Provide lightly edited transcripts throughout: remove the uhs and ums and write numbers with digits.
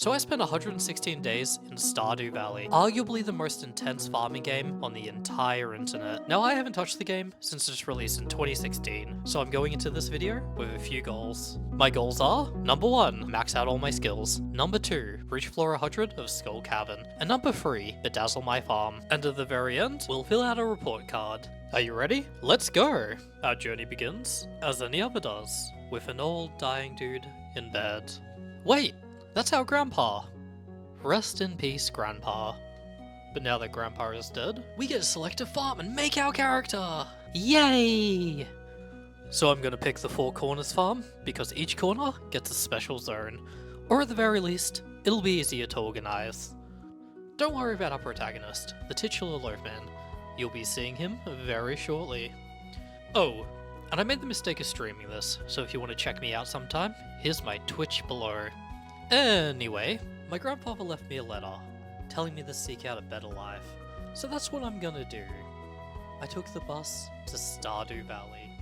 So I spent 116 days in Stardew Valley, arguably the most intense farming game on the entire internet. Now I haven't touched the game since its release in 2016, so I'm going into this video with a few goals. My goals are, number 1, max out all my skills, number 2, reach floor 100 of Skull Cavern, and number 3, bedazzle my farm. And at the very end, we'll fill out a report card. Are you ready? Let's go! Our journey begins, as any other does, with an old dying dude in bed. Wait! That's our grandpa. Rest in peace, grandpa. But now that grandpa is dead, we get to select a farm and make our character! Yay! So I'm gonna pick the Four Corners farm, because each corner gets a special zone. Or at the very least, it'll be easier to organize. Don't worry about our protagonist, the titular loafman. You'll be seeing him very shortly. Oh, and I made the mistake of streaming this, so if you want to check me out sometime, here's my Twitch below. Anyway, my grandfather left me a letter, telling me to seek out a better life, so that's what I'm gonna do. I took the bus to Stardew Valley,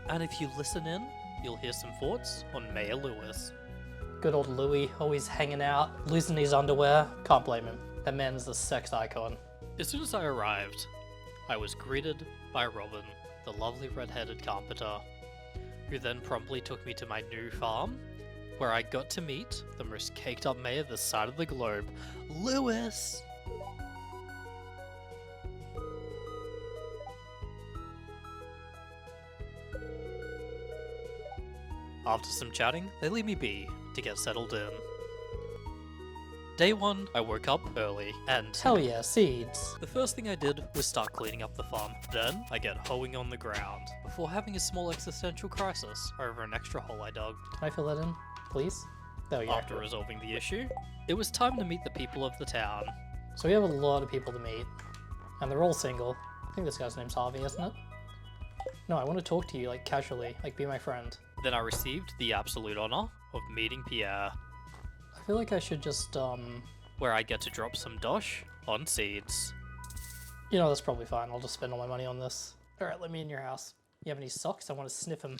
and if you listen in, you'll hear some thoughts on Mayor Lewis. Good old Louis, always hanging out, losing his underwear, can't blame him. That man is a sex icon. As soon as I arrived, I was greeted by Robin, the lovely red-headed carpenter, who then promptly took me to my new farm, where I got to meet the most caked up mayor this side of the globe, Lewis! After some chatting, they leave me be to get settled in. Day 1, I woke up early, and hell yeah, seeds! The first thing I did was start cleaning up the farm. Then, I get hoeing on the ground, before having a small existential crisis over an extra hole I dug. Can I fill that in, please? There we go. After resolving the issue, it was time to meet the people of the town. So we have a lot of people to meet, and they're all single. I think this guy's name's Harvey, isn't it? No, I want to talk to you, like, casually, like, be my friend. Then I received the absolute honor of meeting Pierre. I feel like I should just, where I get to drop some dosh on seeds. You know, that's probably fine. I'll just spend all my money on this. Alright, let me in your house. You have any socks? I want to sniff them.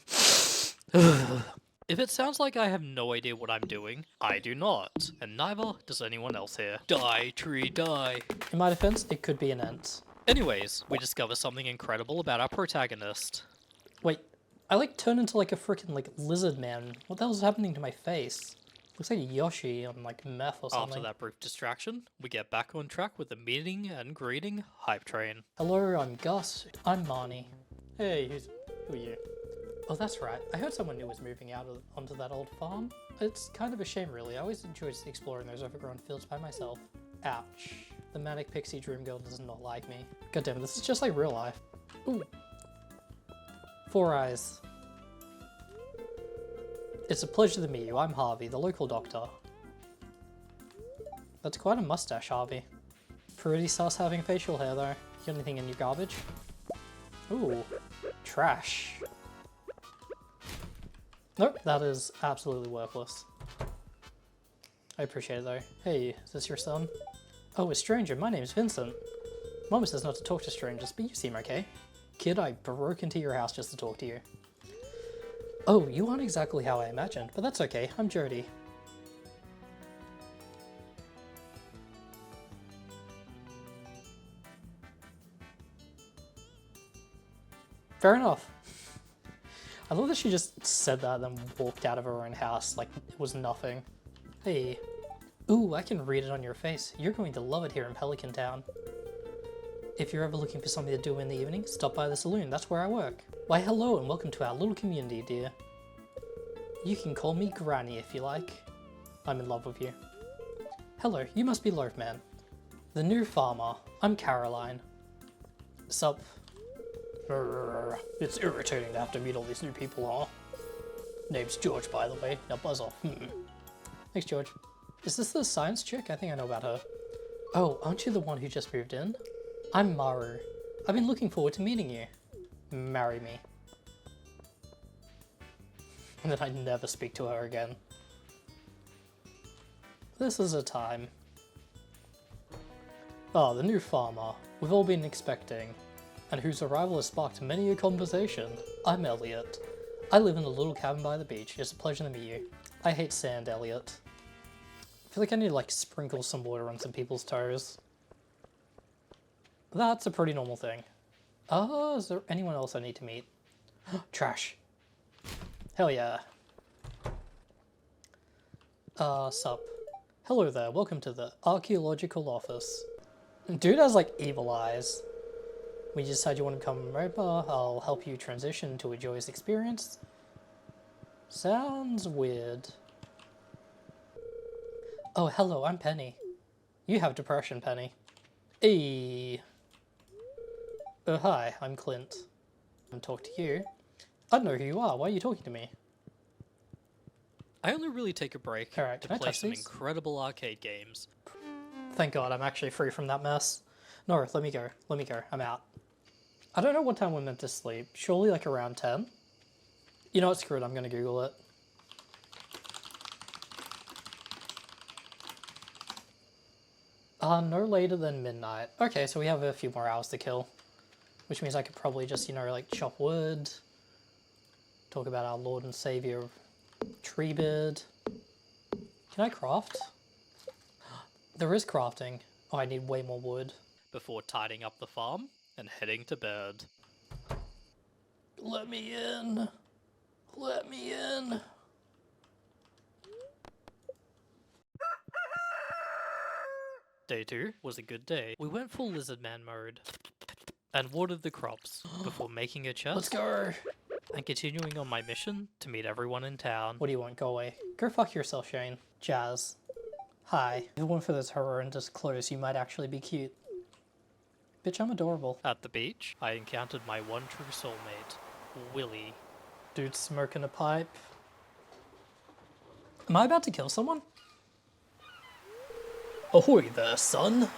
If it sounds like I have no idea what I'm doing, I do not. And neither does anyone else here. Die, tree, die. In my defense, it could be an ant. Anyways, we discover something incredible about our protagonist. Wait, I like turn into like a freaking like lizard man. What the hell's happening to my face? Looks like Yoshi on like meth or something. After that brief distraction, we get back on track with the meeting and greeting hype train. Hello, I'm Gus. I'm Marnie. Hey, who are you? Oh, that's right. I heard someone new was moving out onto that old farm. It's kind of a shame, really. I always enjoyed exploring those overgrown fields by myself. Ouch. The manic pixie dream girl does not like me. God damn it, this is just like real life. Ooh. 4 eyes. It's a pleasure to meet you. I'm Harvey, the local doctor. That's quite a mustache, Harvey. Pretty sus having facial hair, though. You got anything in your garbage? Ooh. Trash. Nope, that is absolutely worthless. I appreciate it, though. Hey, is this your son? Oh, a stranger. My name's Vincent. Mom says not to talk to strangers, but you seem okay. Kid, I broke into your house just to talk to you. Oh, you aren't exactly how I imagined, but that's okay. I'm Jody. Fair enough. I love that she just said that and then walked out of her own house like it was nothing. Hey. Ooh, I can read it on your face. You're going to love it here in Pelican Town. If you're ever looking for something to do in the evening, stop by the saloon. That's where I work. Why, hello and welcome to our little community, dear. You can call me Granny if you like. I'm in love with you. Hello, you must be Loafman. The new farmer. I'm Caroline. Sup? It's irritating to have to meet all these new people, huh? Name's George, by the way. Now buzz off. Thanks, George. Is this the science chick? I think I know about her. Oh, aren't you the one who just moved in? I'm Maru. I've been looking forward to meeting you. Marry me. And then I never speak to her again. This is a time. Ah, the new farmer we've all been expecting, and whose arrival has sparked many a conversation. I'm Elliot. I live in a little cabin by the beach. It's a pleasure to meet you. I hate sand, Elliot. feel like I need to like sprinkle some water on some people's toes. That's a pretty normal thing. Is there anyone else I need to meet? Trash. Hell yeah. Sup. Hello there, welcome to the archaeological office. Dude has like evil eyes. We decide you want to become over, I'll help you transition to a joyous experience. Sounds weird. Oh, hello, I'm Penny. You have depression, Penny. Hey. Oh, hi, I'm Clint. I'm talking to you. I don't know who you are, why are you talking to me? I only really take a break Alright, to can I play touch some these? incredible arcade games. Thank God I'm actually free from that mess. No, let me go, I'm out. I don't know what time we're meant to sleep, surely like around 10? You know what, screw it, I'm gonna Google it. No later than midnight. Okay, so we have a few more hours to kill. Which means I could probably just, you know, like chop wood. Talk about our Lord and Savior, Treebird. Can I craft? There is crafting. Oh, I need way more wood. Before tidying up the farm and heading to bed. Let me in. Let me in. Day 2 was a good day. We went full lizard man mode and watered the crops before making a chest. Let's go. And continuing on my mission to meet everyone in town. What do you want? Go away. Go fuck yourself, Shane. Jazz. Hi. If it weren't for those horrendous clothes, you might actually be cute. Bitch, I'm adorable. At the beach, I encountered my one true soulmate, Willie. Dude smoking a pipe. Am I about to kill someone? Ahoy there, son.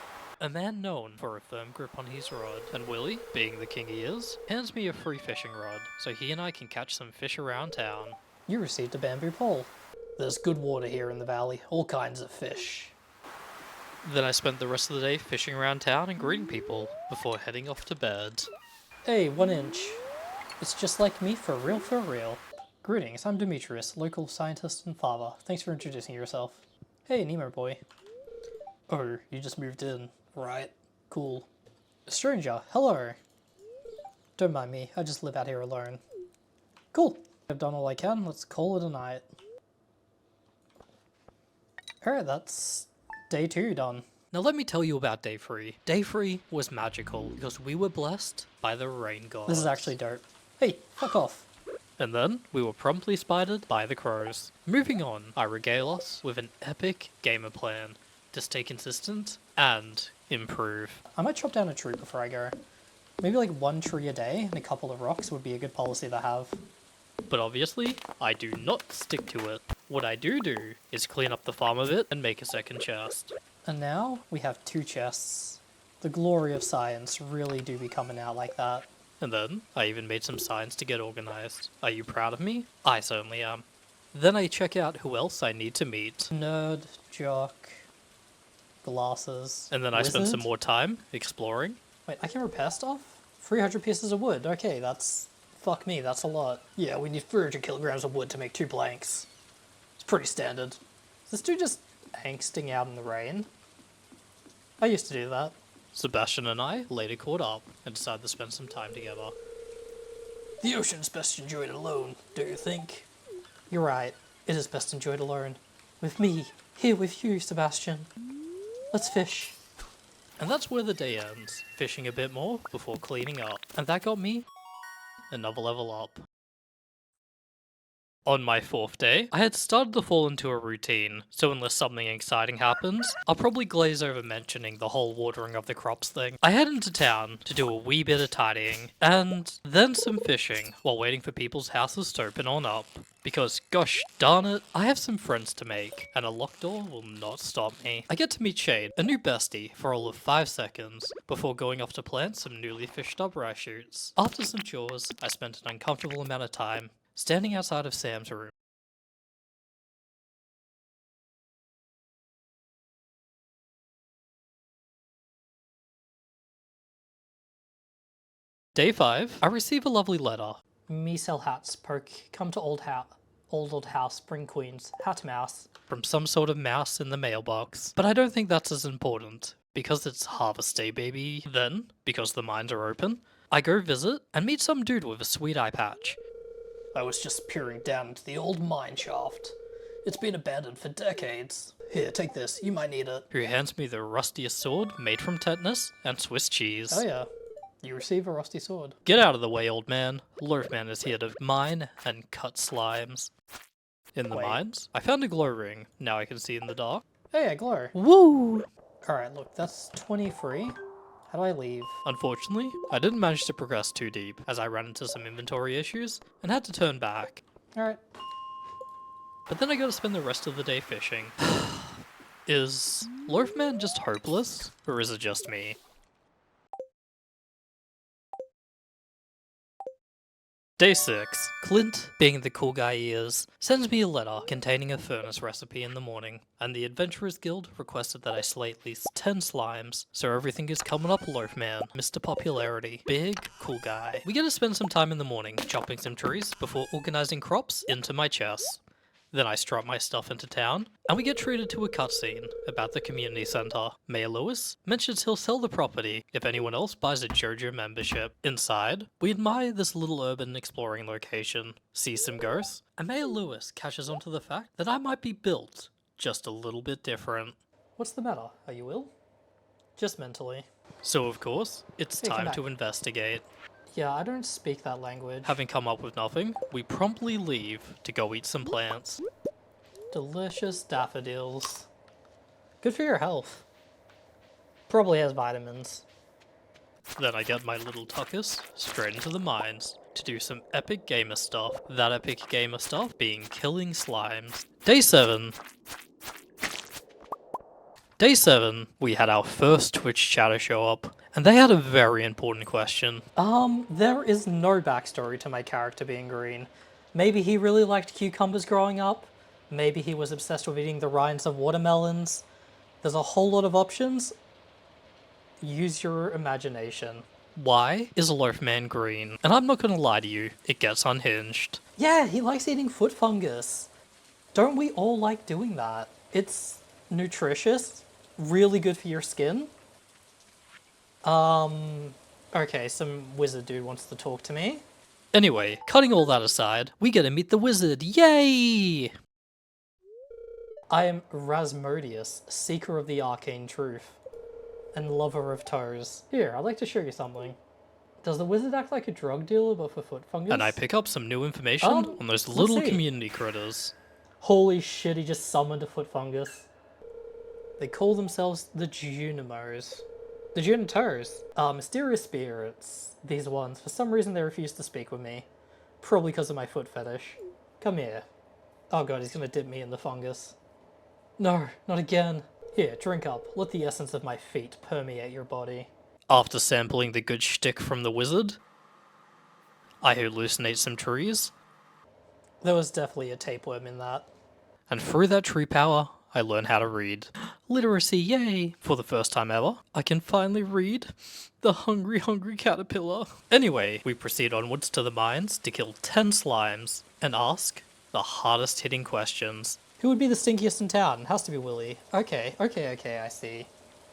A man known for a firm grip on his rod, and Willie, being the king he is, hands me a free fishing rod, so he and I can catch some fish around town. You received a bamboo pole. There's good water here in the valley, all kinds of fish. Then I spent the rest of the day fishing around town and greeting people, before heading off to bed. Hey, 1 inch. It's just like me, for real, for real. Greetings, I'm Demetrius, local scientist and father. Thanks for introducing yourself. Hey, Nemo boy. Oh, you just moved in. Right. Cool. Stranger, hello. Don't mind me, I just live out here alone. Cool. I've done all I can, let's call it a night. Alright, that's day 2 done. Now let me tell you about day 3. Day 3 was magical, because we were blessed by the rain god. This is actually dope. Hey, fuck off. And then, we were promptly spidered by the crows. Moving on, I regale us with an epic gamer plan to stay consistent and improve. I might chop down a tree before I go. Maybe like 1 tree a day and a couple of rocks would be a good policy to have. But obviously, I do not stick to it. What I do is clean up the farm a bit and make a second chest. And now we have 2 chests. The glory of science really do be coming out like that. And then, I even made some signs to get organized. Are you proud of me? I certainly am. Then I check out who else I need to meet. Nerd, jock, glasses, And then I spend some wizard? more time exploring. Wait, I can repair stuff? 300 pieces of wood, okay, that's... Fuck me, that's a lot. Yeah, we need 300 kilograms of wood to make 2 planks. It's pretty standard. Is this dude just angsting out in the rain? I used to do that. Sebastian and I later caught up and decided to spend some time together. The ocean's best enjoyed alone, don't you think? You're right, it is best enjoyed alone. With me, here with you, Sebastian. Let's fish. And that's where the day ends, fishing a bit more before cleaning up. And that got me another level up. On my 4th day, I had started to fall into a routine, so unless something exciting happens, I'll probably glaze over mentioning the whole watering of the crops thing. I head into town to do a wee bit of tidying, and then some fishing, while waiting for people's houses to open on up. Because, gosh darn it, I have some friends to make, and a locked door will not stop me. I get to meet Shade, a new bestie, for all of 5 seconds, before going off to plant some newly fished up rice shoots. After some chores, I spent an uncomfortable amount of time standing outside of Sam's room. Day 5, I receive a lovely letter. Me sell hats, poke, come to old hat. Old house, spring queens, hat mouse. From some sort of mouse in the mailbox. But I don't think that's as important. Because it's harvest day, baby. Then, because the mines are open, I go visit and meet some dude with a sweet eye patch. I was just peering down into the old mine shaft. It's been abandoned for decades. Here, take this, you might need it. Who hands me the rustiest sword made from tetanus and Swiss cheese. Oh yeah, you receive a rusty sword. Get out of the way, old man. Loafman is here to mine and cut slimes. In the mines, I found a glow ring. Now I can see in the dark. Hey, I glow. Woo! Alright, look, that's 23. How do I leave? Unfortunately, I didn't manage to progress too deep, as I ran into some inventory issues and had to turn back. Alright. But then I gotta spend the rest of the day fishing. Is Loafman just hopeless, or is it just me? Day 6. Clint, being the cool guy he is, sends me a letter containing a furnace recipe in the morning, and the Adventurers Guild requested that I slay at least 10 slimes, so everything is coming up Loafman, Mr. Popularity. Big, cool guy. We get to spend some time in the morning chopping some trees before organizing crops into my chest. Then I strut my stuff into town, and we get treated to a cutscene about the community center. Mayor Lewis mentions he'll sell the property if anyone else buys a Joja membership. Inside, we admire this little urban exploring location, see some ghosts, and Mayor Lewis catches onto the fact that I might be built just a little bit different. What's the matter? Are you ill? Just mentally. So of course, it's time to investigate. Yeah, I don't speak that language. Having come up with nothing, we promptly leave to go eat some plants. Delicious daffodils. Good for your health. Probably has vitamins. Then I get my little tuckus straight into the mines to do some epic gamer stuff. That epic gamer stuff being killing slimes. Day 7. Day 7, we had our first Twitch chatter show up, and they had a very important question. There is no backstory to my character being green. Maybe he really liked cucumbers growing up. Maybe he was obsessed with eating the rinds of watermelons. There's a whole lot of options. Use your imagination. Why is Loafman green? And I'm not gonna lie to you, it gets unhinged. Yeah, he likes eating foot fungus. Don't we all like doing that? It's nutritious. Really good for your skin. Okay, some wizard dude wants to talk to me. Anyway, cutting all that aside, we get to meet the wizard. Yay! I am Rasmodius, seeker of the arcane truth, and lover of toes. Here, I'd like to show you something. Does the wizard act like a drug dealer but for foot fungus? And I pick up some new information on those little community critters. Holy shit, he just summoned a foot fungus. They call themselves the Junimos. The Junitors are mysterious spirits. These ones, for some reason they refuse to speak with me. Probably because of my foot fetish. Come here. Oh god, he's gonna dip me in the fungus. No, not again. Here, drink up. Let the essence of my feet permeate your body. After sampling the good shtick from the wizard, I hallucinate some trees. There was definitely a tapeworm in that. And through that tree power, I learn how to read. Literacy, yay! For the first time ever, I can finally read The Hungry Hungry Caterpillar. Anyway, we proceed onwards to the mines to kill 10 slimes and ask the hardest hitting questions. Who would be the stinkiest in town? It has to be Willy. Okay, I see.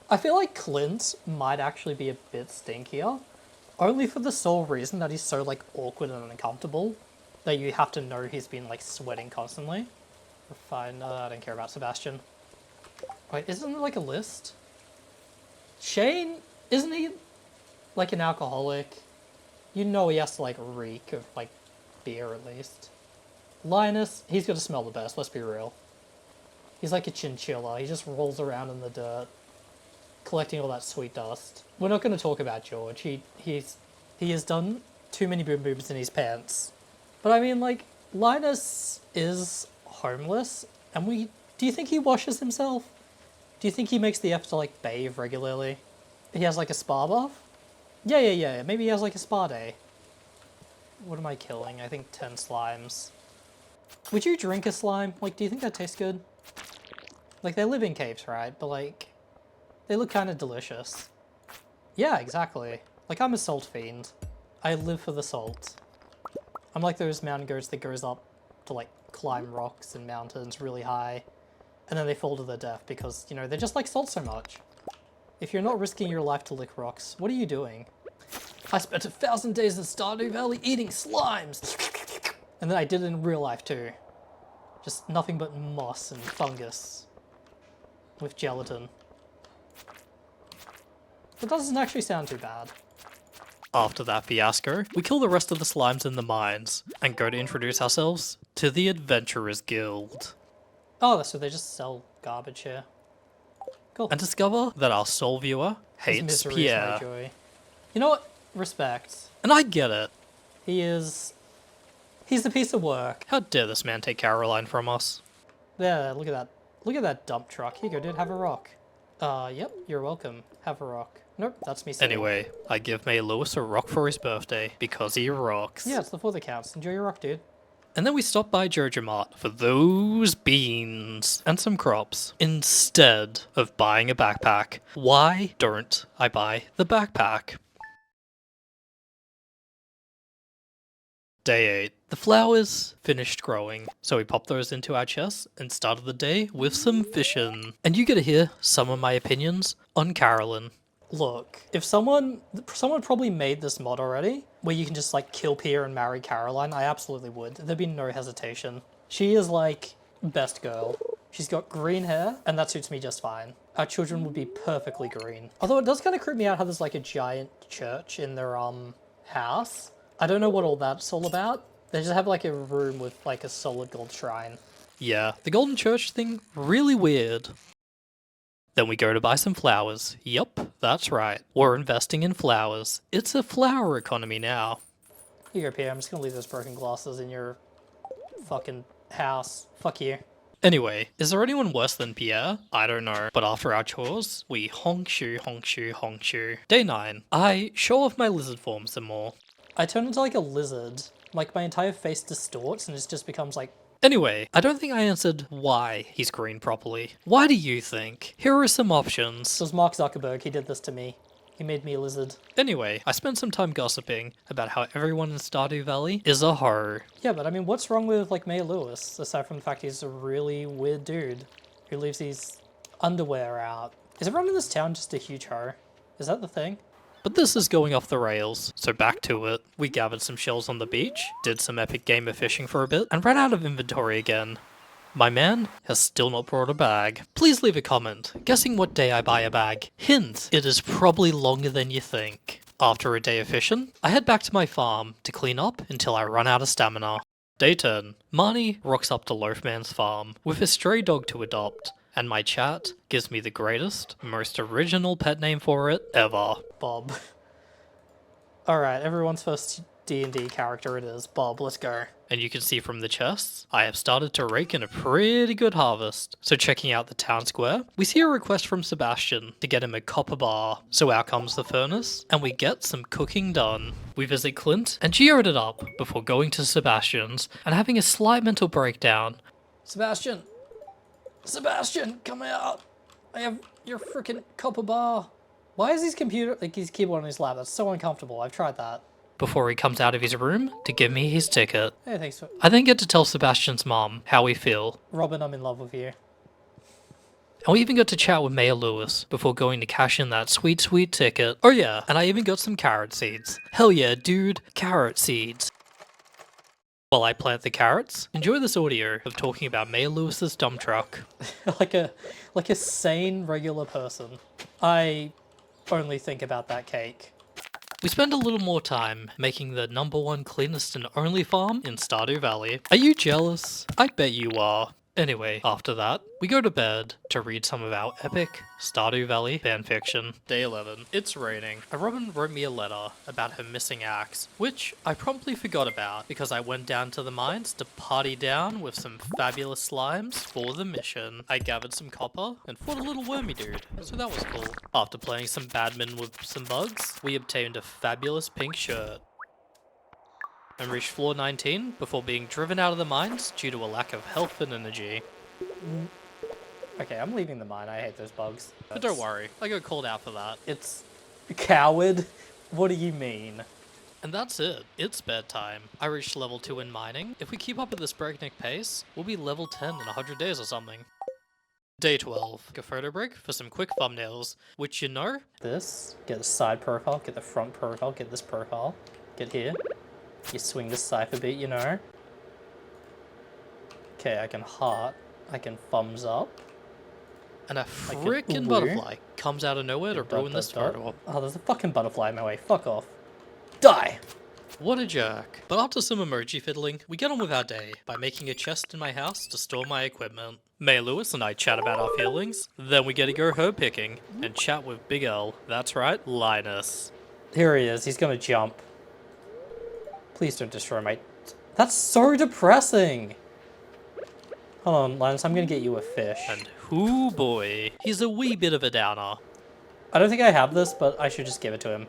I feel like Clint might actually be a bit stinkier. Only for the sole reason that he's so like awkward and uncomfortable that you have to know he's been like sweating constantly. Fine, I don't care about Sebastian. Wait, isn't there like a list? Shane, isn't he like an alcoholic? You know he has to like reek of like beer at least. Linus, he's gonna smell the best, let's be real. He's like a chinchilla, he just rolls around in the dirt, collecting all that sweet dust. We're not gonna talk about George, he has done too many boom booms in his pants. But I mean like, Linus is homeless, and do you think he washes himself? Do you think he makes the effort to like bathe regularly? He has like a spa bath? Yeah, maybe he has like a spa day. What am I killing? I think 10 slimes. Would you drink a slime? Like, do you think that tastes good? Like, they live in caves, right? But like, they look kind of delicious. Yeah, exactly. Like, I'm a salt fiend. I live for the salt. I'm like those mountain goats that goes up to like climb rocks and mountains really high, and then they fall to their death because, you know, they just like salt so much. If you're not risking your life to lick rocks, what are you doing? I spent 1,000 days in Stardew Valley eating slimes! And then I did it in real life too. Just nothing but moss and fungus. With gelatin. That doesn't actually sound too bad. After that fiasco, we kill the rest of the slimes in the mines, and go to introduce ourselves to the Adventurers Guild. Oh, so they just sell garbage here. Cool. And discover that our sole viewer His hates misery is Pierre. my joy. You know what? Respect. And I get it. He's a piece of work. How dare this man take Caroline from us? There, look at that. Look at that dump truck. Here you go, dude. Have a rock. Yep, you're welcome. Have a rock. Nope, that's me sitting. Anyway, I give May Lewis a rock for his birthday, because he rocks. Yeah, it's the 4th that counts. Enjoy your rock, dude. And then we stop by Joja Mart for those beans and some crops, instead of buying a backpack. Why don't I buy the backpack? Day 8. The flowers finished growing, so we popped those into our chests and started the day with some fishing. And you get to hear some of my opinions on Carolyn. Look, if someone probably made this mod already, where you can just like kill Pierre and marry Caroline, I absolutely would. There'd be no hesitation. She is like best girl. She's got green hair, and that suits me just fine. Our children would be perfectly green. Although it does kind of creep me out how there's like a giant church in their house. I don't know what all that's all about. They just have like a room with like a solid gold shrine. Yeah, the Golden Church thing, really weird. Then we go to buy some flowers. Yup, that's right. We're investing in flowers. It's a flower economy now. Here you go, Pierre. I'm just gonna leave those broken glasses in your fucking house. Fuck you. Anyway, is there anyone worse than Pierre? I don't know. But after our chores, we honk shoe, honk shoe, honk shoe. Day 9. I show off my lizard form some more. I turn into like a lizard. Like my entire face distorts and it just becomes like... Anyway, I don't think I answered why he's green properly. Why do you think? Here are some options. This was Mark Zuckerberg. He did this to me. He made me a lizard. Anyway, I spent some time gossiping about how everyone in Stardew Valley is a hoe. Yeah, but I mean, what's wrong with like May Lewis, aside from the fact he's a really weird dude who leaves his underwear out? Is everyone in this town just a huge hoe? Is that the thing? But this is going off the rails, so back to it. We gathered some shells on the beach, did some epic game of fishing for a bit, and ran out of inventory again. My man has still not brought a bag. Please leave a comment, guessing what day I buy a bag. Hint, it is probably longer than you think. After a day of fishing, I head back to my farm to clean up until I run out of stamina. Day 10. Marnie rocks up to Loafman's farm with a stray dog to adopt, and my chat gives me the greatest, most original pet name for it ever. Bob. Alright, everyone's first D&D character it is. Bob, let's go. And you can see from the chests, I have started to rake in a pretty good harvest. So checking out the town square, we see a request from Sebastian to get him a copper bar. So out comes the furnace, and we get some cooking done. We visit Clint and geared it up before going to Sebastian's and having a slight mental breakdown. Sebastian! Sebastian, come out! I have your freaking copper bar. Why is his keyboard on his lap? That's so uncomfortable. I've tried that. Before he comes out of his room to give me his ticket. Hey, thanks for... I then get to tell Sebastian's mom how we feel. Robin, I'm in love with you. And we even got to chat with Mayor Lewis before going to cash in that sweet, sweet ticket. Oh yeah, and I even got some carrot seeds. Hell yeah, dude, carrot seeds. While I plant the carrots, enjoy this audio of talking about Mayor Lewis's dump truck. like a sane, regular person. I only think about that cake. We spend a little more time making the #1 cleanest and only farm in Stardew Valley. Are you jealous? I bet you are. Anyway, after that, we go to bed to read some of our epic Stardew Valley fanfiction. Day 11. It's raining. And Robin wrote me a letter about her missing axe, which I promptly forgot about because I went down to the mines to party down with some fabulous slimes for the mission. I gathered some copper and fought a little wormy dude, so that was cool. After playing some badminton with some bugs, we obtained a fabulous pink shirt. And reached floor 19 before being driven out of the mines due to a lack of health and energy. Okay, I'm leaving the mine. I hate those bugs. But don't worry, I got called out for that. It's... Coward? What do you mean? And that's it. It's bedtime. I reached level 2 in mining. If we keep up at this breakneck pace, we'll be level 10 in 100 days or something. Day 12. Get a photo break for some quick thumbnails, which you know? This, get the side profile, get the front profile, get this profile, get here. You swing this cipher beat, you know. Okay, I can heart, I can thumbs up. And a frickin' butterfly comes out of nowhere to ruin this photo. Oh, there's a fucking butterfly in my way, fuck off. Die! What a jerk. But after some emoji fiddling, we get on with our day by making a chest in my house to store my equipment. May Lewis and I chat about our feelings, then we get to go herb picking and chat with Big L. That's right, Linus. Here he is, he's gonna jump. Please don't destroy my... That's so depressing! Hold on, Linus, I'm gonna get you a fish. And hoo boy, he's a wee bit of a downer. I don't think I have this, but I should just give it to him.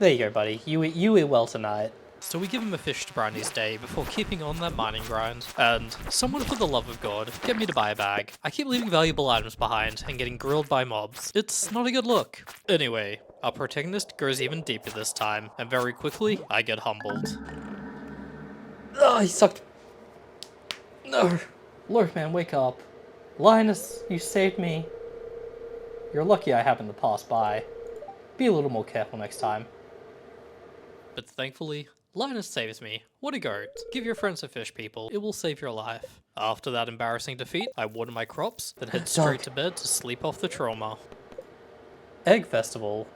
There you go, buddy. You eat well tonight. So we give him a fish to brine his day before keeping on that mining grind. And someone for the love of God, get me to buy a bag. I keep leaving valuable items behind and getting grilled by mobs. It's not a good look. Anyway, our protagonist goes even deeper this time, and very quickly, I get humbled. Oh, he sucked. No. Lord, man, wake up. Linus, you saved me. You're lucky I happened to pass by. Be a little more careful next time. But thankfully, Linus saves me. What a goat. Give your friends a fish, people. It will save your life. After that embarrassing defeat, I water my crops, then head straight to bed to sleep off the trauma. Egg Festival.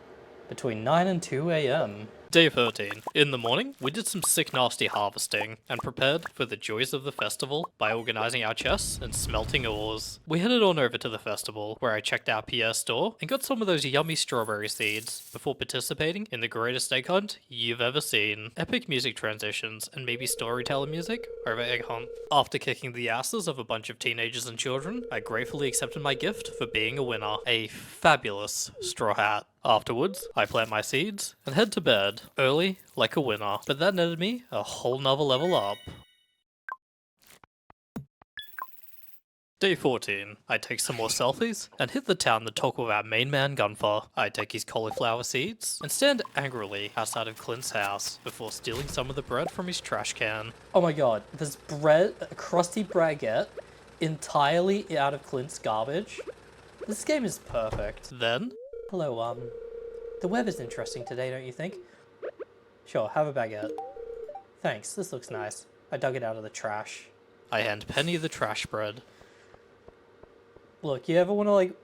Between 9 and 2 a.m. Day 13. In the morning, we did some sick nasty harvesting and prepared for the joys of the festival by organizing our chests and smelting ores. We headed on over to the festival, where I checked out Pierre's store and got some of those yummy strawberry seeds before participating in the greatest egg hunt you've ever seen. Epic music transitions and maybe storyteller music over egg hunt. After kicking the asses of a bunch of teenagers and children, I gratefully accepted my gift for being a winner, a fabulous straw hat. Afterwards, I plant my seeds and head to bed, early like a winner, but that netted me a whole nother level up. Day 14. I take some more selfies and hit the town to talk with our main man Gunfer. I take his cauliflower seeds and stand angrily outside of Clint's house before stealing some of the bread from his trash can. Oh my god, there's bread, a crusty baguette, entirely out of Clint's garbage. This game is perfect. Then... Hello, the weather's interesting today, don't you think? Sure, have a baguette. Thanks, this looks nice. I dug it out of the trash. I hand Penny the trash bread. Look, you ever want to, like,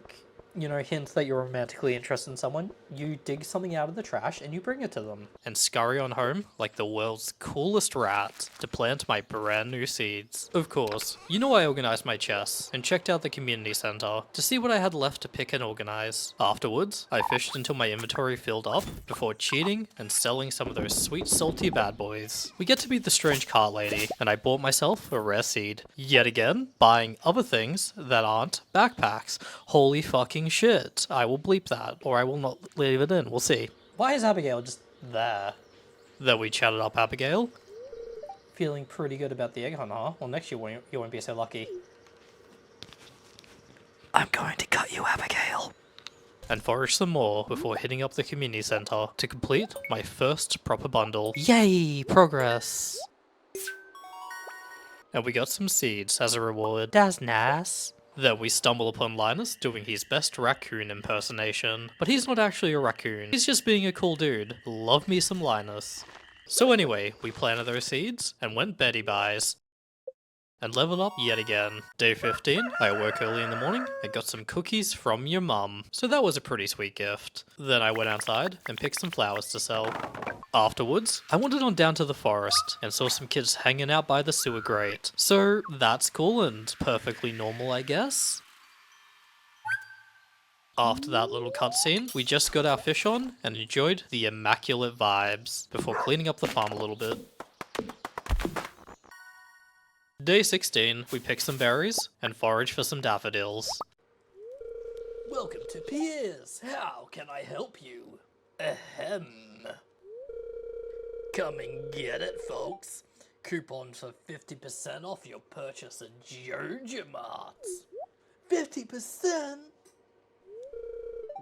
you know, hint that you're romantically interested in someone? You dig something out of the trash and you bring it to them. And scurry on home like the world's coolest rat to plant my brand new seeds. Of course, you know I organized my chests and checked out the community center to see what I had left to pick and organize. Afterwards, I fished until my inventory filled up before cheating and selling some of those sweet salty bad boys. We get to meet the strange cart lady and I bought myself a rare seed. Yet again, buying other things that aren't backpacks. Holy fucking shit. I will bleep that or I will not leave it in. We'll see. Why is Abigail just there? Then we chatted up Abigail. Feeling pretty good about the egg hunt, huh? Well, next year you won't be so lucky. I'm going to cut you, Abigail. And forage some more before hitting up the community center to complete my first proper bundle. Yay! Progress! And we got some seeds as a reward. That's nice. Then we stumble upon Linus doing his best raccoon impersonation. But he's not actually a raccoon, he's just being a cool dude. Love me some Linus. So anyway, we planted those seeds and went Betty buys. And leveled up yet again. Day 15, I woke early in the morning and got some cookies from your mum. So that was a pretty sweet gift. Then I went outside and picked some flowers to sell. Afterwards, I wandered on down to the forest and saw some kids hanging out by the sewer grate. So that's cool and perfectly normal, I guess. After that little cutscene, we just got our fish on and enjoyed the immaculate vibes before cleaning up the farm a little bit. Day 16, we pick some berries and forage for some daffodils. Welcome to Pierre's. How can I help you? Ahem. Come and get it, folks. Coupon for 50% off your purchase at Joja Marts. 50%?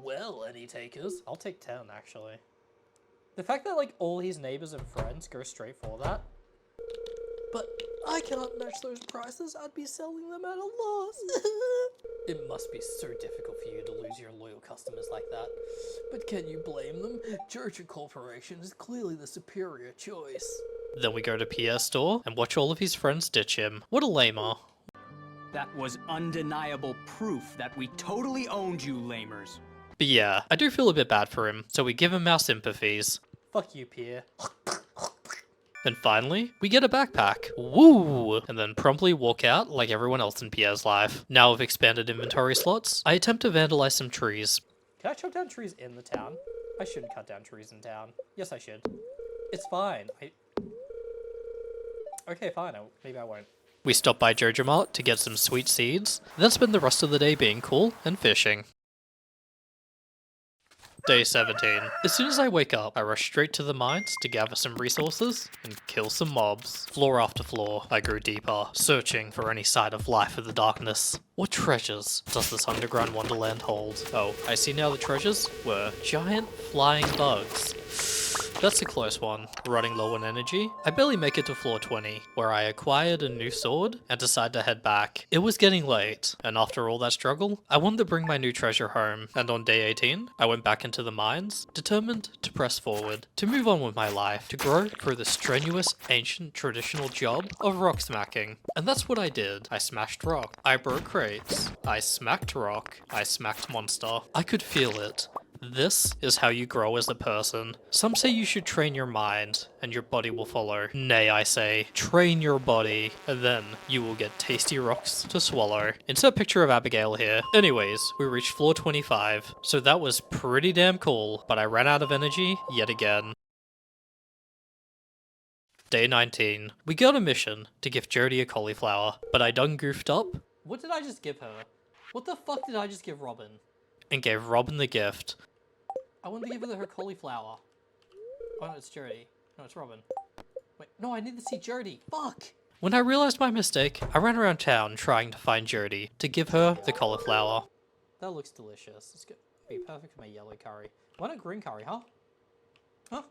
Well, any takers? I'll take 10, actually. The fact that, like, all his neighbors and friends go straight for that. But I cannot match those prices. I'd be selling them at a loss. It must be so difficult for you to lose your loyal customers like that. But can you blame them? Joja Corporation is clearly the superior choice. Then we go to Pierre's store and watch all of his friends ditch him. What a lamer. That was undeniable proof that we totally owned you, lamers. But yeah, I do feel a bit bad for him, so we give him our sympathies. Fuck you, Pierre. And finally, we get a backpack. Woo! And then promptly walk out like everyone else in Pierre's life. Now with expanded inventory slots, I attempt to vandalize some trees. Can I chop down trees in the town? I shouldn't cut down trees in town. Yes, I should. It's fine. Okay, fine. Maybe I won't. We stop by Joja Mart to get some sweet seeds, then spend the rest of the day being cool and fishing. Day 17. As soon as I wake up, I rush straight to the mines to gather some resources and kill some mobs. Floor after floor, I go deeper, searching for any sign of life in the darkness. What treasures does this underground wonderland hold? Oh, I see now the treasures were giant flying bugs. That's a close one. Running low on energy, I barely make it to floor 20, where I acquired a new sword and decide to head back. It was getting late, and after all that struggle, I wanted to bring my new treasure home. And on day 18, I went back into the mines, determined to press forward, to move on with my life, to grow through the strenuous, ancient, traditional job of rock smacking. And that's what I did. I smashed rock. I broke crates. I smacked rock. I smacked monster. I could feel it. This is how you grow as a person. Some say you should train your mind, and your body will follow. Nay, I say, train your body, and then you will get tasty rocks to swallow. Insert picture of Abigail here. Anyways, we reached floor 25, so that was pretty damn cool, but I ran out of energy yet again. Day 19. We got a mission to give Jody a cauliflower, but I done goofed up. What did I just give her? What the fuck did I just give Robin? And gave Robin the gift. I wanted to give her cauliflower. Oh no, it's Jody. No, it's Robin. Wait, no, I need to see Jody. Fuck! When I realized my mistake, I ran around town trying to find Jody to give her the cauliflower. That looks delicious. It's good. It'd be perfect for my yellow curry. Why not green curry, huh? Huh?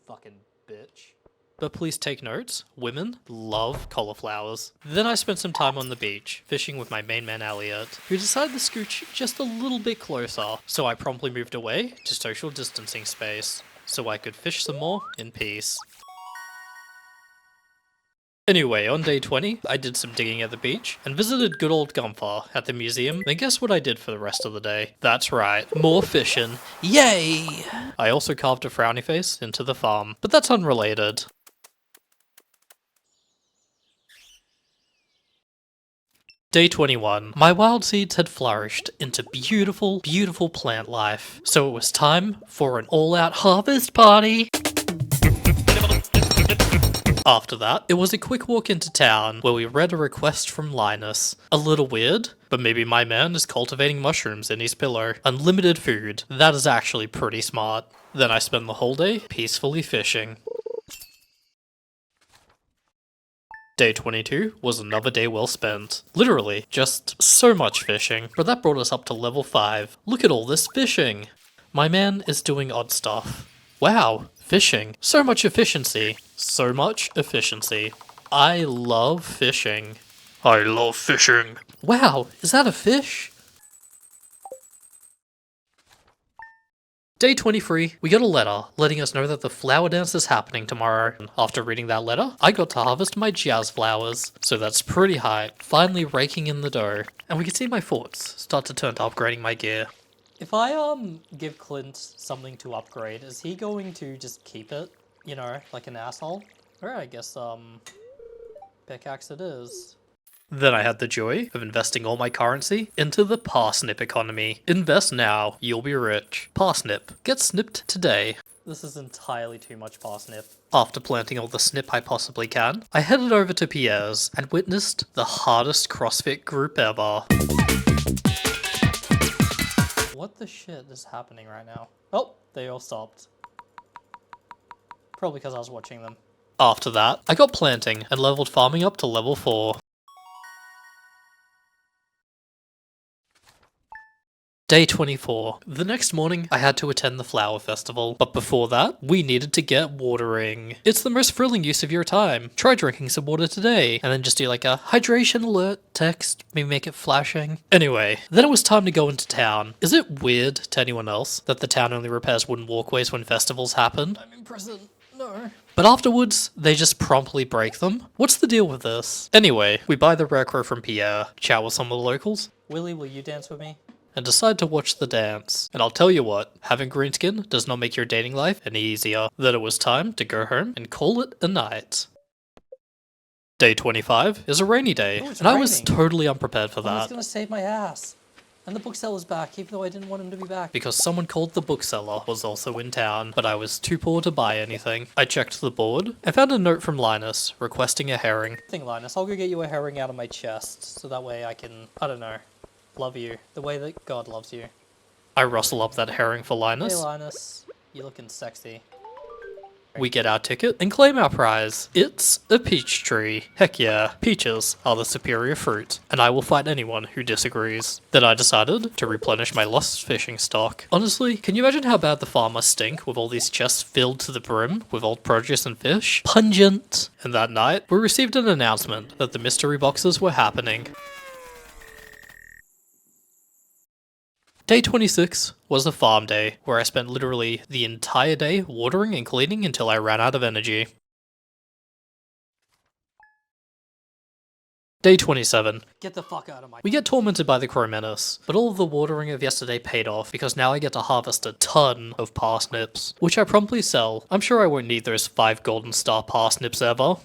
Fucking bitch. But please take notes, women love cauliflowers. Then I spent some time on the beach, fishing with my main man Elliot, who decided to scooch just a little bit closer, so I promptly moved away to social distancing space, so I could fish some more in peace. Anyway, on day 20, I did some digging at the beach, and visited good old Gunther at the museum, and guess what I did for the rest of the day? That's right, more fishing. Yay! I also carved a frowny face into the farm, but that's unrelated. Day 21. My wild seeds had flourished into beautiful, beautiful plant life. So it was time for an all-out harvest party. After that, it was a quick walk into town where we read a request from Linus. A little weird, but maybe my man is cultivating mushrooms in his pillow. Unlimited food. That is actually pretty smart. Then I spent the whole day peacefully fishing. Day 22 was another day well spent. Literally, just so much fishing. But that brought us up to level 5. Look at all this fishing! My man is doing odd stuff. Wow, fishing. So much efficiency. So much efficiency. I love fishing. I love fishing. Wow, is that a fish? Day 23, we got a letter letting us know that the flower dance is happening tomorrow. After reading that letter, I got to harvest my jazz flowers, so that's pretty hype. Finally raking in the dough. And we can see my thoughts start to turn to upgrading my gear. If I give Clint something to upgrade, is he going to just keep it? You know, like an asshole? Alright, I guess pickaxe it is. Then I had the joy of investing all my currency into the parsnip economy. Invest now, you'll be rich. Parsnip. Get snipped today. This is entirely too much parsnip. After planting all the snip I possibly can, I headed over to Pierre's and witnessed the hardest CrossFit group ever. What the shit is happening right now? Oh, they all stopped. Probably because I was watching them. After that, I got planting and leveled farming up to level 4. Day 24. The next morning, I had to attend the flower festival, but before that, we needed to get watering. It's the most thrilling use of your time. Try drinking some water today, and then just do like a hydration alert text, maybe make it flashing. Anyway, then it was time to go into town. Is it weird to anyone else that the town only repairs wooden walkways when festivals happen? I'm in prison. No. But afterwards, they just promptly break them? What's the deal with this? Anyway, we buy the rarecrow from Pierre, chat with some of the locals. Willie, will you dance with me? And decide to watch the dance. And I'll tell you what, having green skin does not make your dating life any easier. Then it was time to go home and call it a night. Day 25 is a rainy day, and I was totally unprepared for that. I was gonna save my ass. And the bookseller's back, even though I didn't want him to be back. Because someone called the bookseller was also in town, but I was too poor to buy anything. I checked the board and found a note from Linus requesting a herring. Linus, I'll go get you a herring out of my chest, so that way I can, I don't know, love you the way that God loves you. I rustle up that herring for Linus. Hey Linus, you looking sexy. We get our ticket and claim our prize. It's a peach tree. Heck yeah, peaches are the superior fruit, and I will fight anyone who disagrees. Then I decided to replenish my lost fishing stock. Honestly, can you imagine how bad the farm must stink with all these chests filled to the brim with old produce and fish? Pungent! And that night, we received an announcement that the mystery boxes were happening. Day 26 was a farm day, where I spent literally the entire day watering and cleaning until I ran out of energy. Day 27. Get the fuck out of my... We get tormented by the crow menace, but all of the watering of yesterday paid off because now I get to harvest a ton of parsnips, which I promptly sell. I'm sure I won't need those 5 golden star parsnips ever.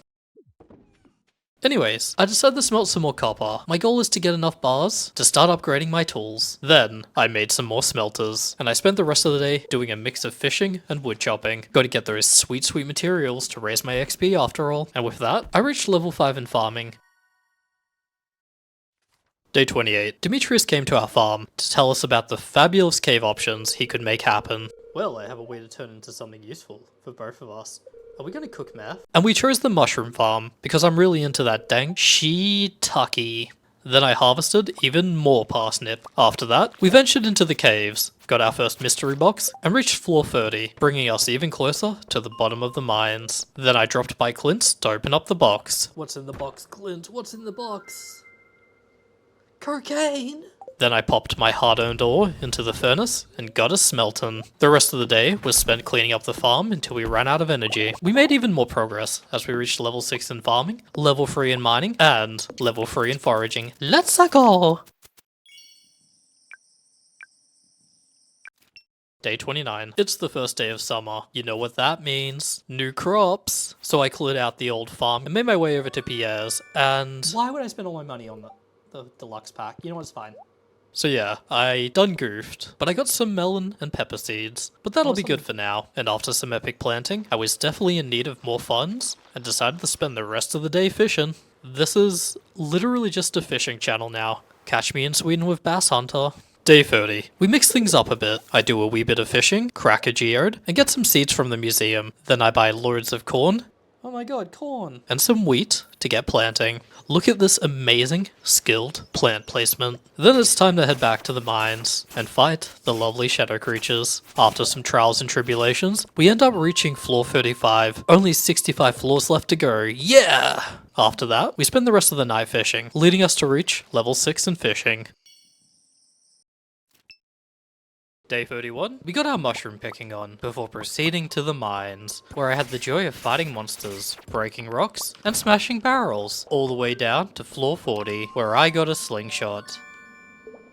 Anyways, I decided to smelt some more copper. My goal is to get enough bars to start upgrading my tools. Then, I made some more smelters, and I spent the rest of the day doing a mix of fishing and wood chopping. Got to get those sweet materials to raise my XP after all. And with that, I reached level 5 in farming. Day 28. Demetrius came to our farm to tell us about the fabulous cave options he could make happen. Well, I have a way to turn into something useful for both of us. Are we gonna cook meth? And we chose the mushroom farm because I'm really into that dang shiitake. Then I harvested even more parsnip. After that, we ventured into the caves, got our first mystery box, and reached floor 30, bringing us even closer to the bottom of the mines. Then I dropped by Clint's to open up the box. What's in the box, Clint? What's in the box? Cocaine! Then I popped my hard-earned ore into the furnace and got a smelting. The rest of the day was spent cleaning up the farm until we ran out of energy. We made even more progress as we reached level 6 in farming, level 3 in mining, and level 3 in foraging. Let's go! Day 29. It's the first day of summer. You know what that means. New crops. So I cleared out the old farm and made my way over to Pierre's, and... Why would I spend all my money on the deluxe pack? You know what, it's fine. So yeah, I done goofed, but I got some melon and pepper seeds, but that'll be good for now. And after some epic planting, I was definitely in need of more funds, and decided to spend the rest of the day fishing. This is literally just a fishing channel now. Catch me in Sweden with Bass Hunter. Day 30. We mix things up a bit. I do a wee bit of fishing, crack a geode, and get some seeds from the museum. Then I buy loads of corn. Oh my god, corn! And some wheat to get planting. Look at this amazing, skilled plant placement. Then it's time to head back to the mines and fight the lovely shadow creatures. After some trials and tribulations, we end up reaching floor 35. Only 65 floors left to go. Yeah! After that, we spend the rest of the night fishing, leading us to reach level 6 in fishing. Day 31, we got our mushroom picking on before proceeding to the mines, where I had the joy of fighting monsters, breaking rocks, and smashing barrels, all the way down to floor 40, where I got a slingshot.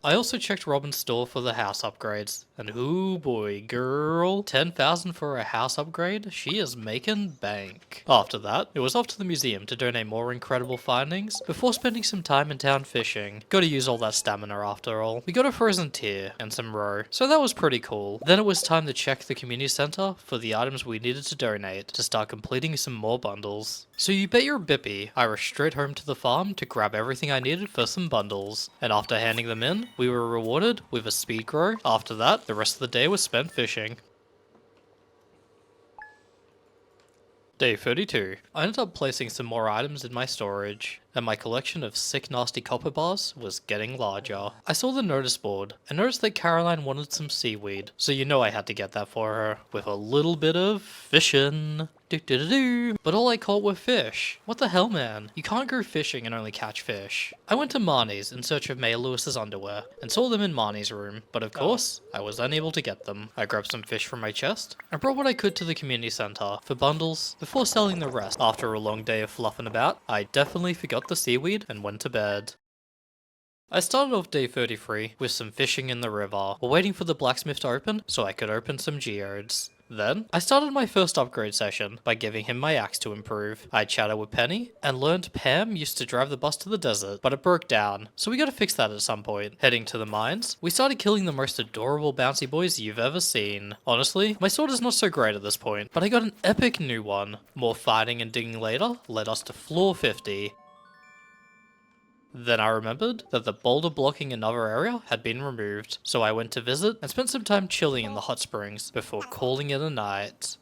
I also checked Robin's store for the house upgrades, and ooh boy, girl, 10,000 for a house upgrade? She is making bank. After that, it was off to the museum to donate more incredible findings, before spending some time in town fishing. Gotta use all that stamina after all. We got a frozen tear, and some roe, so that was pretty cool. Then it was time to check the community center for the items we needed to donate, to start completing some more bundles. So you bet your bippy, I rushed straight home to the farm to grab everything I needed for some bundles, and after handing them in, we were rewarded with a speed grow. After that, the rest of the day was spent fishing. Day 32. I ended up placing some more items in my storage, and my collection of sick nasty copper bars was getting larger. I saw the notice board and noticed that Caroline wanted some seaweed, so you know I had to get that for her, with a little bit of fishing. But all I caught were fish. What the hell, man? You can't go fishing and only catch fish. I went to Marnie's in search of Maya Lewis's underwear and saw them in Marnie's room, but of course, I was unable to get them. I grabbed some fish from my chest and brought what I could to the community center for bundles before selling the rest. After a long day of fluffing about, I definitely forgot the seaweed and went to bed. I started off day 33 with some fishing in the river, while waiting for the blacksmith to open so I could open some geodes. Then, I started my first upgrade session by giving him my axe to improve. I chatted with Penny, and learned Pam used to drive the bus to the desert, but it broke down, so we gotta fix that at some point. Heading to the mines, we started killing the most adorable bouncy boys you've ever seen. Honestly, my sword is not so great at this point, but I got an epic new one. More fighting and digging later led us to floor 50. Then I remembered that the boulder blocking another area had been removed, so I went to visit and spent some time chilling in the hot springs before calling it a night.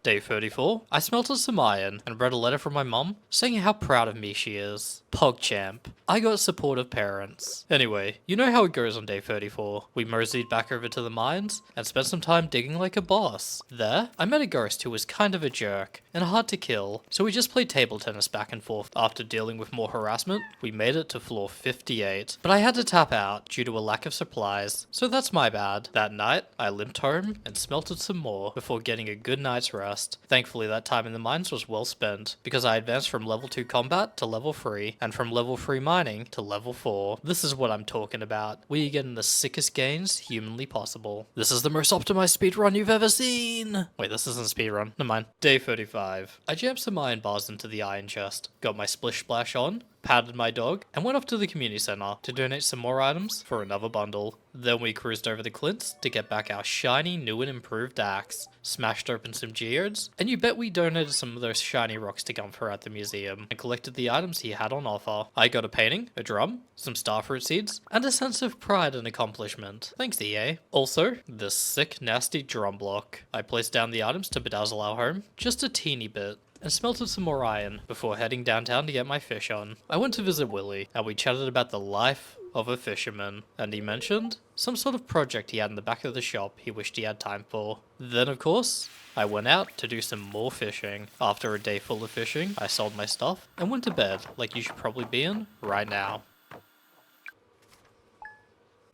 Day 34, I smelted some iron and read a letter from my mum saying how proud of me she is. PogChamp. I got supportive parents. Anyway, you know how it goes on day 34. We moseyed back over to the mines and spent some time digging like a boss. There, I met a ghost who was kind of a jerk and hard to kill, so we just played table tennis back and forth. After dealing with more harassment, we made it to floor 58, but I had to tap out due to a lack of supplies, so that's my bad. That night, I limped home and smelted some more before getting a good night's rest. Thankfully, that time in the mines was well spent, because I advanced from level 2 combat to level 3, and from level 3 mining to level 4. This is what I'm talking about, where you're getting the sickest gains humanly possible. This is the most optimized speedrun you've ever seen! Wait, this isn't speedrun. Never mind. Day 35. I jammed some iron bars into the iron chest, got my splish splash on, patted my dog, and went off to the community center to donate some more items for another bundle. Then we cruised over the Clints to get back our shiny, new and improved axe, smashed open some geodes, and you bet we donated some of those shiny rocks to Gunther at the museum, and collected the items he had on offer. I got a painting, a drum, some starfruit seeds, and a sense of pride and accomplishment. Thanks, EA. Also, this sick, nasty drum block. I placed down the items to bedazzle our home, just a teeny bit, and smelted some more iron before heading downtown to get my fish on. I went to visit Willie, and we chatted about the life of a fisherman, and he mentioned some sort of project he had in the back of the shop he wished he had time for. Then, of course, I went out to do some more fishing. After a day full of fishing, I sold my stuff and went to bed, like you should probably be in right now.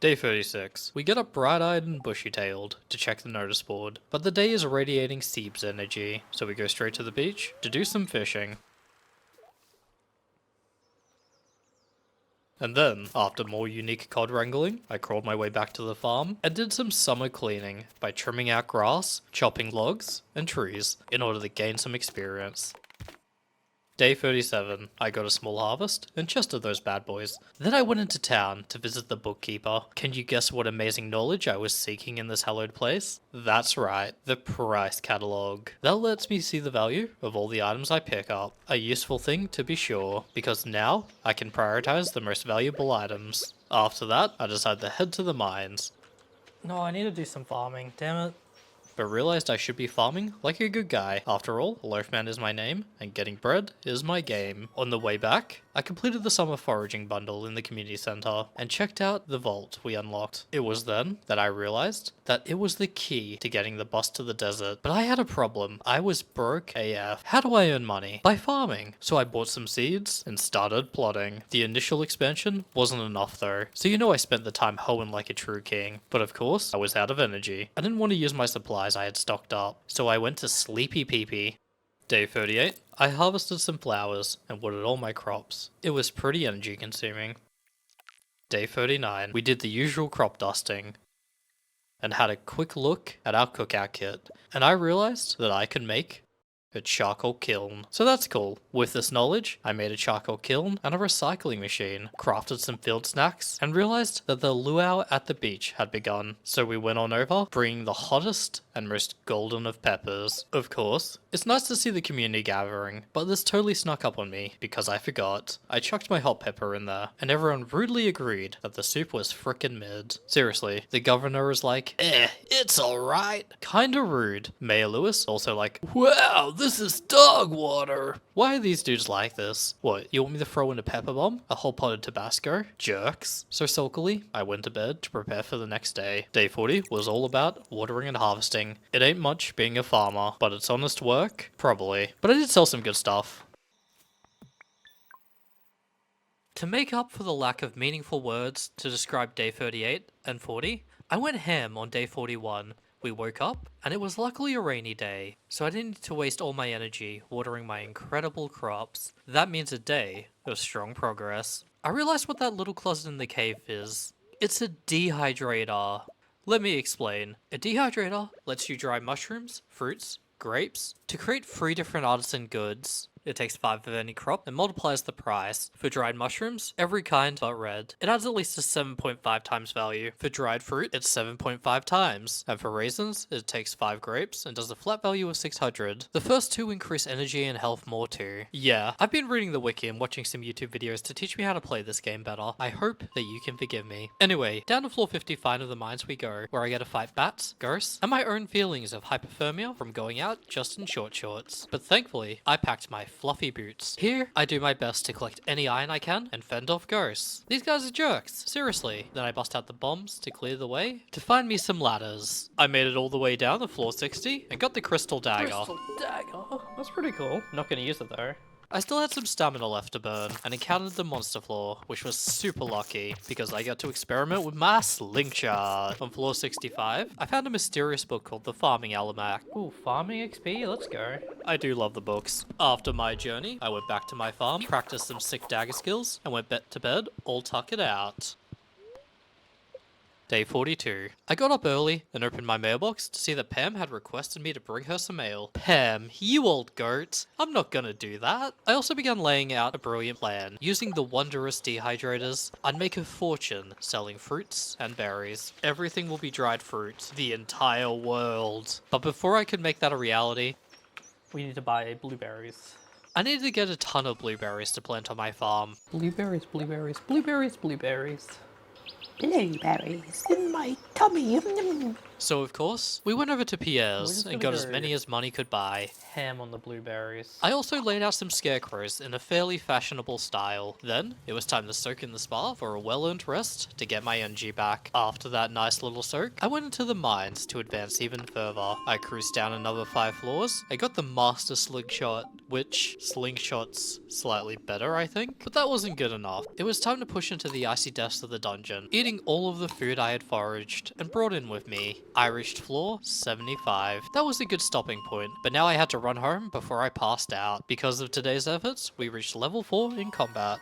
Day 36. We get up bright-eyed and bushy-tailed to check the notice board, but the day is radiating Seeb's energy, so we go straight to the beach to do some fishing. And then, after more unique cod wrangling, I crawled my way back to the farm and did some summer cleaning by trimming out grass, chopping logs, and trees in order to gain some experience. Day 37, I got a small harvest and chested those bad boys. Then I went into town to visit the bookkeeper. Can you guess what amazing knowledge I was seeking in this hallowed place? That's right, the price catalog. That lets me see the value of all the items I pick up. A useful thing to be sure, because now I can prioritize the most valuable items. After that, I decided to head to the mines. No, I need to do some farming, damn it. But realized I should be farming like a good guy. After all, Loafman is my name, and getting bread is my game. On the way back, I completed the summer foraging bundle in the community center, and checked out the vault we unlocked. It was then that I realized that it was the key to getting the bus to the desert. But I had a problem. I was broke AF. How do I earn money? By farming. So I bought some seeds, and started plotting. The initial expansion wasn't enough though, so you know I spent the time hoeing like a true king. But of course, I was out of energy. I didn't want to use my supplies I had stocked up, so I went to sleepy peepee. Day 38, I harvested some flowers and watered all my crops. It was pretty energy consuming. Day 39, we did the usual crop dusting and had a quick look at our cookout kit, and I realized that I could make a charcoal kiln. So that's cool. With this knowledge, I made a charcoal kiln and a recycling machine, crafted some field snacks, and realized that the luau at the beach had begun. So we went on over, bringing the hottest and most golden of peppers. Of course, It's nice to see the community gathering, but this totally snuck up on me because I forgot. I chucked my hot pepper in there, and everyone rudely agreed that the soup was frickin' mid. Seriously, the governor is like, it's alright. Kinda rude. Mayor Lewis also like, wow, this is dog water. Why are these dudes like this? What, you want me to throw in a pepper bomb? A whole pot of Tabasco? Jerks. So sulkily, I went to bed to prepare for the next day. Day 40 was all about watering and harvesting. It ain't much being a farmer, but it's honest work? Probably. But I did sell some good stuff. To make up for the lack of meaningful words to describe day 38 and 40, I went ham on day 41. We woke up, and it was luckily a rainy day, so I didn't need to waste all my energy watering my incredible crops. That means a day of strong progress. I realized what that little closet in the cave is. It's a dehydrator. Let me explain. A dehydrator lets you dry mushrooms, fruits, grapes to create 3 different artisan goods. It takes 5 of any crop and multiplies the price. For dried mushrooms, every kind but red. It adds at least a 7.5 times value. For dried fruit, it's 7.5 times. And for raisins, it takes 5 grapes and does a flat value of 600. The first 2 increase energy and health more too. Yeah, I've been reading the wiki and watching some YouTube videos to teach me how to play this game better. I hope that you can forgive me. Anyway, down to floor 55 of the mines we go, where I get to fight bats, ghosts, and my own feelings of hypothermia from going out just in short shorts. But thankfully, I packed my fluffy boots. Here, I do my best to collect any iron I can and fend off ghosts. These guys are jerks, seriously. Then I bust out the bombs to clear the way to find me some ladders. I made it all the way down to floor 60 and got the crystal dagger. Crystal dagger? That's pretty cool. Not gonna use it though. I still had some stamina left to burn and encountered the monster floor, which was super lucky because I got to experiment with my slingshot. On floor 65, I found a mysterious book called The Farming Almanac. Ooh, farming XP, let's go. I do love the books. After my journey, I went back to my farm, practiced some sick dagger skills, and went to bed all tuckered out. Day 42. I got up early and opened my mailbox to see that Pam had requested me to bring her some mail. Pam, you old goat. I'm not gonna do that. I also began laying out a brilliant plan. Using the wondrous dehydrators, I'd make a fortune selling fruits and berries. Everything will be dried fruit. The entire world. But before I could make that a reality, We need to buy blueberries. I needed to get a ton of blueberries to plant on my farm. Blueberries, blueberries, blueberries, blueberries. Blueberries in my tummy. So of course, we went over to Pierre's just and gonna got as go- many as money could buy. Ham on the blueberries. I also laid out some scarecrows in a fairly fashionable style. Then, it was time to soak in the spa for a well-earned rest to get my energy back. After that nice little soak, I went into the mines to advance even further. I cruised down another 5 floors. I got the master slingshot, which slingshot's slightly better, I think. But that wasn't good enough. It was time to push into the icy depths of the dungeon, eating all of the food I had foraged and brought in with me. I reached floor 75. That was a good stopping point, but now I had to run home before I passed out. Because of today's efforts, we reached level 4 in combat.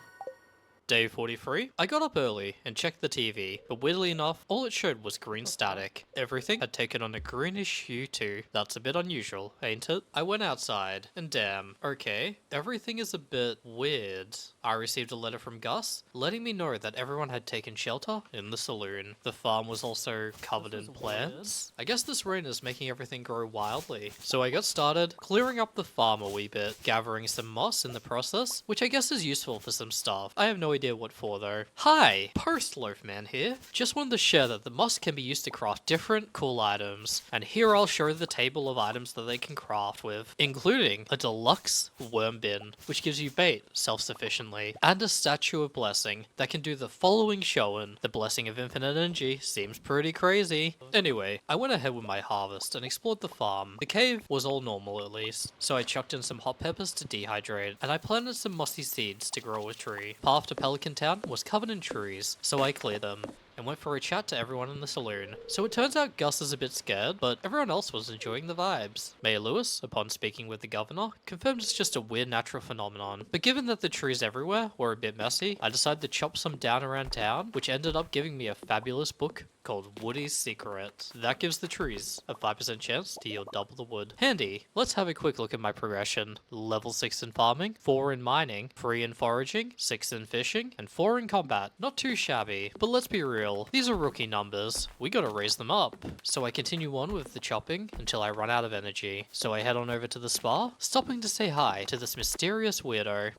Day 43. I got up early and checked the TV, but weirdly enough, all it showed was green static. Everything had taken on a greenish hue too. That's a bit unusual, ain't it? I went outside, and damn, okay, everything is a bit weird. I received a letter from Gus, letting me know that everyone had taken shelter in the saloon. The farm was also covered in plants. I guess this rain is making everything grow wildly. So I got started clearing up the farm a wee bit, gathering some moss in the process, which I guess is useful for some stuff. I have no idea what for though. Hi, Post Loafman here. Just wanted to share that the moss can be used to craft different cool items, and here I'll show the table of items that they can craft with, including a deluxe worm bin, which gives you bait self-sufficiently, and a statue of blessing that can do the following showing. The blessing of infinite energy seems pretty crazy. Anyway, I went ahead with my harvest and explored the farm. The cave was all normal at least, so I chucked in some hot peppers to dehydrate, and I planted some mossy seeds to grow a tree. Path to Pelican Town was covered in trees, so I cleared them and went for a chat to everyone in the saloon. So it turns out Gus is a bit scared, but everyone else was enjoying the vibes. Mayor Lewis, upon speaking with the governor, confirmed it's just a weird natural phenomenon. But given that the trees everywhere were a bit messy, I decided to chop some down around town, which ended up giving me a fabulous book called Woody's Secret. That gives the trees a 5% chance to yield double the wood. Handy. Let's have a quick look at my progression. Level 6 in farming, 4 in mining, 3 in foraging, 6 in fishing, and 4 in combat. Not too shabby, but let's be real, these are rookie numbers. We gotta raise them up. So I continue on with the chopping until I run out of energy. So I head on over to the spa, stopping to say hi to this mysterious weirdo.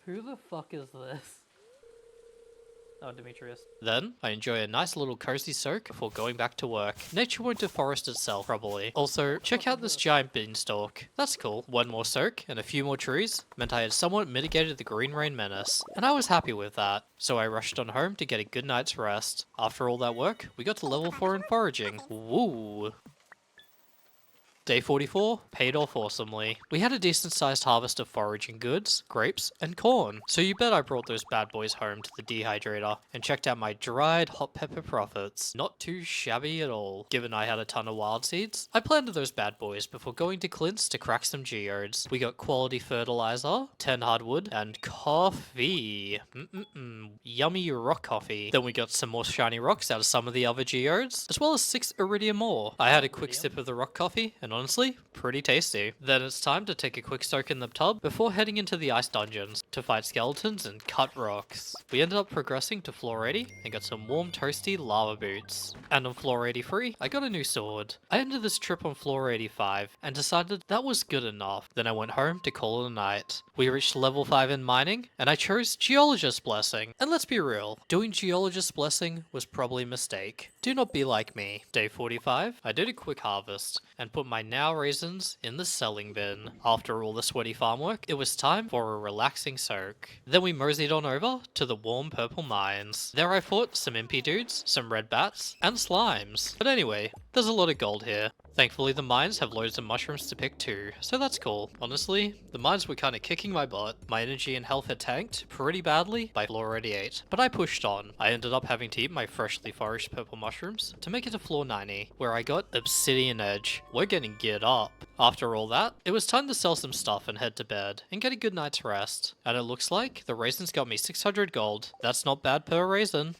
Who the fuck is this? Oh, Demetrius. Then, I enjoy a nice little cozy soak before going back to work. Nature won't deforest itself, probably. Also, check out this giant beanstalk. That's cool. One more soak and a few more trees meant I had somewhat mitigated the green rain menace, and I was happy with that. So I rushed on home to get a good night's rest. After all that work, we got to level 4 in foraging. Woo! Day 44 paid off awesomely. We had a decent sized harvest of foraging goods, grapes, and corn. So you bet I brought those bad boys home to the dehydrator and checked out my dried hot pepper profits. Not too shabby at all, given I had a ton of wild seeds. I planted those bad boys before going to Clint's to crack some geodes. We got quality fertilizer, 10 hardwood, and coffee. Yummy rock coffee. Then we got some more shiny rocks out of some of the other geodes, as well as 6 iridium ore. I had a quick sip of the rock coffee, and honestly, pretty tasty. Then it's time to take a quick soak in the tub before heading into the ice dungeons to fight skeletons and cut rocks. We ended up progressing to floor 80 and got some warm toasty lava boots. And on floor 83, I got a new sword. I ended this trip on floor 85 and decided that was good enough. Then I went home to call it a night. We reached level 5 in mining and I chose Geologist Blessing. And let's be real, doing Geologist Blessing was probably a mistake. Do not be like me. Day 45, I did a quick harvest and put my now raisins in the selling bin. After all the sweaty farm work, it was time for a relaxing soak. Then we moseyed on over to the warm purple mines. There I fought some impy dudes, some red bats, and slimes. But anyway, there's a lot of gold here. Thankfully the mines have loads of mushrooms to pick too, so that's cool. Honestly, the mines were kinda kicking my butt. My energy and health had tanked pretty badly by floor 88, but I pushed on. I ended up having to eat my freshly foraged purple mushrooms to make it to floor 90, where I got Obsidian Edge. We're getting geared up. After all that, it was time to sell some stuff and head to bed, and get a good night's rest. And it looks like the raisins got me 600 gold. That's not bad per raisin.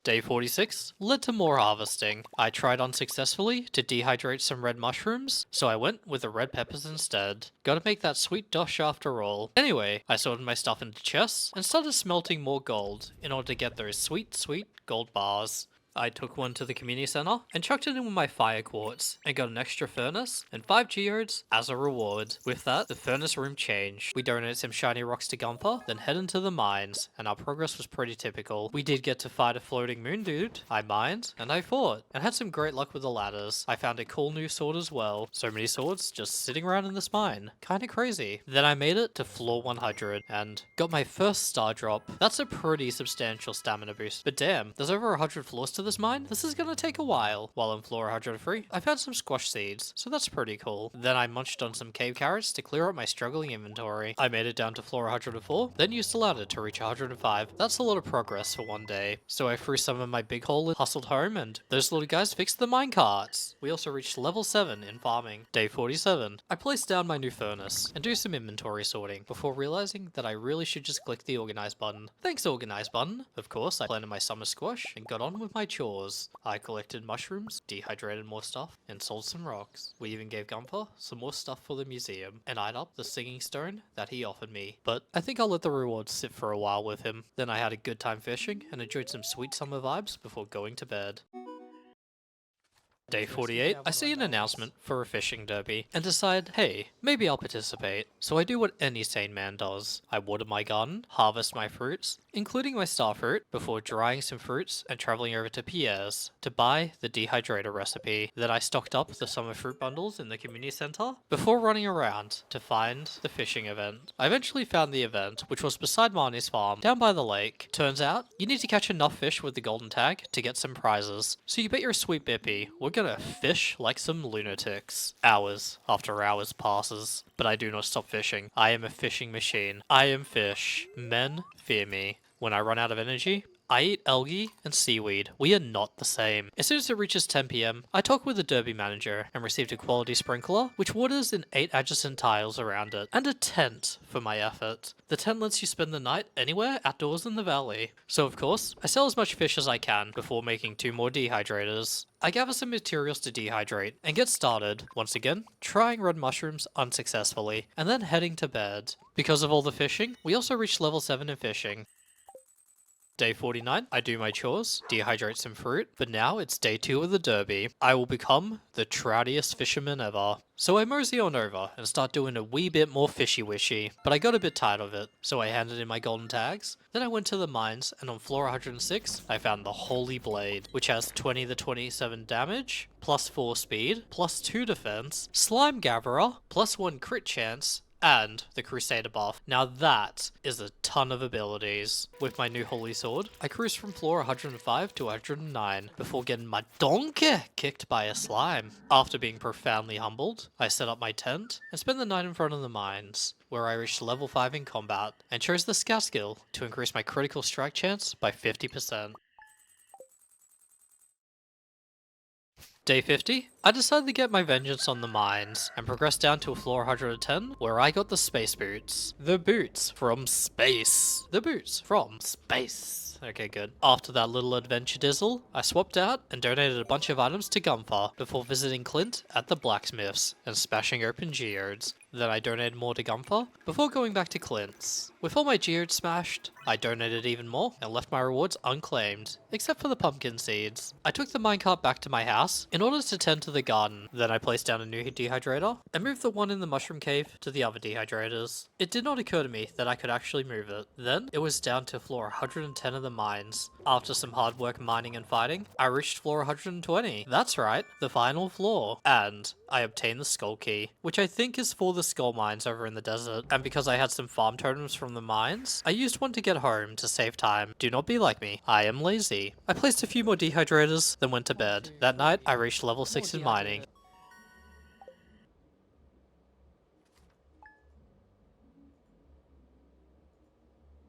Day 46 led to more harvesting. I tried unsuccessfully to dehydrate some red mushrooms, so I went with the red peppers instead. Gotta make that sweet dosh after all. Anyway, I sorted my stuff into chests and started smelting more gold in order to get those sweet, sweet gold bars. I took one to the community center and chucked it in with my fire quartz and got an extra furnace and 5 geodes as a reward. With that, the furnace room changed. We donated some shiny rocks to Gunther, then head into the mines, and our progress was pretty typical. We did get to fight a floating moon dude. I mined, and I fought, and had some great luck with the ladders. I found a cool new sword as well. So many swords just sitting around in this mine. Kinda crazy. Then I made it to floor 100 and got my first star drop. That's a pretty substantial stamina boost, but damn, there's over 100 floors to this mine? This is gonna take a while. While on floor 103, I found some squash seeds, so that's pretty cool. Then I munched on some cave carrots to clear up my struggling inventory. I made it down to floor 104, then used a ladder to reach 105. That's a lot of progress for one day. So I threw some of my big hole, hustled home, and those little guys fixed the minecarts. We also reached level 7 in farming. Day 47. I placed down my new furnace and do some inventory sorting before realizing that I really should just click the organize button. Thanks organize button. Of course, I planted my summer squash and got on with my chores. I collected mushrooms, dehydrated more stuff, and sold some rocks. We even gave Gunther some more stuff for the museum, and eyed up the singing stone that he offered me. But I think I'll let the rewards sit for a while with him. Then I had a good time fishing, and enjoyed some sweet summer vibes before going to bed. Day 48, I see an announcement for a fishing derby and decide, hey, maybe I'll participate. So I do what any sane man does. I water my garden, harvest my fruits, including my star fruit, before drying some fruits and traveling over to Pierre's to buy the dehydrator recipe. Then I stocked up the summer fruit bundles in the community center before running around to find the fishing event. I eventually found the event, which was beside Marnie's farm, down by the lake. Turns out, you need to catch enough fish with the golden tag to get some prizes. So you bet your sweet bippy, we're gonna fish like some lunatics. Hours after hours passes, but I do not stop fishing. I am a fishing machine. I am fish. Men fear me. When I run out of energy, I eat algae and seaweed. We are not the same. As soon as it reaches 10 PM, I talk with the derby manager and received a quality sprinkler, which waters in 8 adjacent tiles around it, and a tent for my effort. The tent lets you spend the night anywhere outdoors in the valley. So of course, I sell as much fish as I can before making 2 more dehydrators. I gather some materials to dehydrate and get started, once again, trying red mushrooms unsuccessfully, and then heading to bed. Because of all the fishing, we also reached level 7 in fishing. Day 49, I do my chores, dehydrate some fruit, but now it's day 2 of the derby. I will become the troutiest fisherman ever. So I mosey on over and start doing a wee bit more fishy-wishy, but I got a bit tired of it, so I handed in my golden tags. Then I went to the mines, and on floor 106, I found the Holy Blade, which has 20 to 27 damage, plus 4 speed, plus 2 defense, slime gatherer, plus 1 crit chance, and the Crusader buff. Now that is a ton of abilities. With my new Holy Sword, I cruised from floor 105 to 109 before getting my donkey kicked by a slime. After being profoundly humbled, I set up my tent and spent the night in front of the mines, where I reached level 5 in combat and chose the scout skill to increase my critical strike chance by 50%. Day 50, I decided to get my vengeance on the mines and progressed down to floor 110 where I got the space boots. The boots from space. The boots from space. Okay, good. After that little adventure dizzle, I swapped out and donated a bunch of items to Gunfa before visiting Clint at the blacksmiths and smashing open geodes. Then I donated more to Gunfa before going back to Clint's. With all my geodes smashed, I donated even more and left my rewards unclaimed, except for the pumpkin seeds. I took the minecart back to my house in order to tend to the garden. Then I placed down a new dehydrator and moved the one in the mushroom cave to the other dehydrators. It did not occur to me that I could actually move it. Then it was down to floor 110 of the mines. After some hard work mining and fighting, I reached floor 120. That's right, the final floor. And I obtained the skull key, which I think is for the skull mines over in the desert. And because I had some farm totems from the mines, I used one to get home to save time. Do not be like me, I am lazy. I placed a few more dehydrators, then went to bed. That night, I reached level 6 in mining.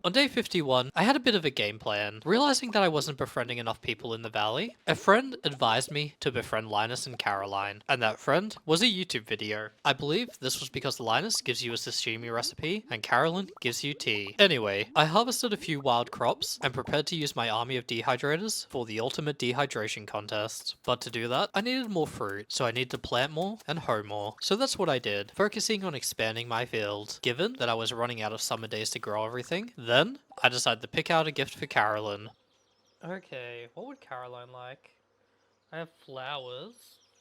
On day 51, I had a bit of a game plan. Realizing that I wasn't befriending enough people in the valley, a friend advised me to befriend Linus and Caroline, and that friend was a YouTube video. I believe this was because Linus gives you a sashimi recipe, and Caroline gives you tea. Anyway, I harvested a few wild crops, and prepared to use my army of dehydrators for the ultimate dehydration contest. But to do that, I needed more fruit, so I needed to plant more and hoe more. So that's what I did, focusing on expanding my field. Given that I was running out of summer days to grow everything, then I decided to pick out a gift for Carolyn. Okay, what would Caroline like? I have flowers.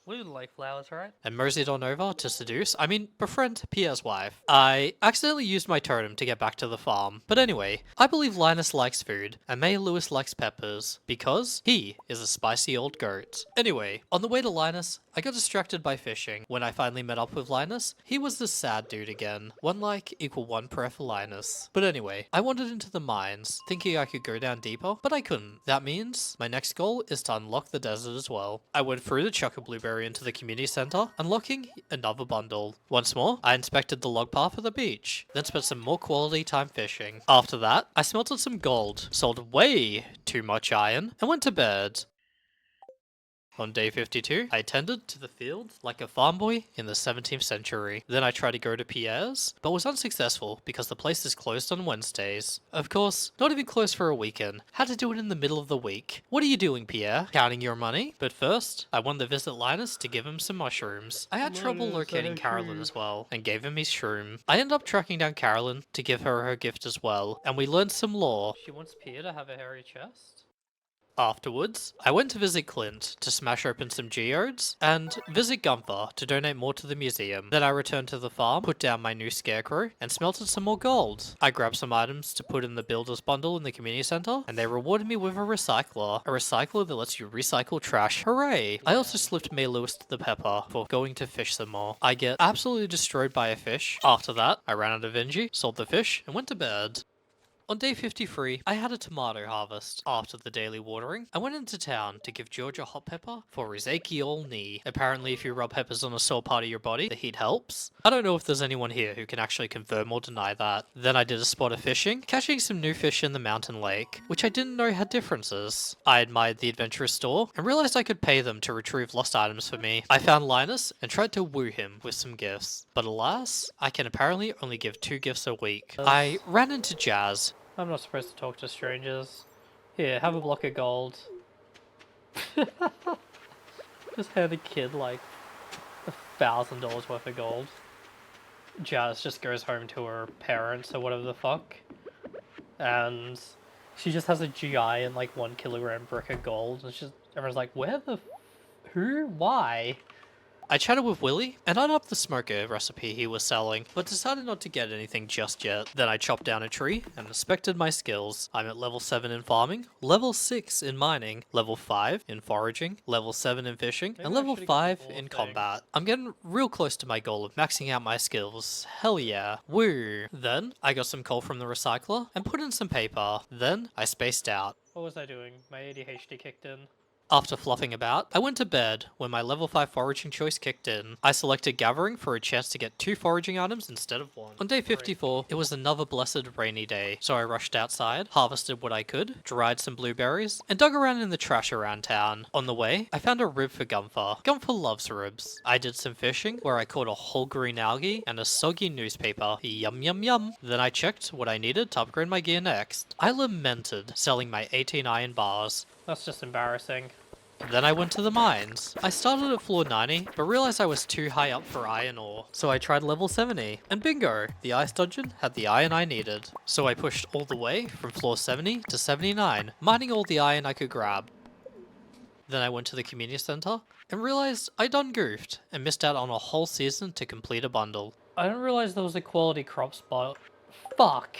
We would like flowers, right? And moseyed on over to befriend Pierre's wife. I accidentally used my totem to get back to the farm. But anyway, I believe Linus likes food, and May Lewis likes peppers, because he is a spicy old goat. Anyway, on the way to Linus, I got distracted by fishing. When I finally met up with Linus, he was the sad dude again. 1 like equal 1 prayer for Linus. But anyway, I wandered into the mines, thinking I could go down deeper, but I couldn't. That means my next goal is to unlock the desert as well. I went through the Choco Blueberry into the community center, unlocking another bundle. Once more, I inspected the log path of the beach, then spent some more quality time fishing. After that, I smelted some gold, sold way too much iron, and went to bed. On day 52, I tended to the field like a farm boy in the 17th century. Then I tried to go to Pierre's, but was unsuccessful because the place is closed on Wednesdays. Of course, not even closed for a weekend. Had to do it in the middle of the week. What are you doing, Pierre? Counting your money? But first, I wanted to visit Linus to give him some mushrooms. I had trouble locating Carolyn as well, and gave him his shroom. I ended up tracking down Carolyn to give her gift as well, and we learned some lore. She wants Pierre to have a hairy chest? Afterwards, I went to visit Clint to smash open some geodes, and visit Gunther to donate more to the museum. Then I returned to the farm, put down my new scarecrow, and smelted some more gold. I grabbed some items to put in the builder's bundle in the community center, and they rewarded me with a recycler. A recycler that lets you recycle trash. Hooray! I also slipped May Lewis to the pepper for going to fish some more. I get absolutely destroyed by a fish. After that, I ran out of energy, sold the fish, and went to bed. On day 53, I had a tomato harvest. After the daily watering, I went into town to give Joja hot pepper for his achy old knee. Apparently, if you rub peppers on a sore part of your body, the heat helps. I don't know if there's anyone here who can actually confirm or deny that. Then I did a spot of fishing, catching some new fish in the mountain lake, which I didn't know had differences. I admired the adventurous store and realized I could pay them to retrieve lost items for me. I found Linus and tried to woo him with some gifts. But alas, I can apparently only give 2 gifts a week. I ran into Jazz. I'm not supposed to talk to strangers. Here, have a block of gold. Just hand a kid like $1,000 worth of gold. Jazz just goes home to her parents or whatever the fuck. And she just has a GI and like 1 kilogram brick of gold. And everyone's like, where the who? Why? I chatted with Willie and I upped the smoker recipe he was selling, but decided not to get anything just yet. Then I chopped down a tree and inspected my skills. I'm at level 7 in farming, level 6 in mining, level 5 in foraging, level 7 in fishing, and level 5 in combat. I'm getting real close to my goal of maxing out my skills. Hell yeah. Woo. Then I got some coal from the recycler and put in some paper. Then I spaced out. What was I doing? My ADHD kicked in. After fluffing about, I went to bed when my level 5 foraging choice kicked in. I selected gathering for a chance to get 2 foraging items instead of 1. On day 54, it was another blessed rainy day, so I rushed outside, harvested what I could, dried some blueberries, and dug around in the trash around town. On the way, I found a rib for Gunther. Gunther loves ribs. I did some fishing, where I caught a whole green algae and a soggy newspaper. Yum yum yum. Then I checked what I needed to upgrade my gear next. I lamented selling my 18 iron bars. That's just embarrassing. Then I went to the mines. I started at floor 90, but realized I was too high up for iron ore. So I tried level 70, and bingo, the ice dungeon had the iron I needed. So I pushed all the way from floor 70 to 79, mining all the iron I could grab. Then I went to the community center, and realized I done goofed, and missed out on a whole season to complete a bundle. I didn't realize there was a quality crop spot. Fuck.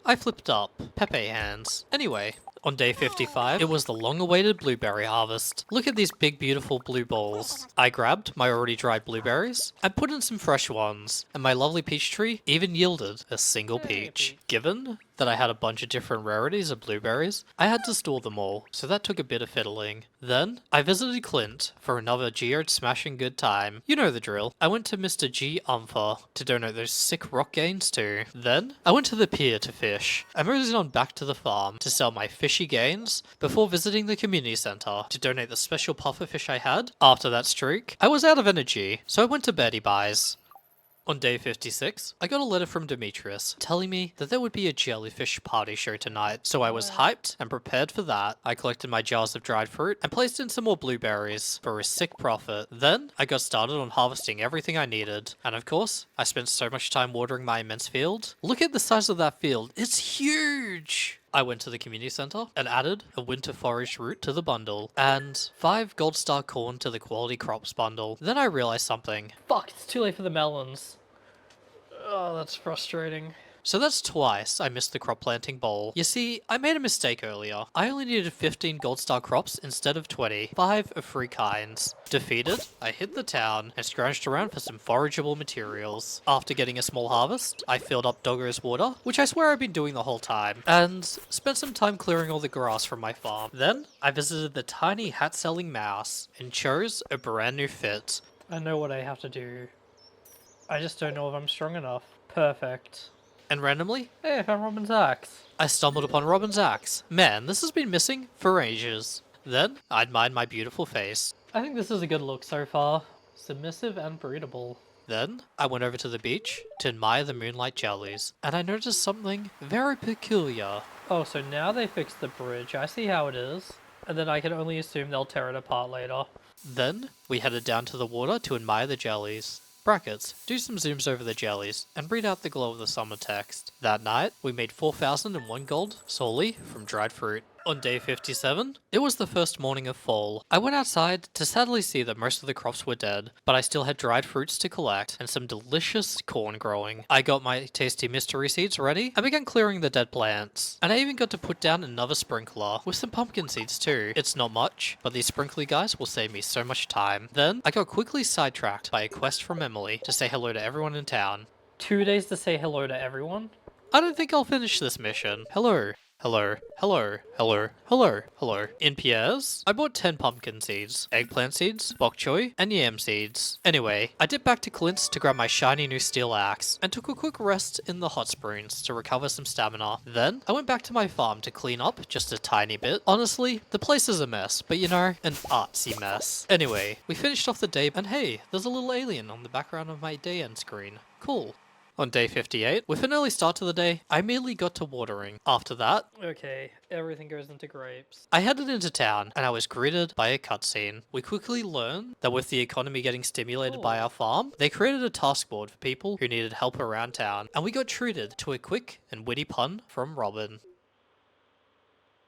I flipped up. Pepe hands. Anyway, on day 55, it was the long-awaited blueberry harvest. Look at these big beautiful blue balls. I grabbed my already dried blueberries and put in some fresh ones, and my lovely peach tree even yielded a single peach. Given that I had a bunch of different rarities of blueberries, I had to store them all, so that took a bit of fiddling. Then, I visited Clint for another geode smashing good time. You know the drill. I went to Mr. G. Umpher to donate those sick rock gains too. Then, I went to the pier to fish. I moved on back to the farm to sell my fishy gains before visiting the community center to donate the special puffer fish I had. After that streak, I was out of energy, so I went to Betty Buys. On day 56, I got a letter from Demetrius telling me that there would be a jellyfish party show tonight, so I was hyped and prepared for that. I collected my jars of dried fruit and placed in some more blueberries for a sick profit. Then, I got started on harvesting everything I needed, and of course, I spent so much time watering my immense field. Look at the size of that field, it's huge! I went to the community center and added a winter forage root to the bundle and 5 gold star corn to the quality crops bundle. Then I realized something. Fuck, it's too late for the melons. Oh, that's frustrating. So that's twice I missed the crop planting bowl. You see, I made a mistake earlier. I only needed 15 gold star crops instead of 20. 5 of 3 kinds. Defeated, I hit the town and scrounged around for some forageable materials. After getting a small harvest, I filled up Doggo's water, which I swear I've been doing the whole time, and spent some time clearing all the grass from my farm. Then, I visited the tiny hat-selling mouse and chose a brand new fit. I know what I have to do. I just don't know if I'm strong enough. Perfect. And randomly, Hey, I found Robin's axe. I stumbled upon Robin's axe. Man, this has been missing for ages. Then, I admired my beautiful face. I think this is a good look so far. Submissive and breedable. Then, I went over to the beach to admire the moonlight jellies, and I noticed something very peculiar. Oh, so now they fixed the bridge. I see how it is. And then I can only assume they'll tear it apart later. Then, we headed down to the water to admire the jellies. Brackets, do some zooms over the jellies, and read out the glow of the summer text. That night, we made 4,001 gold solely from dried fruit. On day 57, it was the first morning of fall. I went outside to sadly see that most of the crops were dead, but I still had dried fruits to collect and some delicious corn growing. I got my tasty mystery seeds ready and began clearing the dead plants. And I even got to put down another sprinkler with some pumpkin seeds too. It's not much, but these sprinkly guys will save me so much time. Then, I got quickly sidetracked by a quest from Emily to say hello to everyone in town. 2 days to say hello to everyone? I don't think I'll finish this mission. Hello. Hello, hello, hello, hello, hello. In Pierre's, I bought 10 pumpkin seeds, eggplant seeds, bok choy, and yam seeds. Anyway, I dipped back to Clint's to grab my shiny new steel axe, and took a quick rest in the hot springs to recover some stamina. Then, I went back to my farm to clean up just a tiny bit. Honestly, the place is a mess, but you know, an artsy mess. Anyway, we finished off the day, and hey, there's a little alien on the background of my day end screen. Cool. On day 58, with an early start to the day, I immediately got to watering. After that, Okay, everything goes into grapes. I headed into town and I was greeted by a cutscene. We quickly learned that with the economy getting stimulated by our farm, they created a task board for people who needed help around town, and we got treated to a quick and witty pun from Robin.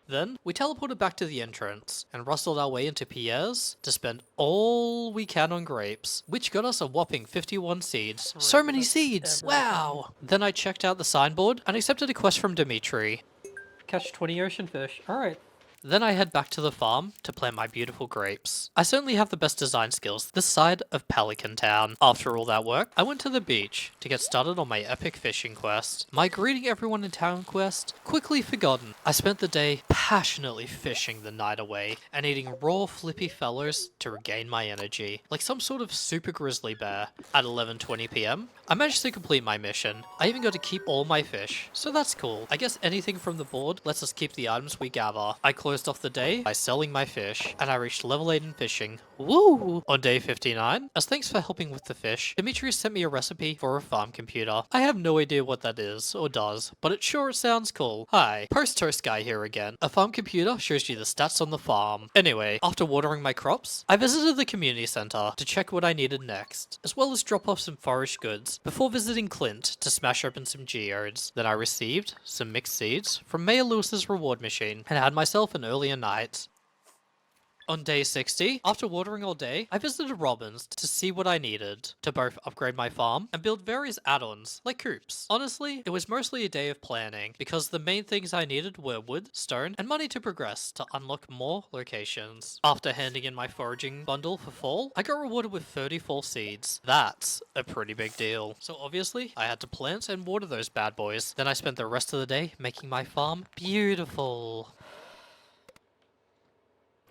Then, we teleported back to the entrance and rustled our way into Pierre's to spend all we can on grapes, which got us a whopping 51 seeds. So many seeds! Wow! Then I checked out the signboard and accepted a quest from Dimitri. Catch 20 ocean fish. Alright. Then I head back to the farm to plant my beautiful grapes. I certainly have the best design skills this side of Pelican Town. After all that work, I went to the beach to get started on my epic fishing quest. My greeting everyone in town quest quickly forgotten. I spent the day passionately fishing the night away and eating raw flippy fellows to regain my energy, like some sort of super grizzly bear. At 11:20 p.m, I managed to complete my mission. I even got to keep all my fish, so that's cool. I guess anything from the board lets us keep the items we gather. I closed off the day by selling my fish, and I reached level 8 in fishing. Woo! On day 59, as thanks for helping with the fish, Demetrius sent me a recipe for a farm computer. I have no idea what that is, or does, but it sure sounds cool. Hi, Post Toast Guy here again. A farm computer shows you the stats on the farm. Anyway, after watering my crops, I visited the community center to check what I needed next, as well as drop off some forest goods, before visiting Clint to smash open some geodes. Then I received some mixed seeds from Mayor Lewis's reward machine, and had myself an earlier night. On day 60, after watering all day, I visited Robin's to see what I needed to both upgrade my farm and build various add-ons, like coops. Honestly, it was mostly a day of planning, because the main things I needed were wood, stone, and money to progress to unlock more locations. After handing in my foraging bundle for fall, I got rewarded with 34 seeds. That's a pretty big deal. So obviously, I had to plant and water those bad boys. Then I spent the rest of the day making my farm beautiful.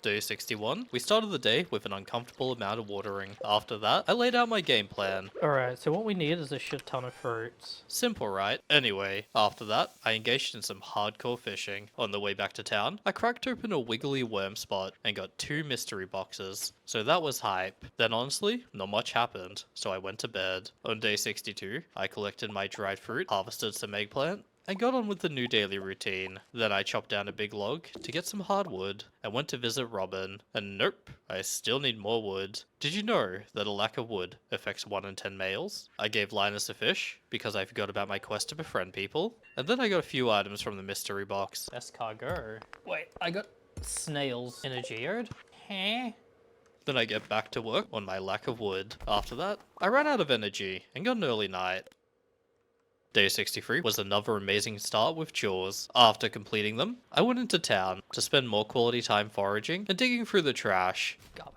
Day 61, we started the day with an uncomfortable amount of watering. After that, I laid out my game plan. Alright, so what we need is a shit ton of fruits. Simple, right? Anyway, after that, I engaged in some hardcore fishing. On the way back to town, I cracked open a wiggly worm spot and got 2 mystery boxes. So that was hype. Then honestly, not much happened, so I went to bed. On day 62, I collected my dried fruit, harvested some eggplant, and got on with the new daily routine. Then I chopped down a big log to get some hardwood and went to visit Robin. And nope, I still need more wood. Did you know that a lack of wood affects 1 in 10 males? I gave Linus a fish because I forgot about my quest to befriend people. And then I got a few items from the mystery box. Escargot. Wait, I got snails in a geode? Huh? Then I get back to work on my lack of wood. After that, I ran out of energy and got an early night. Day 63 was another amazing start with chores. After completing them, I went into town to spend more quality time foraging and digging through the trash. Garbage.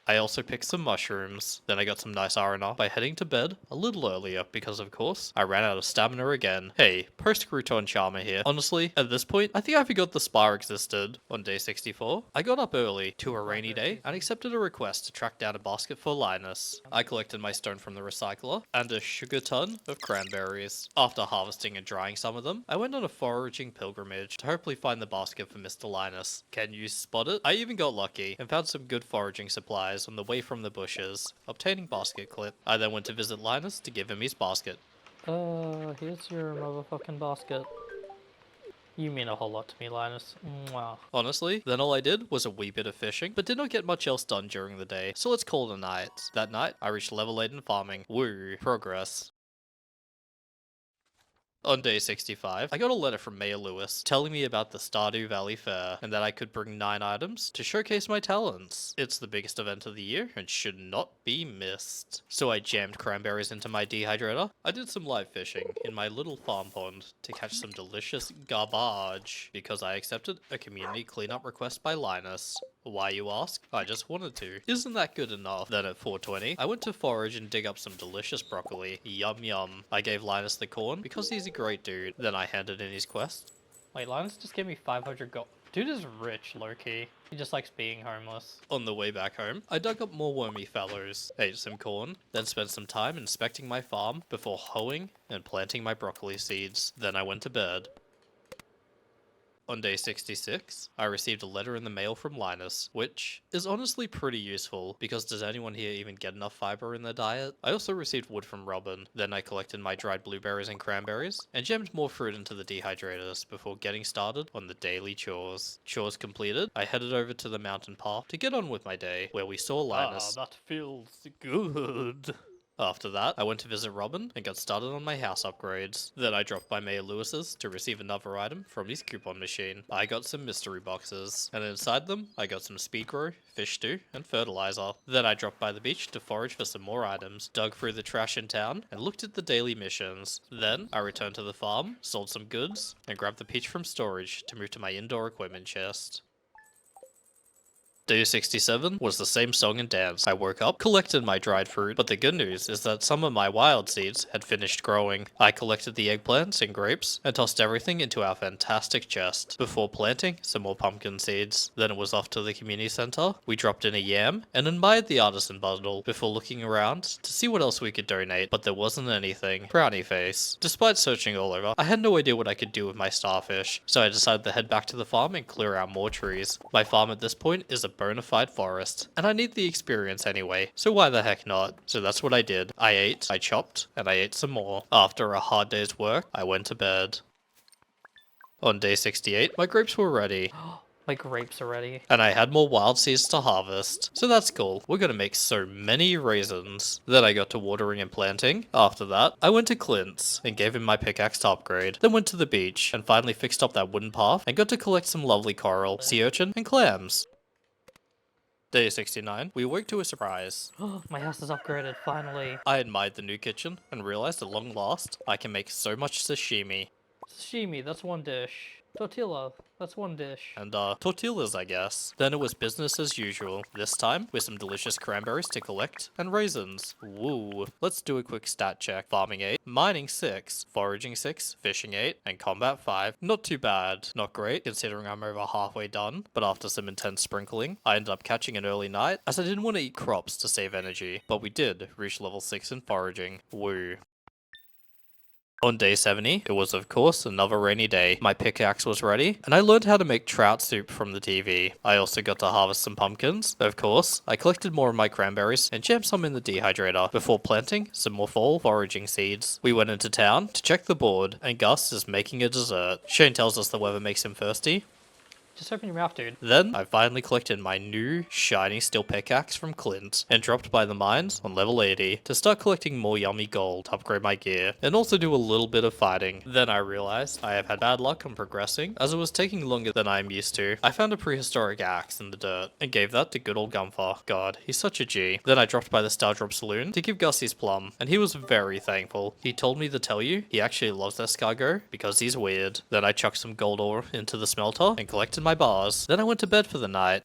I also picked some mushrooms. Then I got some nice R&R by heading to bed a little earlier because, of course, I ran out of stamina again. Hey, post-crouton charmer here. Honestly, at this point, I think I forgot the spa existed. On day 64, I got up early to a rainy day and accepted a request to track down a basket for Linus. I collected my stone from the recycler and a sugar ton of cranberries. After harvesting and drying some of them, I went on a foraging pilgrimage to hopefully find the basket for Mr. Linus. Can you spot it? I even got lucky and found some good foraging supplies on the way from the bushes, obtaining basket clip. I then went to visit Linus to give him his basket. Here's your motherfucking basket. You mean a whole lot to me, Linus. Mwah. Honestly, then all I did was a wee bit of fishing, but did not get much else done during the day, so let's call it a night. That night, I reached level 8 in farming. Woo, progress. On day 65, I got a letter from Mayor Lewis telling me about the Stardew Valley Fair and that I could bring 9 items to showcase my talents. It's the biggest event of the year and should not be missed. So I jammed cranberries into my dehydrator. I did some live fishing in my little farm pond to catch some delicious garbage because I accepted a community cleanup request by Linus. Why, you ask? I just wanted to. Isn't that good enough? Then at 4:20, I went to forage and dig up some delicious broccoli. Yum yum. I gave Linus the corn because he's a great dude. Then I handed in his quest. Wait, Linus just gave me 500 gold. Dude is rich, low-key. He just likes being homeless. On the way back home, I dug up more wormy fellows, ate some corn, then spent some time inspecting my farm before hoeing and planting my broccoli seeds. Then I went to bed. On day 66, I received a letter in the mail from Linus, which is honestly pretty useful, because does anyone here even get enough fiber in their diet? I also received wood from Robin, then I collected my dried blueberries and cranberries, and jammed more fruit into the dehydrators before getting started on the daily chores. Chores completed, I headed over to the mountain path to get on with my day, where we saw Linus. That feels good. After that, I went to visit Robin and got started on my house upgrades. Then I dropped by Mayor Lewis's to receive another item from his coupon machine. I got some mystery boxes, and inside them, I got some speed grow, fish stew, and fertilizer. Then I dropped by the beach to forage for some more items, dug through the trash in town, and looked at the daily missions. Then I returned to the farm, sold some goods, and grabbed the peach from storage to move to my indoor equipment chest. Day 67 was the same song and dance. I woke up, collected my dried fruit, but the good news is that some of my wild seeds had finished growing. I collected the eggplants and grapes and tossed everything into our fantastic chest before planting some more pumpkin seeds. Then it was off to the community center. We dropped in a yam and admired the artisan bundle before looking around to see what else we could donate, but there wasn't anything. Brownie face. Despite searching all over, I had no idea what I could do with my starfish, so I decided to head back to the farm and clear out more trees. My farm at this point is a bona fide forest, and I need the experience anyway, so why the heck not? So that's what I did. I ate, I chopped, and I ate some more. After a hard day's work, I went to bed. On day 68, my grapes were ready. My grapes are ready. And I had more wild seeds to harvest, so that's cool. We're gonna make so many raisins. Then I got to watering and planting. After that, I went to Clint's and gave him my pickaxe to upgrade. Then went to the beach and finally fixed up that wooden path and got to collect some lovely coral, sea urchin, and clams. Day 69, we woke to a surprise. My house is upgraded, finally. I admired the new kitchen and realized at long last, I can make so much sashimi. Sashimi, that's one dish. Tortilla, that's one dish. And tortillas, I guess. Then it was business as usual. This time, with some delicious cranberries to collect, and raisins. Woo. Let's do a quick stat check. Farming 8, mining 6, foraging 6, fishing 8, and combat 5. Not too bad. Not great, considering I'm over halfway done, but after some intense sprinkling, I ended up catching an early night, as I didn't want to eat crops to save energy. But we did reach level 6 in foraging. Woo. On day 70, it was of course another rainy day. My pickaxe was ready, and I learned how to make trout soup from the TV. I also got to harvest some pumpkins. Of course, I collected more of my cranberries and jammed some in the dehydrator before planting some more fall foraging seeds. We went into town to check the board, and Gus is making a dessert. Shane tells us the weather makes him thirsty. Just open your mouth, dude. Then, I finally collected my new, shiny steel pickaxe from Clint, and dropped by the mines on level 80 to start collecting more yummy gold to upgrade my gear, and also do a little bit of fighting. Then I realized I have had bad luck on progressing, as it was taking longer than I am used to. I found a prehistoric axe in the dirt, and gave that to good old Gunther. God, he's such a G. Then I dropped by the Star Drop Saloon to give Gus his plum, and he was very thankful. He told me to tell you he actually loves escargot, because he's weird. Then I chucked some gold ore into the smelter, and collected my bars. Then I went to bed for the night.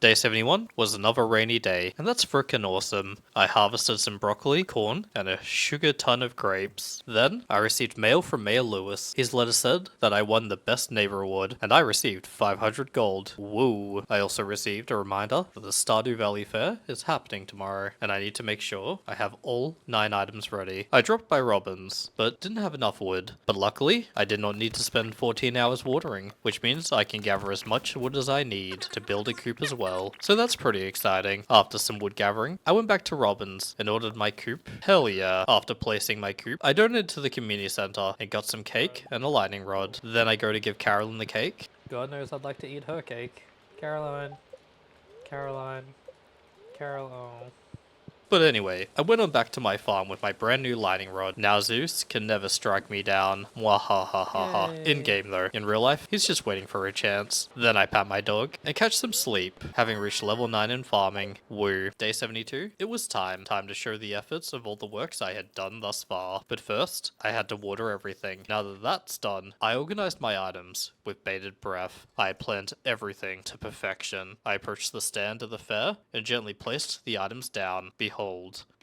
Day 71 was another rainy day, and that's frickin' awesome. I harvested some broccoli, corn, and a sugar ton of grapes. Then, I received mail from Mayor Lewis. His letter said that I won the Best Neighbor Award, and I received 500 gold. Woo! I also received a reminder that the Stardew Valley Fair is happening tomorrow, and I need to make sure I have all 9 items ready. I dropped by Robin's, but didn't have enough wood. But luckily, I did not need to spend 14 hours watering, which means I can gather as much wood as I need to build a coop as well. So that's pretty exciting. After some wood gathering, I went back to Robin's and ordered my coop. Hell yeah. After placing my coop, I donated to the community center and got some cake and a lightning rod. Then I go to give Carolyn the cake. God knows I'd like to eat her cake. Caroline. Caroline. Caroline. But anyway, I went on back to my farm with my brand new lightning rod. Now Zeus can never strike me down. Mwahahaha. In game though. In real life, he's just waiting for a chance. Then I pat my dog and catch some sleep. Having reached level 9 in farming. Woo. Day 72. It was time. Time to show the efforts of all the works I had done thus far. But first, I had to water everything. Now that that's done, I organized my items with bated breath. I had planned everything to perfection. I approached the stand of the fair and gently placed the items down. Behold,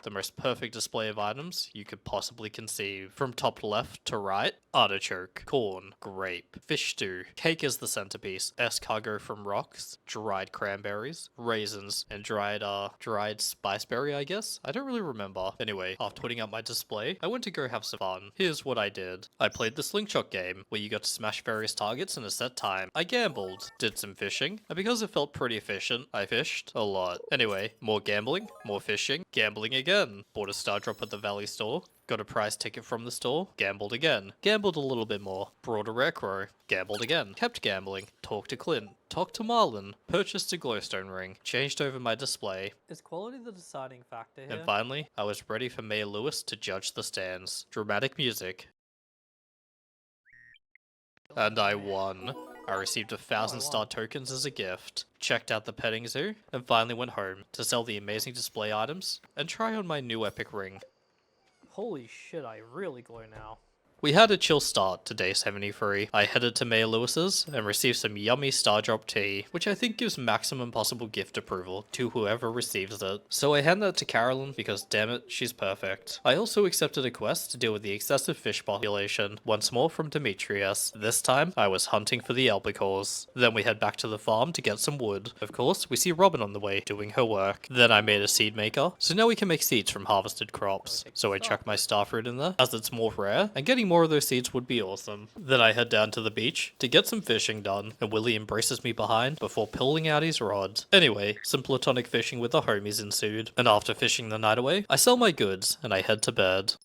the most perfect display of items you could possibly conceive. From top left to right, artichoke, corn, grape, fish stew, cake is the centerpiece, escargot from rocks, dried cranberries, raisins, and dried spiceberry, I guess? I don't really remember. Anyway, after putting up my display, I went to go have some fun. Here's what I did. I played the slingshot game, where you got to smash various targets in a set time. I gambled, did some fishing, and because it felt pretty efficient, I fished a lot. Anyway, more gambling, more fishing, gambling again. Bought a star drop at the Valley store, got a prize ticket from the store, gambled again, gambled a little bit more, brought a rekt, gambled again, kept gambling, talked to Clint, talked to Marlon, purchased a glowstone ring, changed over my display, Is quality the deciding factor here? and finally, I was ready for Mayor Lewis to judge the stands. Dramatic music. And I won. I received 1,000 star tokens as a gift, checked out the petting zoo, and finally went home to sell the amazing display items and try on my new epic ring. Holy shit, I really glow now. We had a chill start to day 73. I headed to Mayor Lewis's and received some yummy Star Drop tea, which I think gives maximum possible gift approval to whoever receives it. So I hand that to Carolyn because damn it, she's perfect. I also accepted a quest to deal with the excessive fish population, once more from Demetrius. This time, I was hunting for the albacores. Then we head back to the farm to get some wood. Of course, we see Robin on the way doing her work. Then I made a seed maker, so now we can make seeds from harvested crops. So I chuck my starfruit in there, as it's more rare, and getting more of those seeds would be awesome. Then I head down to the beach to get some fishing done, and Willie embraces me behind before pulling out his rod. Anyway, some platonic fishing with the homies ensued, and after fishing the night away, I sell my goods and I head to bed.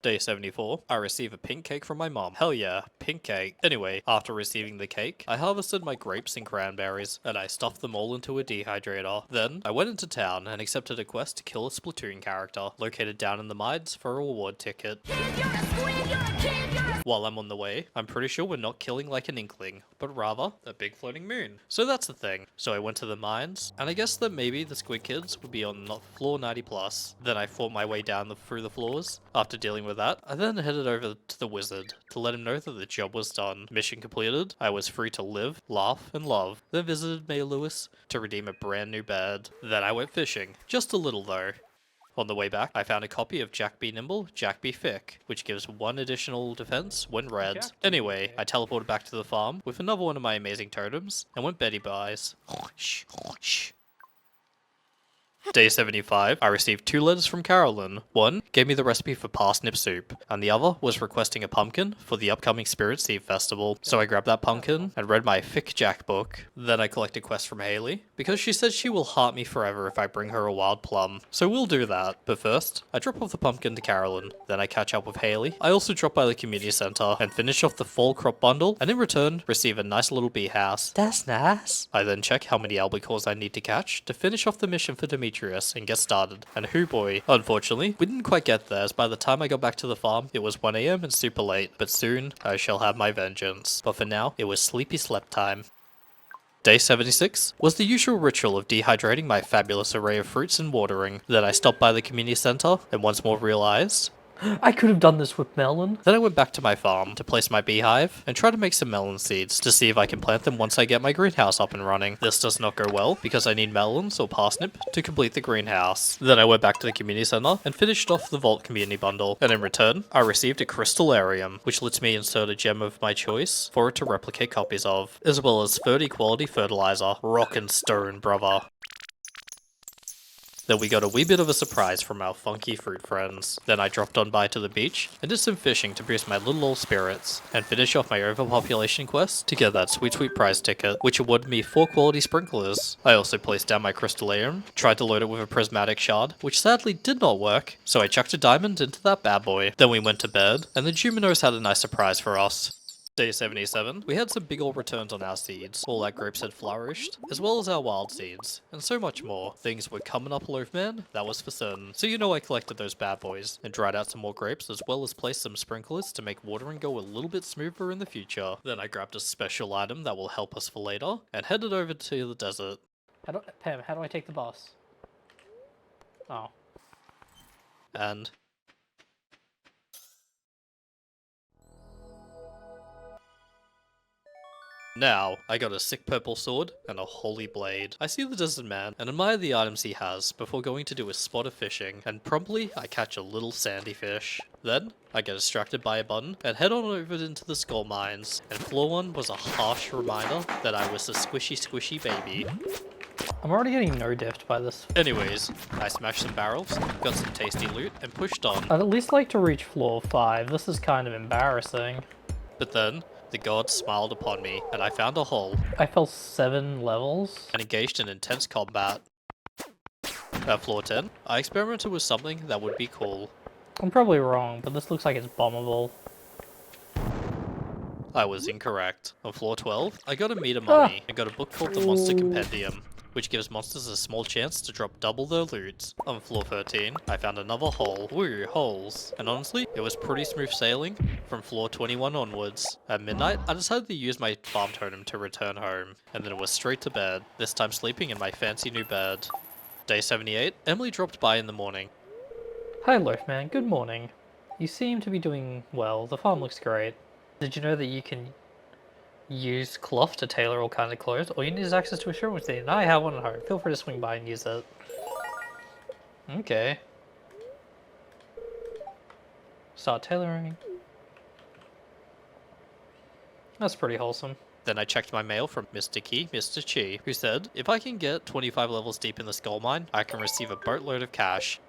Day 74, I receive a pink cake from my mom. Hell yeah, pink cake. Anyway, after receiving the cake, I harvested my grapes and cranberries, and I stuffed them all into a dehydrator. Then, I went into town and accepted a quest to kill a Splatoon character, located down in the mines for a reward ticket. While I'm on the way, I'm pretty sure we're not killing like an inkling, but rather a big floating moon. So that's the thing. So I went to the mines, and I guess that maybe the squid kids would be on floor 90 plus. Then I fought my way down through the floors. After dealing with that, I then headed over to the wizard to let him know that the job was done. Mission completed. I was free to live, laugh, and love. Then visited Mayor Lewis to redeem a brand new bed. Then I went fishing. Just a little though. On the way back, I found a copy of Jack Be Nimble, Jack Be Thick, which gives 1 additional defense when read. Anyway, I teleported back to the farm with another one of my amazing totems, and went Betty buys. Day 75, I received 2 letters from Carolyn. One gave me the recipe for parsnip soup, and the other was requesting a pumpkin for the upcoming Spirit Seed Festival. So I grabbed that pumpkin and read my Thick Jack book. Then I collected quests from Haley, because she says she will heart me forever if I bring her a wild plum. So we'll do that. But first, I drop off the pumpkin to Carolyn. Then I catch up with Haley. I also drop by the community center and finish off the fall crop bundle, and in return, receive a nice little bee house. That's nice. I then check how many albacores I need to catch to finish off the mission for Demetrius and get started. And hoo boy, unfortunately, we didn't quite get there, as by the time I got back to the farm, it was 1 AM and super late, but soon I shall have my vengeance. But for now, it was sleepy slept time. Day 76 was the usual ritual of dehydrating my fabulous array of fruits and watering. Then I stopped by the community center and once more realized I could have done this with melon. Then I went back to my farm to place my beehive and try to make some melon seeds to see if I can plant them once I get my greenhouse up and running. This does not go well because I need melons or parsnip to complete the greenhouse. Then I went back to the community center and finished off the Vault community bundle, and in return I received a crystallarium, which lets me insert a gem of my choice for it to replicate copies of, as well as 30 quality fertilizer. Rock and stone, brother. Then we got a wee bit of a surprise from our funky fruit friends. Then I dropped on by to the beach and did some fishing to boost my little old spirits, and finish off my overpopulation quest to get that sweet prize ticket, which awarded me 4 quality sprinklers. I also placed down my crystallarium, tried to load it with a prismatic shard, which sadly did not work, so I chucked a diamond into that bad boy. Then we went to bed, and the Juminos had a nice surprise for us. Day 77, we had some big ol' returns on our seeds, all our grapes had flourished, as well as our wild seeds, and so much more. Things were coming up loaf, man, that was for certain. So you know I collected those bad boys, and dried out some more grapes, as well as placed some sprinklers to make watering go a little bit smoother in the future. Then I grabbed a special item that will help us for later, and headed over to the desert. Pam, how do I take the bus? Oh. And now, I got a sick purple sword and a holy blade. I see the desert man and admire the items he has before going to do a spot of fishing, and promptly I catch a little sandy fish. Then, I get distracted by a button and head on over into the skull mines, and floor 1 was a harsh reminder that I was a squishy baby. I'm already getting no-dipped by this. Anyways, I smashed some barrels, got some tasty loot, and pushed on. I'd at least like to reach floor 5. This is kind of embarrassing. But then, the gods smiled upon me, and I found a hole, I fell 7 levels. and engaged in intense combat. At floor 10, I experimented with something that would be cool. I'm probably wrong, but this looks like it's bombable. I was incorrect. On floor 12, I got a meter mummy and got a book called the Monster Compendium, which gives monsters a small chance to drop double their loot. On floor 13, I found another hole. Woo, holes. And honestly, it was pretty smooth sailing from floor 21 onwards. At midnight, I decided to use my farm totem to return home, and then it was straight to bed, this time sleeping in my fancy new bed. Day 78, Emily dropped by in the morning. Hi Loafman, good morning. You seem to be doing well. The farm looks great. Did you know that you can use cloth to tailor all kinds of clothes? All you need is access to a sewing machine, and I have one at home. Feel free to swing by and use it. Okay. Start tailoring. That's pretty wholesome. Then I checked my mail from Mr. Key, Mr. Chi, who said, if I can get 25 levels deep in the skull mine, I can receive a boatload of cash.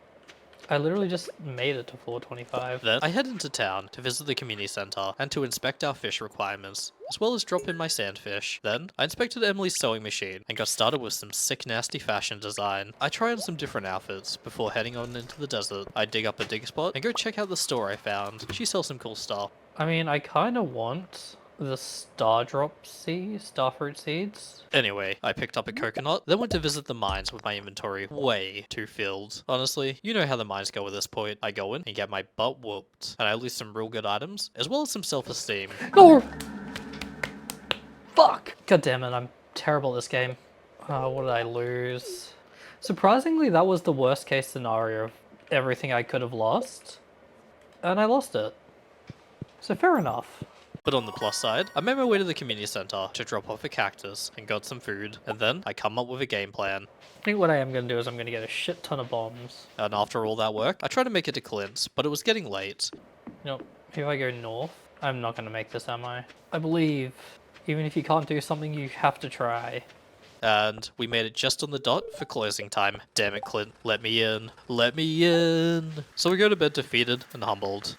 I literally just made it to floor 25. Then I head into town to visit the community center and to inspect our fish requirements, as well as drop in my sandfish. Then I inspected Emily's sewing machine and got started with some sick nasty fashion design. I tried on some different outfits before heading on into the desert. I dig up a dig spot and go check out the store I found. She sells some cool stuff. I mean, I kind of want the starfruit seeds. Anyway, I picked up a coconut, then went to visit the mines with my inventory way too filled. Honestly, you know how the mines go at this point. I go in and get my butt whooped, and I lose some real good items, as well as some self-esteem. No! Fuck! God damn it, I'm terrible at this game. What did I lose? Surprisingly, that was the worst case scenario of everything I could have lost. And I lost it. So fair enough. But on the plus side, I made my way to the community center to drop off a cactus and got some food, and then I come up with a game plan. I think what I am going to do is I'm going to get a shit ton of bombs. And after all that work, I tried to make it to Clint's, but it was getting late. You know, if I go north, I'm not going to make this, am I? I believe, even if you can't do something, you have to try. And we made it just on the dot for closing time. Damn it, Clint, let me in. Let me in. So we go to bed defeated and humbled.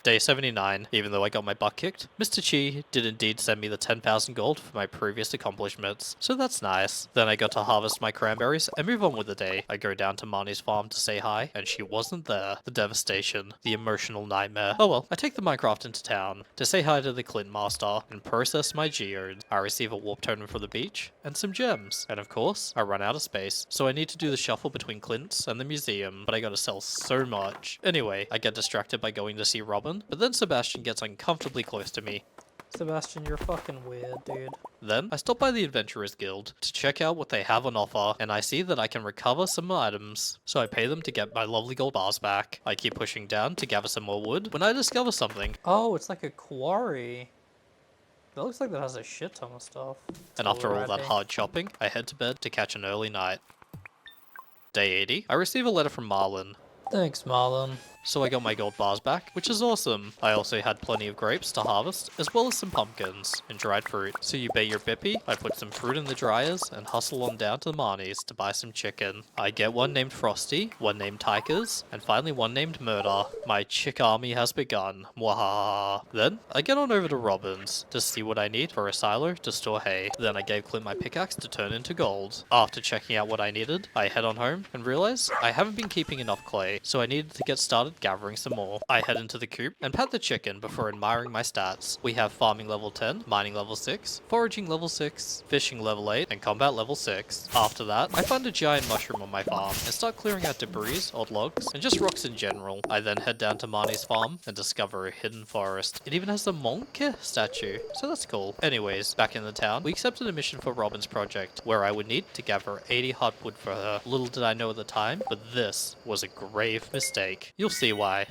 Day 79, even though I got my butt kicked, Mr. Chi did indeed send me the 10,000 gold for my previous accomplishments, so that's nice. Then I got to harvest my cranberries and move on with the day. I go down to Marnie's farm to say hi, and she wasn't there. The devastation, the emotional nightmare. Oh well, I take the Minecraft into town to say hi to the Clint Master and process my geodes. I receive a warp totem for the beach and some gems. And of course, I run out of space, so I need to do the shuffle between Clint's and the museum, but I gotta sell so much. Anyway, I get distracted by going to see Robin, but then Sebastian gets uncomfortably close to me. Sebastian, you're fucking weird, dude. Then I stop by the Adventurers Guild to check out what they have on offer, and I see that I can recover some items, so I pay them to get my lovely gold bars back. I keep pushing down to gather some more wood when I discover something. Oh, it's like a quarry. That looks like that has a shit ton of stuff. And after all that Alrighty. hard chopping, I head to bed to catch an early night. Day 80, I receive a letter from Marlon. Thanks, Marlon. So I got my gold bars back, which is awesome. I also had plenty of grapes to harvest, as well as some pumpkins and dried fruit. So you bet your bippy, I put some fruit in the dryers and hustle on down to the Marnies to buy some chicken. I get one named Frosty, one named Tykers, and finally one named Murder. My chick army has begun. Mwahaha. Then I get on over to Robin's to see what I need for a silo to store hay. Then I gave Clint my pickaxe to turn into gold. After checking out what I needed, I head on home and realize I haven't been keeping enough clay, so I needed to get started started gathering some more. I head into the coop and pat the chicken before admiring my stats. We have farming level 10, mining level 6, foraging level 6, fishing level 8, and combat level 6. After that, I find a giant mushroom on my farm and start clearing out debris, old logs, and just rocks in general. I then head down to Marnie's farm and discover a hidden forest. It even has the monk statue, so that's cool. Anyways, back in the town, we accepted a mission for Robin's project, where I would need to gather 80 hardwood for her. Little did I know at the time, but this was a grave mistake. You'll see why.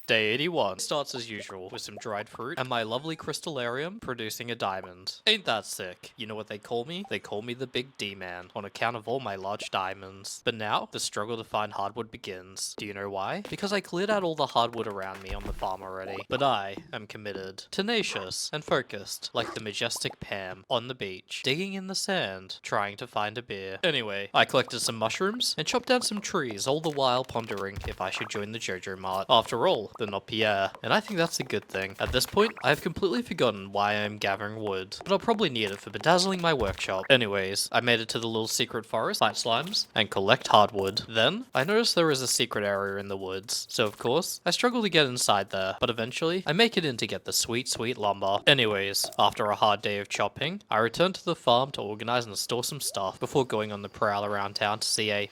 Day 81 starts as usual with some dried fruit and my lovely crystallarium producing a diamond. Ain't that sick? You know what they call me? They call me the Big D-Man on account of all my large diamonds. But now, the struggle to find hardwood begins. Do you know why? Because I cleared out all the hardwood around me on the farm already. But I am committed, tenacious, and focused, like the majestic Pam on the beach, digging in the sand, trying to find a beer. Anyway, I collected some mushrooms and chopped down some trees, all the while pondering if I should join the Joja Mart. After all, they're not Pierre, and I think that's a good thing. At this point, I have completely forgotten why I am gathering wood, but I'll probably need it for bedazzling my workshop. Anyways, I made it to the little secret forest, fight slimes, and collect hardwood. Then, I noticed there is a secret area in the woods, so of course, I struggle to get inside there, but eventually, I make it in to get the sweet, sweet lumber. Anyways, after a hard day of chopping, I return to the farm to organize and store some stuff before going on the prowl around town to see a... Is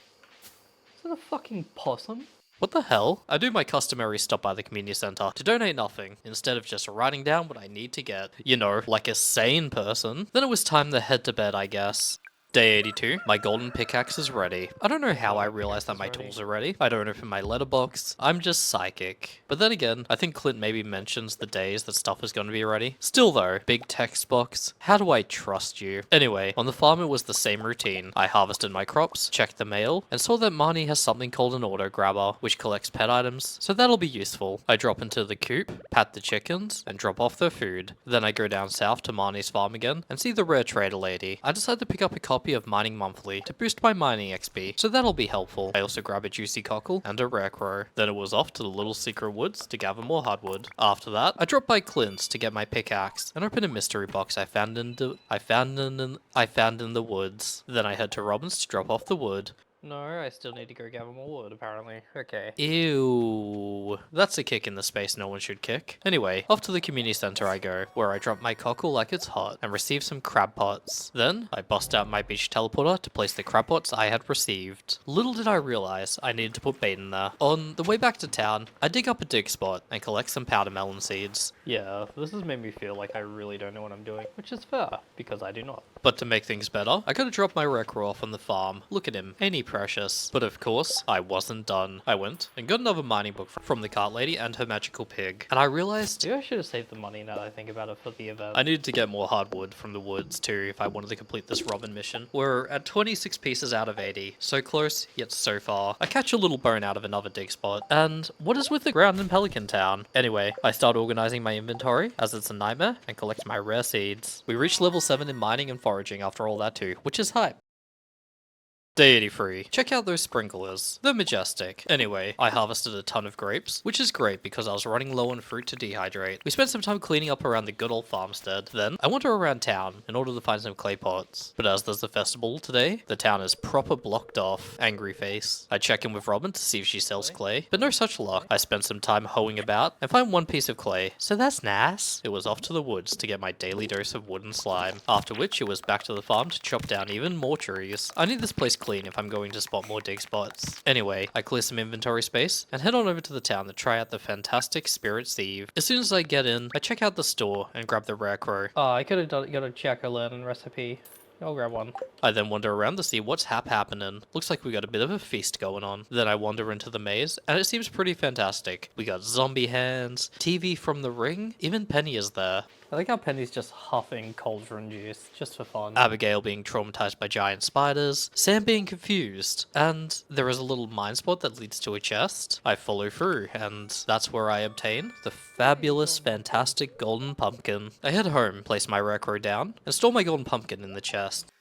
that a fucking possum? What the hell? I do my customary stop by the community center to donate nothing, instead of just writing down what I need to get. You know, like a sane person. Then it was time to head to bed, I guess. Day 82, my golden pickaxe is ready. I don't know how I realized that my tools are ready. I don't open my letterbox. I'm just psychic. But then again, I think Clint maybe mentions the days that stuff is going to be ready. Still though, big text box. How do I trust you? Anyway, on the farm it was the same routine. I harvested my crops, checked the mail, and saw that Marnie has something called an auto grabber, which collects pet items, so that'll be useful. I drop into the coop, pat the chickens, and drop off their food. Then I go down south to Marnie's farm again, and see the rare trader lady. I decide to pick up a copy of Mining Monthly to boost my mining XP, so that'll be helpful. I also grab a juicy cockle and a rare crow. Then it was off to the little secret woods to gather more hardwood. After that, I dropped by Clint's to get my pickaxe and open a mystery box I found in the woods. Then I head to Robin's to drop off the wood. No, I still need to go gather more wood, apparently. Okay. Ew. That's a kick in the space no one should kick. Anyway, off to the community center I go, where I drop my cockle like it's hot and receive some crab pots. Then, I bust out my beach teleporter to place the crab pots I had received. Little did I realize I needed to put bait in there. On the way back to town, I dig up a dig spot and collect some powder melon seeds. Yeah, this has made me feel like I really don't know what I'm doing, which is fair, because I do not. But to make things better, I gotta drop my rekt off on the farm. Look at him, ain't he precious? But of course, I wasn't done. I went and got another mining book from the cart lady and her magical pig. And I realized Maybe I should have saved the money now that I think about it for the event. I needed to get more hardwood from the woods too if I wanted to complete this Robin mission. We're at 26 pieces out of 80. So close, yet so far. I catch a little bone out of another dig spot. And what is with the ground in Pelican Town? Anyway, I start organizing my inventory as it's a nightmare and collect my rare seeds. We reached level 7 in mining and foraging after all that too, which is hype. Day 83. Check out those sprinklers. They're majestic. Anyway, I harvested a ton of grapes, which is great because I was running low on fruit to dehydrate. We spent some time cleaning up around the good old farmstead. Then, I wander around town in order to find some clay pots. But as there's a festival today, the town is proper blocked off. Angry face. I check in with Robin to see if she sells clay, but no such luck. I spent some time hoeing about and find one piece of clay. So that's nice. It was off to the woods to get my daily dose of wood and slime. After which, it was back to the farm to chop down even more trees. I need this place clean if I'm going to spot more dig spots. Anyway, I clear some inventory space and head on over to the town to try out the fantastic Spirit's Eve. As soon as I get in, I check out the store and grab the rare crow. Oh, I could have got a jack-o'-lantern recipe. I'll grab one. I then wander around to see what's happening. Looks like we got a bit of a feast going on. Then I wander into the maze, and it seems pretty fantastic. We got zombie hands, TV from the ring, even Penny is there. I like how Penny's just huffing cauldron juice, just for fun. Abigail being traumatized by giant spiders, Sam being confused, and there is a little mine spot that leads to a chest. I follow through, and that's where I obtain the fabulous, fantastic golden pumpkin. I head home, place my rare crow down, and store my golden pumpkin in the chest.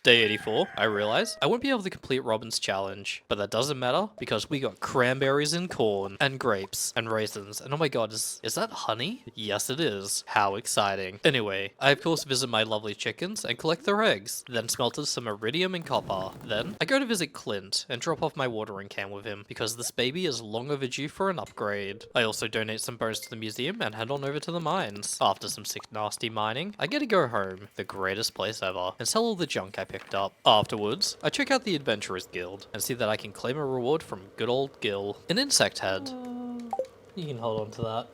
Day 84, I realize I won't be able to complete Robin's challenge, but that doesn't matter because we got cranberries and corn and grapes and raisins, and oh my god, is that honey? Yes it is. How exciting. Anyway, I of course visit my lovely chickens and collect their eggs, then smelted some iridium and copper. Then I go to visit Clint and drop off my watering can with him because this baby is long overdue for an upgrade. I also donate some bones to the museum and head on over to the mines. After some sick nasty mining, I get to go home, the greatest place ever, and sell all the junk I picked up. Afterwards, I check out the Adventurers Guild and see that I can claim a reward from good old Gil, an insect head. You can hold on to that.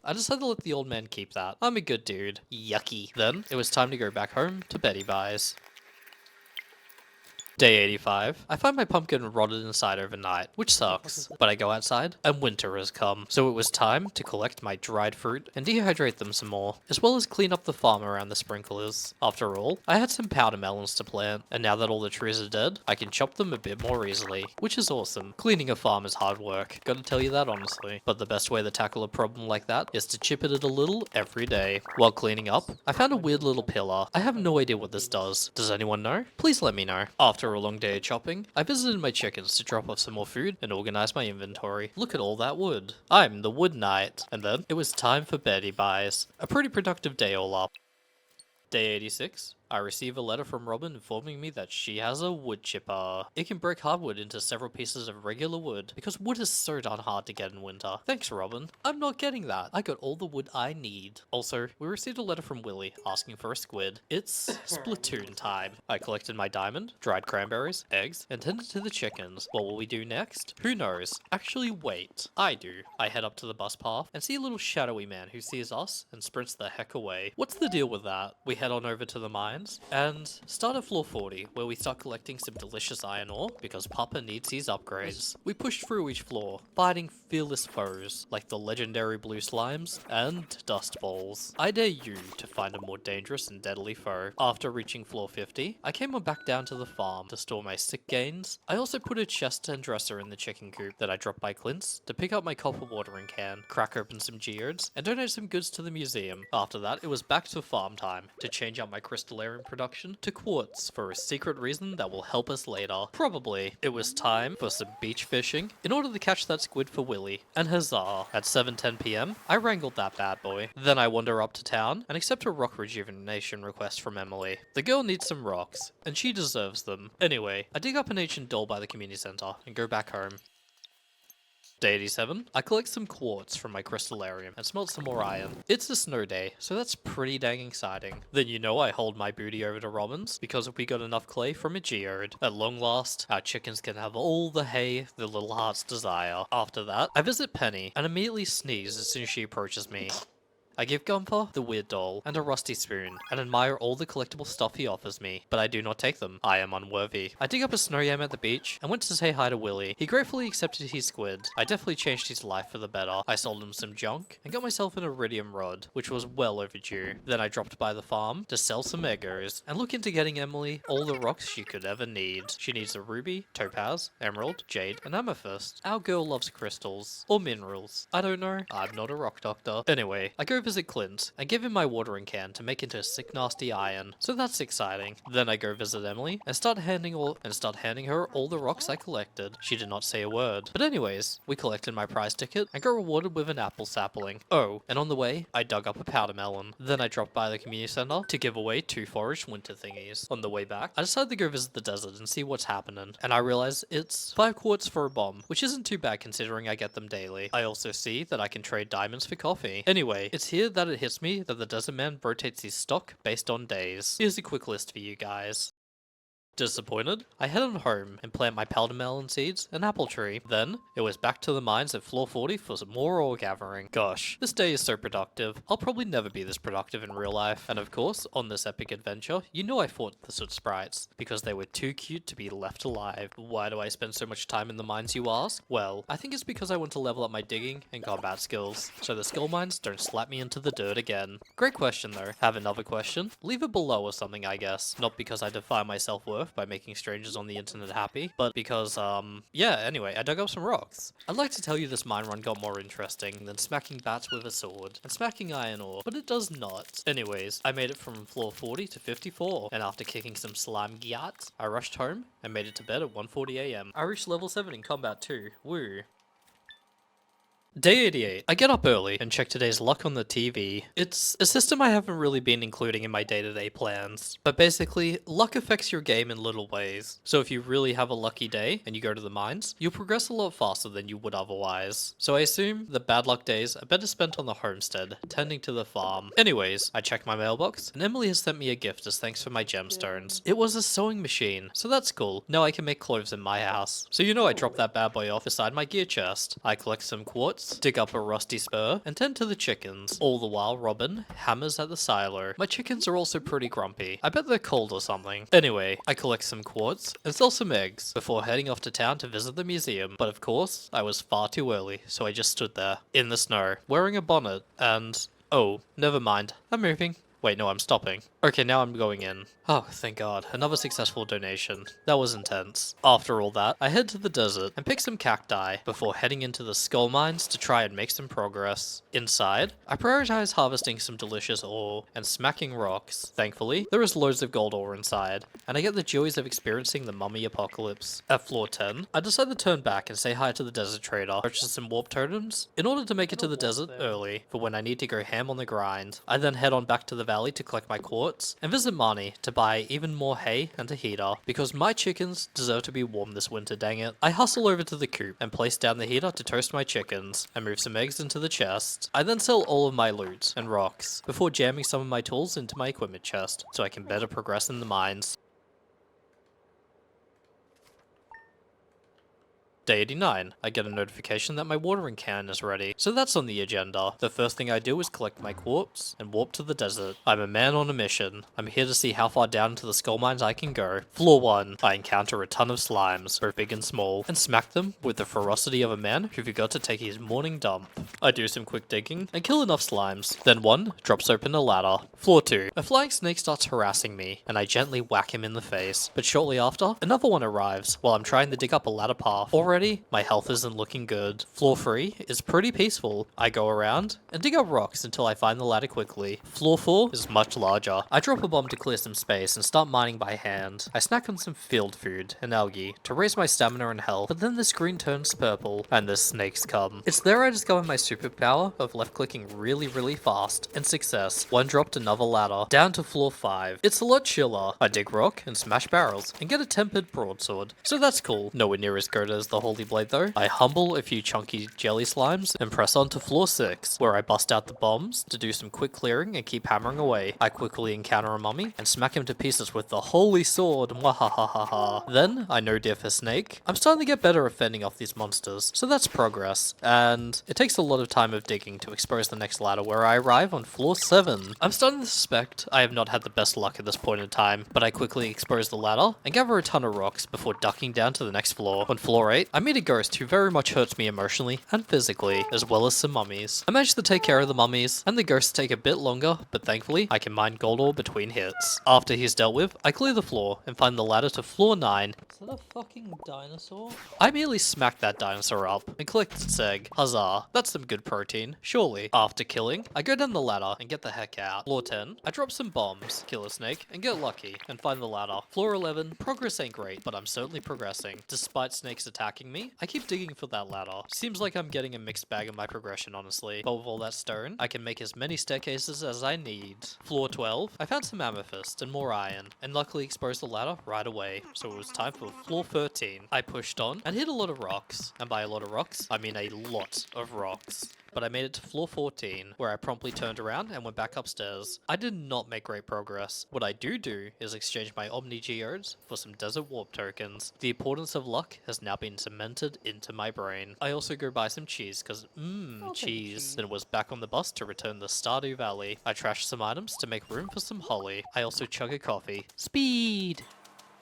I decided to let the old man keep that. I'm a good dude. Yucky. Then, it was time to go back home to Betty Buys. Day 85. I find my pumpkin rotted inside overnight, which sucks. But I go outside, and winter has come. So it was time to collect my dried fruit and dehydrate them some more, as well as clean up the farm around the sprinklers. After all, I had some powder melons to plant, and now that all the trees are dead, I can chop them a bit more easily, which is awesome. Cleaning a farm is hard work, gotta tell you that honestly. But the best way to tackle a problem like that is to chip at it a little every day. While cleaning up, I found a weird little pillar. I have no idea what this does. Does anyone know? Please let me know. After a long day of chopping, I visited my chickens to drop off some more food and organize my inventory. Look at all that wood. I'm the wood knight. And then it was time for Betty Buys. A pretty productive day all up. Day 86. I receive a letter from Robin informing me that she has a wood chipper. It can break hardwood into several pieces of regular wood because wood is so darn hard to get in winter. Thanks, Robin. I'm not getting that. I got all the wood I need. Also, we received a letter from Willy asking for a squid. It's Splatoon time. I collected my diamond, dried cranberries, eggs, and tended to the chickens. What will we do next? Who knows? Actually, wait. I do. I head up to the bus path and see a little shadowy man who sees us and sprints the heck away. What's the deal with that? We head on over to the mine and start at floor 40, where we start collecting some delicious iron ore because Papa needs his upgrades. We push through each floor, fighting fearless foes like the legendary blue slimes and dust balls. I dare you to find a more dangerous and deadly foe. After reaching floor 50, I came on back down to the farm to store my sick gains. I also put a chest and dresser in the chicken coop that I dropped by Clint's to pick up my copper watering can, crack open some geodes, and donate some goods to the museum. After that, it was back to farm time to change out my crystallarium production to quartz for a secret reason that will help us later. Probably. It was time for some beach fishing in order to catch that squid for Willy. And huzzah, at 7:10 p.m, I wrangled that bad boy. Then I wander up to town and accept a rock rejuvenation request from Emily. The girl needs some rocks, and she deserves them. Anyway, I dig up an ancient doll by the community center and go back home. Day 87. I collect some quartz from my crystallarium and smelt some more iron. It's a snow day, so that's pretty dang exciting. Then you know I hold my booty over to Robin's because we got enough clay from a geode. At long last, our chickens can have all the hay their little hearts desire. After that, I visit Penny and immediately sneeze as soon as she approaches me. I give Gumper the weird doll and a rusty spoon and admire all the collectible stuff he offers me, but I do not take them. I am unworthy. I dig up a snow yam at the beach and went to say hi to Willy. He gratefully accepted his squid. I definitely changed his life for the better. I sold him some junk and got myself an iridium rod, which was well overdue. Then I dropped by the farm to sell some eggos and look into getting Emily all the rocks she could ever need. She needs a ruby, topaz, emerald, jade, and amethyst. Our girl loves crystals. Or minerals. I don't know. I'm not a rock doctor. Anyway, I go visit Clint and give him my watering can to make into sick nasty iron. So that's exciting. Then I go visit Emily and start handing her all the rocks I collected. She did not say a word. But anyways, we collected my prize ticket and got rewarded with an apple sapling. Oh, and on the way, I dug up a powder melon. Then I dropped by the community center to give away 2 foraged winter thingies. On the way back, I decided to go visit the desert and see what's happening. And I realize it's 5 quartz for a bomb, which isn't too bad considering I get them daily. I also see that I can trade diamonds for coffee. Anyway, it's here that it hits me that the desert man rotates his stock based on days. Here's a quick list for you guys. Disappointed? I head on home and plant my powder melon seeds and apple tree. Then, it was back to the mines at floor 40 for some more ore gathering. Gosh, this day is so productive. I'll probably never be this productive in real life. And of course, on this epic adventure, you know I fought the soot sprites, because they were too cute to be left alive. Why do I spend so much time in the mines, you ask? Well, I think it's because I want to level up my digging and combat skills, so the skill mines don't slap me into the dirt again. Great question though. Have another question? Leave it below or something, I guess. Not because I defy my self-worth, worth by making strangers on the internet happy, but because, yeah, anyway, I dug up some rocks. I'd like to tell you this mine run got more interesting than smacking bats with a sword and smacking iron ore, but it does not. Anyways, I made it from floor 40 to 54, and after kicking some slime gyat, I rushed home and made it to bed at 1:40 AM. I reached level 7 in combat too. Woo. Day 88. I get up early and check today's luck on the TV. It's a system I haven't really been including in my day-to-day plans. But basically, luck affects your game in little ways. So if you really have a lucky day and you go to the mines, you'll progress a lot faster than you would otherwise. So I assume the bad luck days are better spent on the homestead, tending to the farm. Anyways, I check my mailbox and Emily has sent me a gift as thanks for my gemstones. It was a sewing machine, so that's cool. Now I can make clothes in my house. So you know I dropped that bad boy off beside my gear chest. I collect some quartz, dig up a rusty spur, and tend to the chickens. All the while Robin hammers at the silo. My chickens are also pretty grumpy. I bet they're cold or something. Anyway, I collect some quartz and sell some eggs before heading off to town to visit the museum. But of course, I was far too early, so I just stood there in the snow, wearing a bonnet, and oh, never mind. I'm moving. Wait, no, I'm stopping. Okay, now I'm going in. Oh, thank God. Another successful donation. That was intense. After all that, I head to the desert and pick some cacti before heading into the skull mines to try and make some progress. Inside, I prioritize harvesting some delicious ore and smacking rocks. Thankfully, there is loads of gold ore inside, and I get the joys of experiencing the mummy apocalypse. At floor 10, I decide to turn back and say hi to the desert trader, purchase some warp totems, in order to make it to the desert early for when I need to go ham on the grind. I then head on back to the valley to collect my quartz, and visit Marnie to buy even more hay and a heater, because my chickens deserve to be warm this winter, dang it. I hustle over to the coop and place down the heater to toast my chickens, and move some eggs into the chest. I then sell all of my loot and rocks, before jamming some of my tools into my equipment chest, so I can better progress in the mines. Day 89. I get a notification that my watering can is ready, so that's on the agenda. The first thing I do is collect my quartz and warp to the desert. I'm a man on a mission. I'm here to see how far down into the skull mines I can go. Floor 1. I encounter a ton of slimes, both big and small, and smack them with the ferocity of a man who forgot to take his morning dump. I do some quick digging and kill enough slimes. Then one drops open a ladder. Floor 2. A flying snake starts harassing me, and I gently whack him in the face. But shortly after, another one arrives while I'm trying to dig up a ladder path. Already, my health isn't looking good. Floor 3 is pretty peaceful. I go around and dig up rocks until I find the ladder quickly. Floor 4 is much larger. I drop a bomb to clear some space and start mining by hand. I snack on some field food and algae to raise my stamina and health, but then the screen turns purple and the snakes come. It's there I discover my superpower of left clicking really fast, and success. One dropped another ladder, down to floor 5. It's a lot chiller. I dig rock and smash barrels and get a tempered broadsword, so that's cool. Nowhere near as good as the holy blade though. I humble a few chunky jelly slimes and press on to floor 6, where I bust out the bombs to do some quick clearing and keep hammering away. I quickly encounter a mummy and smack him to pieces with the holy sword. Mwahahaha. Then I no diff a snake. I'm starting to get better at fending off these monsters, so that's progress. And it takes a lot of time of digging to expose the next ladder, where I arrive on floor 7. I'm starting to suspect I have not had the best luck at this point in time, but I quickly expose the ladder and gather a ton of rocks before ducking down to the next floor. On floor 8, I meet a ghost who very much hurts me emotionally and physically, as well as some mummies. I managed to take care of the mummies, and the ghosts take a bit longer, but thankfully I can mine gold ore between hits. After he's dealt with, I clear the floor and find the ladder to floor 9. Is that a fucking dinosaur? I merely smack that dinosaur up and collect its egg. Huzzah, that's some good protein, surely. After killing, I go down the ladder and get the heck out. Floor 10, I drop some bombs, kill a snake, and get lucky, and find the ladder. Floor 11, progress ain't great, but I'm certainly progressing. Despite snakes attacking me, I keep digging for that ladder. Seems like I'm getting a mixed bag of my progression, honestly. But with all that stone, I can make as many staircases as I need. Floor 12, I found some amethyst and more iron, and luckily exposed the ladder right away, so it was time for floor 13. I pushed on and hit a lot of rocks, and by a lot of rocks, I mean a lot of rocks. But I made it to floor 14, where I promptly turned around and went back upstairs. I did not make great progress. What I do is exchange my Omni Geodes for some desert warp tokens. The importance of luck has now been cemented into my brain. I also go buy some cheese, cause cheese. Then was back on the bus to return to Stardew Valley. I trashed some items to make room for some holly. I also chug a coffee. Speed!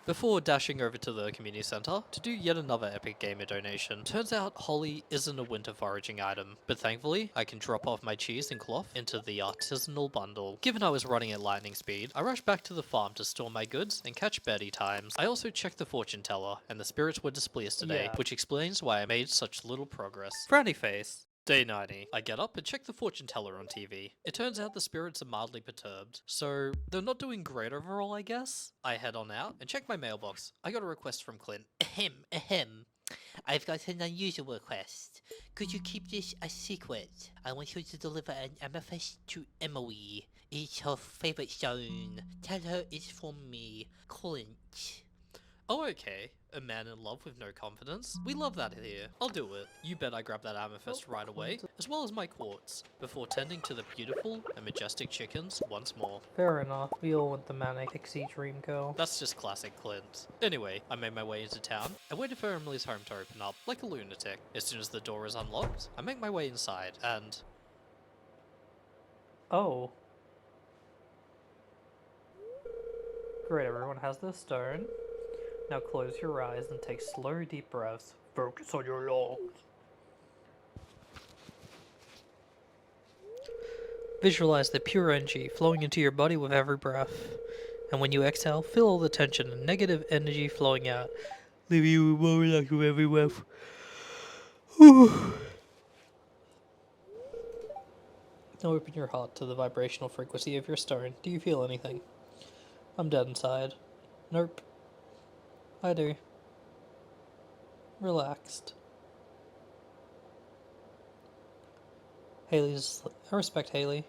before dashing over to the community center to do yet another Epic Gamer donation. Turns out holly isn't a winter foraging item, but thankfully I can drop off my cheese and cloth into the artisanal bundle. Given I was running at lightning speed, I rushed back to the farm to store my goods and catch Betty times. I also checked the fortune teller, and the spirits were displeased today, which explains why I made such little progress. Frowny face. Day 90. I get up and check the fortune teller on TV. It turns out the spirits are mildly perturbed, so they're not doing great overall, I guess. I head on out and check my mailbox. I got a request from Clint. Ahem. I've got an unusual request. Could you keep this a secret? I want you to deliver an amethyst to Emily. It's her favorite stone. Tell her it's from me, Clint. Oh, okay. A man in love with no confidence? We love that here. I'll do it. You bet I grab that amethyst right away, as well as my quartz, before tending to the beautiful and majestic chickens once more. Fair enough. We all want the manic pixie dream girl. That's just classic Clint. Anyway, I made my way into town and waited for Emily's home to open up, like a lunatic. As soon as the door is unlocked, I make my way inside, and... Oh. Great, everyone has this stone. Now close your eyes and take slow, deep breaths. Focus on your lungs. Visualize the pure energy flowing into your body with every breath. And when you exhale, feel all the tension and negative energy flowing out, leaving you more relaxed with every breath. Now open your heart to the vibrational frequency of your stone. Do you feel anything? I'm dead inside. Nope. I do. Relaxed. Haley's... I respect Haley.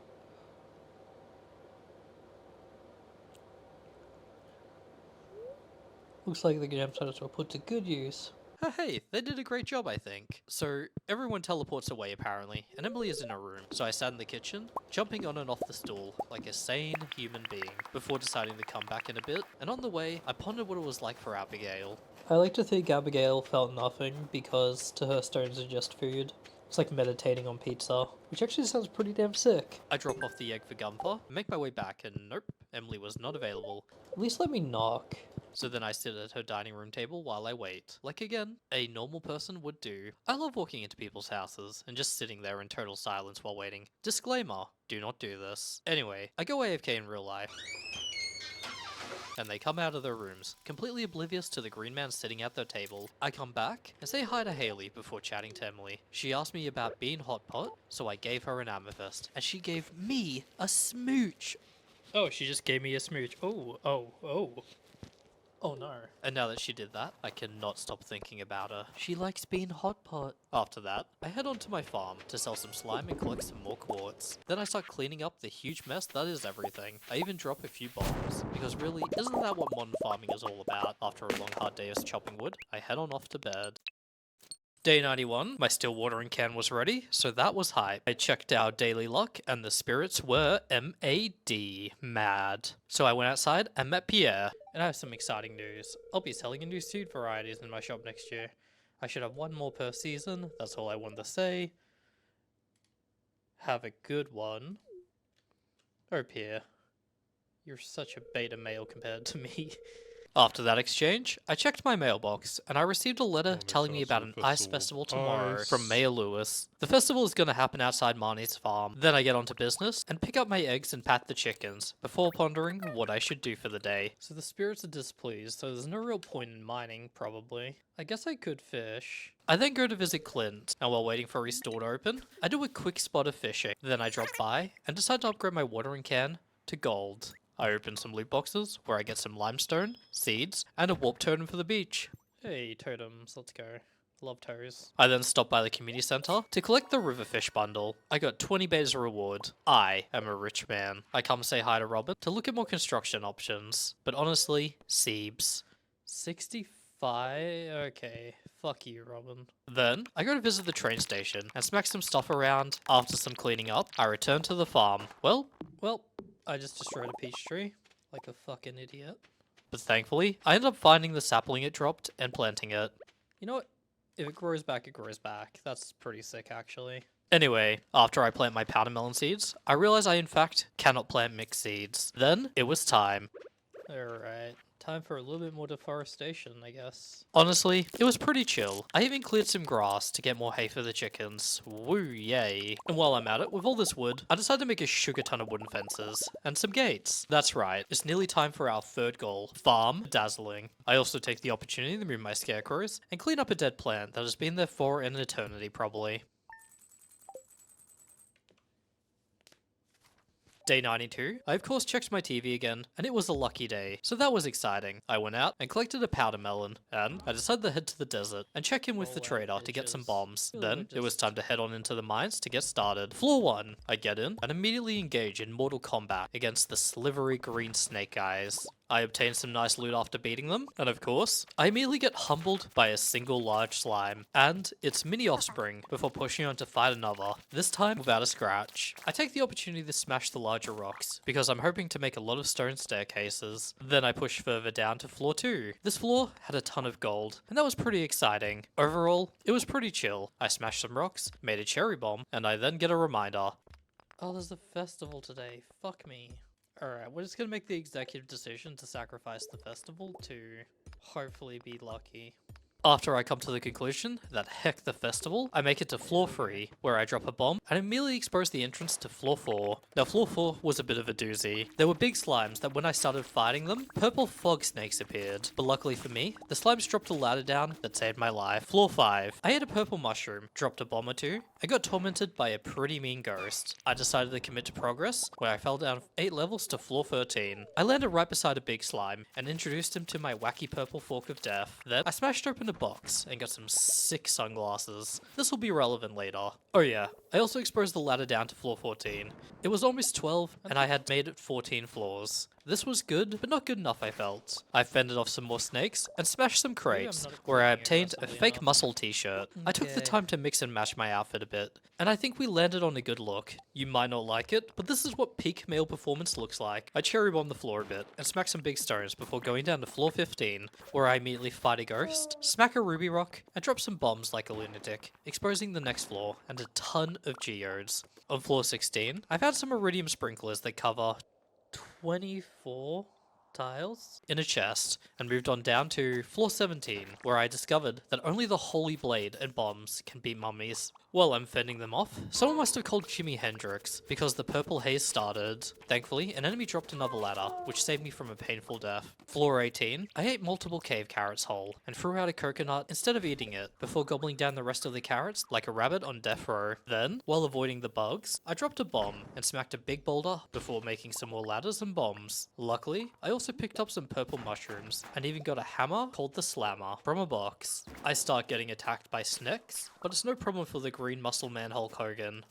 Looks like the gem stones were put to good use. Hey, they did a great job, I think. So, everyone teleports away apparently, and Emily is in her room. So I sat in the kitchen, jumping on and off the stool, like a sane human being, before deciding to come back in a bit, and on the way, I pondered what it was like for Abigail. I like to think Abigail felt nothing, because to her stones are just food. It's like meditating on pizza, which actually sounds pretty damn sick. I drop off the egg for Gunther, make my way back, and nope, Emily was not available. At least let me knock. So then I sit at her dining room table while I wait. Like again, a normal person would do. I love walking into people's houses and just sitting there in total silence while waiting. Disclaimer, do not do this. Anyway, I go AFK in real life. And they come out of their rooms, completely oblivious to the green man sitting at their table. I come back and say hi to Haley before chatting to Emily. She asked me about being hot pot, so I gave her an amethyst, and she gave me a smooch. Oh, she just gave me a smooch. Oh. Oh no. And now that she did that, I cannot stop thinking about her. She likes being hot pot. After that, I head on to my farm to sell some slime and collect some more quartz. Then I start cleaning up the huge mess that is everything. I even drop a few bombs, because really, isn't that what modern farming is all about? After a long hard day of chopping wood, I head on off to bed. Day 91, my still watering can was ready, so that was hype. I checked our daily luck, and the spirits were mad. So I went outside and met Pierre. And I have some exciting news. I'll be selling a new seed varieties in my shop next year. I should have one more per season, that's all I wanted to say. Have a good one. Oh Pierre, you're such a beta male compared to me. After that exchange, I checked my mailbox, and I received a letter telling me about an ice festival tomorrow from Mayor Lewis. The festival is going to happen outside Marnie's farm. Then I get on to business, and pick up my eggs and pat the chickens, before pondering what I should do for the day. So the spirits are displeased, so there's no real point in mining, probably. I guess I could fish. I then go to visit Clint, and while waiting for his store to open, I do a quick spot of fishing. Then I drop by, and decide to upgrade my watering can to gold. I open some loot boxes, where I get some limestone, seeds, and a warp totem for the beach. Hey, totems, let's go. Love toes. I then stop by the community center to collect the riverfish bundle. I got 20 bait as a reward. I am a rich man. I come say hi to Robin to look at more construction options. But honestly, Seebs. 65? Okay. Fuck you, Robin. Then, I go to visit the train station and smack some stuff around. After some cleaning up, I return to the farm. Well, I just destroyed a peach tree, like a fucking idiot. But thankfully, I ended up finding the sapling it dropped and planting it. You know what? If it grows back, it grows back. That's pretty sick, actually. Anyway, after I plant my powder melon seeds, I realize I in fact cannot plant mixed seeds. Then, it was time. Alright, time for a little bit more deforestation, I guess. Honestly, it was pretty chill. I even cleared some grass to get more hay for the chickens. Woo, yay. And while I'm at it, with all this wood, I decided to make a sugar ton of wooden fences and some gates. That's right, it's nearly time for our third goal, farm dazzling. I also take the opportunity to move my scarecrows and clean up a dead plant that has been there for an eternity probably. Day 92, I of course checked my TV again, and it was a lucky day, so that was exciting. I went out and collected a powder melon, and I decided to head to the desert and check in with the trader to get some bombs. Then, it was time to head on into the mines to get started. Floor 1, I get in and immediately engage in mortal combat against the slivery green snake guys. I obtain some nice loot after beating them, and of course, I immediately get humbled by a single large slime, and its mini offspring before pushing on to fight another, this time without a scratch. I take the opportunity to smash the larger rocks, because I'm hoping to make a lot of stone staircases. Then I push further down to floor 2. This floor had a ton of gold, and that was pretty exciting. Overall, it was pretty chill. I smashed some rocks, made a cherry bomb, and I then get a reminder. Oh, there's a festival today. Fuck me. Alright, we're just gonna make the executive decision to sacrifice the festival to hopefully be lucky. After I come to the conclusion that heck the festival, I make it to floor 3, where I drop a bomb and immediately expose the entrance to floor 4. Now floor 4 was a bit of a doozy. There were big slimes that when I started fighting them, purple fog snakes appeared. But luckily for me, the slimes dropped a ladder down that saved my life. Floor 5, I ate a purple mushroom, dropped a bomb or two, and got tormented by a pretty mean ghost. I decided to commit to progress, where I fell down 8 levels to floor 13. I landed right beside a big slime, and introduced him to my wacky purple fork of death. Then, I smashed open a box, and got some sick sunglasses. This will be relevant later. Oh yeah, I also exposed the ladder down to floor 14. It was almost 12, and I had made it 14 floors. This was good, but not good enough I felt. I fended off some more snakes, and smashed some crates, where I obtained a fake muscle t-shirt. I took the time to mix and match my outfit a bit, and I think we landed on a good look. You might not like it, but this is what peak male performance looks like. I cherry bombed the floor a bit, and smacked some big stones before going down to floor 15, where I immediately fight a ghost, smack a ruby rock, and drop some bombs like a lunatic, exposing the next floor, and a ton of geodes. On floor 16, I found some iridium sprinklers that cover 24 tiles in a chest, and moved on down to floor 17, where I discovered that only the holy blade and bombs can beat mummies. While I'm fending them off, someone must have called Jimi Hendrix, because the purple haze started. Thankfully, an enemy dropped another ladder, which saved me from a painful death. Floor 18, I ate multiple cave carrots whole, and threw out a coconut instead of eating it, before gobbling down the rest of the carrots like a rabbit on death row. Then, while avoiding the bugs, I dropped a bomb, and smacked a big boulder, before making some more ladders and bombs. Luckily, I also picked up some purple mushrooms, and even got a hammer called the Slammer from a box. I start getting attacked by snakes, but it's no problem for the green muscle man Hulk Hogan.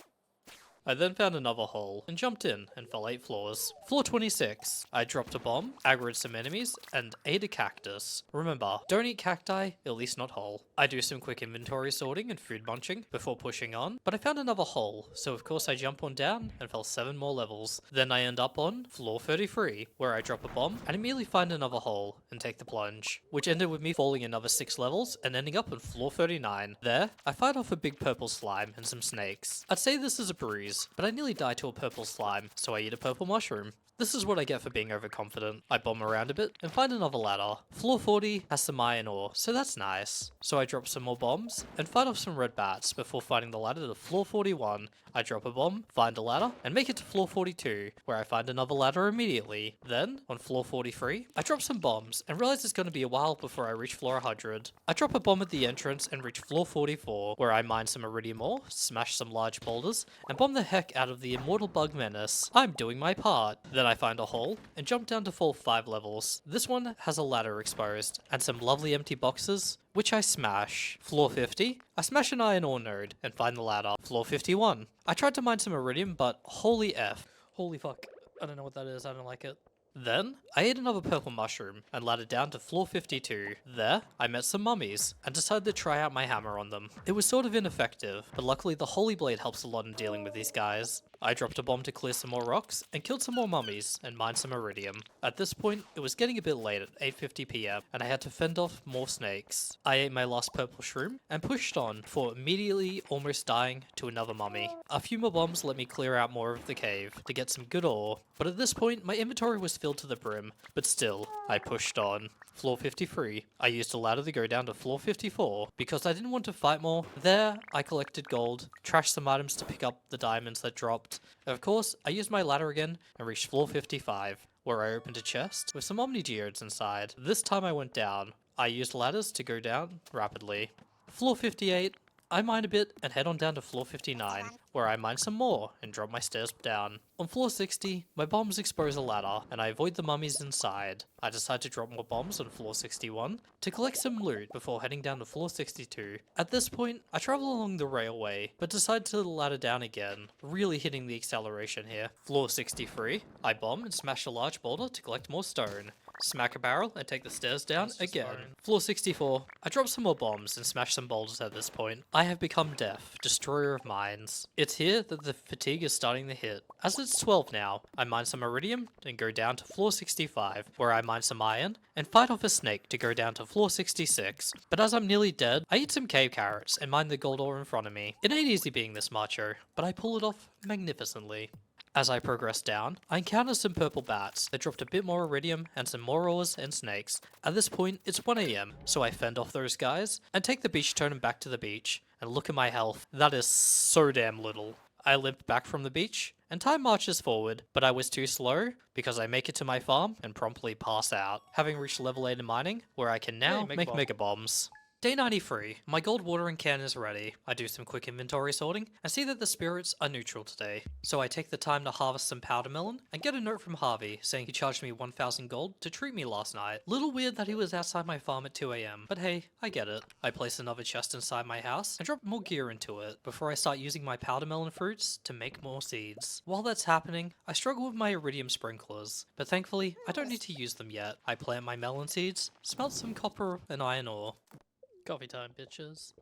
I then found another hole, and jumped in, and fell 8 floors. Floor 26, I dropped a bomb, aggroed some enemies, and ate a cactus. Remember, don't eat cacti, at least not whole. I do some quick inventory sorting and food munching before pushing on, but I found another hole, so of course I jump on down, and fell 7 more levels. Then I end up on floor 33, where I drop a bomb, and immediately find another hole, and take the plunge, which ended with me falling another 6 levels, and ending up on floor 39. There, I fight off a big purple slime and some snakes. I'd say this is a breeze, but I nearly died to a purple slime, so I eat a purple mushroom. This is what I get for being overconfident. I bomb around a bit, and find another ladder. Floor 40 has some iron ore, so that's nice. So I drop some more bombs, and fight off some red bats before finding the ladder to floor 41. I drop a bomb, find a ladder, and make it to floor 42, where I find another ladder immediately. Then, on floor 43, I drop some bombs, and realize it's going to be a while before I reach floor 100. I drop a bomb at the entrance, and reach floor 44, where I mine some iridium ore, smash some large boulders, and bomb the heck out of the immortal bug menace. I'm doing my part. Then I find a hole, and jump down to fall 5 levels. This one has a ladder exposed, and some lovely empty boxes, which I smash. Floor 50, I smash an iron ore node, and find the ladder. Floor 51, I tried to mine some iridium, but holy F. Holy fuck, I don't know what that is, I don't like it. Then, I ate another purple mushroom, and laddered down to floor 52. There, I met some mummies, and decided to try out my hammer on them. It was sort of ineffective, but luckily the holy blade helps a lot in dealing with these guys. I dropped a bomb to clear some more rocks and killed some more mummies and mined some iridium. At this point, it was getting a bit late at 8:50 PM and I had to fend off more snakes. I ate my last purple shroom and pushed on before immediately almost dying to another mummy. A few more bombs let me clear out more of the cave to get some good ore, but at this point my inventory was filled to the brim, but still, I pushed on. Floor 53. I used a ladder to go down to floor 54 because I didn't want to fight more. There, I collected gold, trashed some items to pick up the diamonds that dropped. Of course, I used my ladder again and reached floor 55, where I opened a chest with some omni geodes inside. This time I went down. I used ladders to go down rapidly. Floor 58. I mine a bit and head on down to floor 59, where I mine some more and drop my stairs down. On floor 60, my bombs expose a ladder, and I avoid the mummies inside. I decide to drop more bombs on floor 61 to collect some loot before heading down to floor 62. At this point, I travel along the railway, but decide to ladder down again, really hitting the acceleration here. Floor 63, I bomb and smash a large boulder to collect more stone. Smack a barrel and take the stairs down again. Floor 64. I drop some more bombs and smash some boulders at this point. I have become deaf, destroyer of mines. It's here that the fatigue is starting to hit. As it's 12 now, I mine some iridium and go down to floor 65, where I mine some iron and fight off a snake to go down to floor 66. But as I'm nearly dead, I eat some cave carrots and mine the gold ore in front of me. It ain't easy being this macho, but I pull it off magnificently. As I progress down, I encounter some purple bats that dropped a bit more iridium and some more ores and snakes. At this point, it's 1 AM, so I fend off those guys and take the beach totem back to the beach. And look at my health. That is so damn little. I limp back from the beach, and time marches forward, but I was too slow because I make it to my farm and promptly pass out, having reached level 8 in mining, where I can now make mega bombs. Day 93. My gold watering can is ready. I do some quick inventory sorting and see that the spirits are neutral today. So I take the time to harvest some powder melon and get a note from Harvey saying he charged me 1,000 gold to treat me last night. Little weird that he was outside my farm at 2 AM, but hey, I get it. I place another chest inside my house and drop more gear into it before I start using my powder melon fruits to make more seeds. While that's happening, I struggle with my iridium sprinklers, but thankfully I don't need to use them yet. I plant my melon seeds, smelt some copper and iron ore. Coffee time, bitches.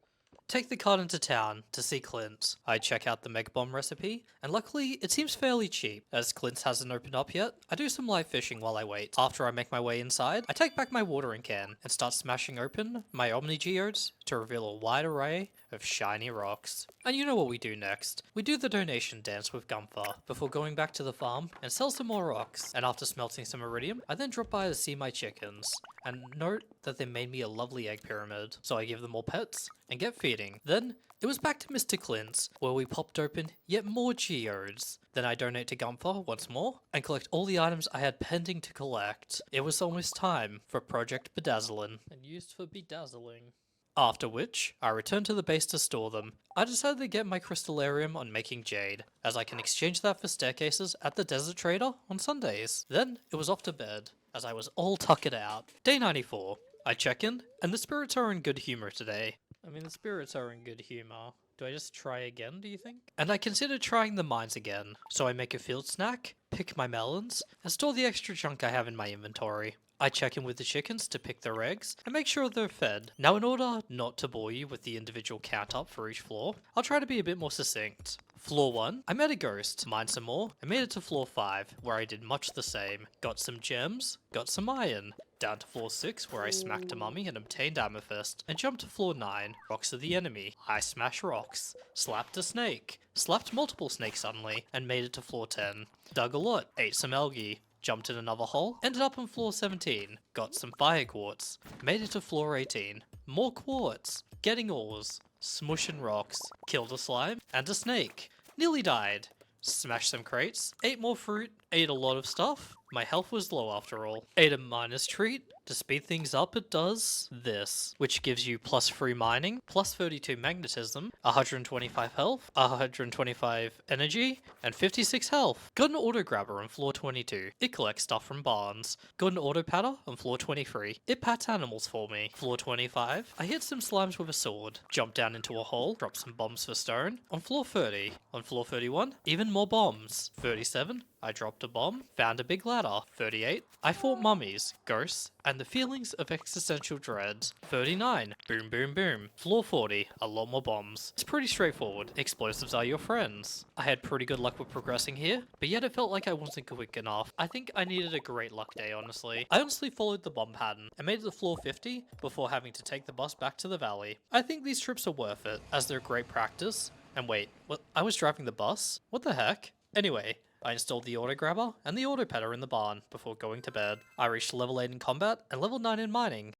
Take the cart into town to see Clint. I check out the Mega Bomb recipe, and luckily it seems fairly cheap, as Clint hasn't opened up yet. I do some live fishing while I wait. After I make my way inside, I take back my watering can and start smashing open my Omni Geodes to reveal a wide array of shiny rocks. And you know what we do next. We do the donation dance with Gunther before going back to the farm and sell some more rocks. And after smelting some iridium, I then drop by to see my chickens and note that they made me a lovely egg pyramid. So I give them all pets and get feeding. Then it was back to Mr. Clint's, where we popped open yet more geodes. Then I donate to Gunther once more and collect all the items I had pending to collect. It was almost time for Project Bedazzlin', and used for bedazzling. After which, I returned to the base to store them. I decided to get my crystallarium on making jade, as I can exchange that for staircases at the Desert Trader on Sundays. Then it was off to bed, as I was all tuckered out. Day 94. I check in, and the spirits are in good humor today. The spirits are in good humor. Do I just try again, do you think? And I consider trying the mines again. So I make a field snack, pick my melons, and store the extra junk I have in my inventory. I check in with the chickens to pick their eggs and make sure they're fed. Now, in order not to bore you with the individual count up for each floor, I'll try to be a bit more succinct. Floor 1, I met a ghost, mined some more, and made it to floor 5, where I did much the same. Got some gems, got some iron. Down to floor 6, where I smacked a mummy and obtained amethyst, and jumped to floor 9, rocks are the enemy. I smash rocks, slapped a snake, slapped multiple snakes suddenly, and made it to floor 10. Dug a lot, ate some algae, jumped in another hole, ended up on floor 17, got some fire quartz, made it to floor 18, more quartz, getting ores, smushing rocks, killed a slime, and a snake, nearly died, smashed some crates, ate more fruit, ate a lot of stuff. My health was low after all. Ate a miner's treat. To speed things up, it does this, which gives you plus 3 mining, plus 32 magnetism, 125 health, 125 energy, and 56 health. Got an auto grabber on floor 22. It collects stuff from barns. Got an auto patter on floor 23. It pats animals for me. Floor 25, I hit some slimes with a sword. Jumped down into a hole, dropped some bombs for stone. On floor 30. On floor 31, even more bombs. 37, I dropped a bomb, found a big ladder. 38. I fought mummies, ghosts, and the feelings of existential dread. 39. Boom boom boom. Floor 40. A lot more bombs. It's pretty straightforward. Explosives are your friends. I had pretty good luck with progressing here, but yet it felt like I wasn't quick enough. I think I needed a great luck day, honestly. I honestly followed the bomb pattern and made it to floor 50 before having to take the bus back to the valley. I think these trips are worth it, as they're great practice. And wait, what? I was driving the bus? What the heck? Anyway, I installed the auto grabber and the auto petter in the barn before going to bed. I reached level 8 in combat and level 9 in mining.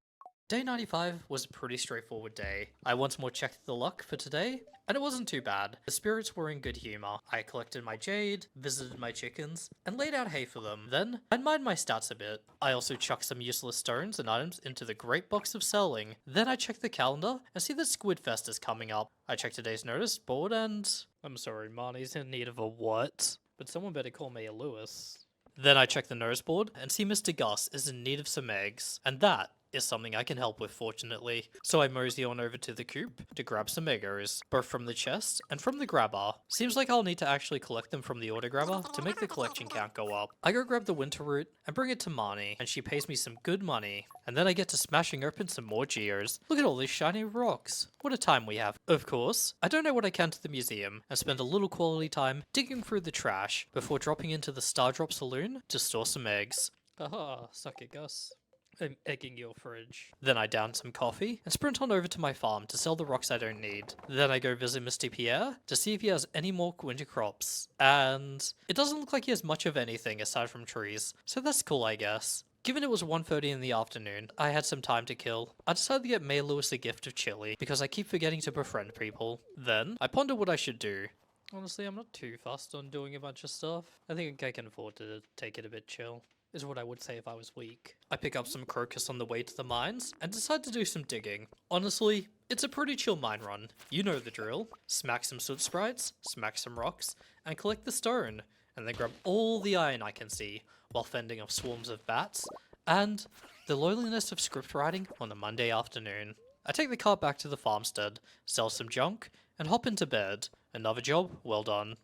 Day 95 was a pretty straightforward day. I once more checked the luck for today, and it wasn't too bad. The spirits were in good humor. I collected my jade, visited my chickens, and laid out hay for them. Then, I mined my stats a bit. I also chucked some useless stones and items into the great box of selling. Then I checked the calendar and see that Squidfest is coming up. I checked today's notice board and... I'm sorry, Marnie's in need of a what? But someone better call me a Lewis. Then I check the notice board and see Mr. Gus is in need of some eggs, and that is something I can help with, fortunately. So I mosey on over to the coop to grab some Eggos, both from the chest and from the grabber. Seems like I'll need to actually collect them from the auto grabber to make the collection count go up. I go grab the winter root and bring it to Marnie, and she pays me some good money. And then I get to smashing open some more gears. Look at all these shiny rocks. What a time we have. Of course, I donate what I can to the museum and spend a little quality time digging through the trash before dropping into the Stardrop Saloon to store some eggs. Haha, suck it, Gus. I'm egging your fridge. Then I down some coffee and sprint on over to my farm to sell the rocks I don't need. Then I go visit Mr. Pierre to see if he has any more winter crops. And it doesn't look like he has much of anything aside from trees. So that's cool, I guess. Given it was 1:30 in the afternoon, I had some time to kill. I decided to get May Lewis a gift of chili because I keep forgetting to befriend people. Then I ponder what I should do. Honestly, I'm not too fussed on doing a bunch of stuff. I think I can afford to take it a bit chill. Is what I would say if I was weak. I pick up some crocus on the way to the mines and decide to do some digging. Honestly, it's a pretty chill mine run. You know the drill. Smack some soot sprites, smack some rocks, and collect the stone. And then grab all the iron I can see while fending off swarms of bats and the loneliness of script writing on a Monday afternoon. I take the cart back to the farmstead, sell some junk, and hop into bed. Another job well done.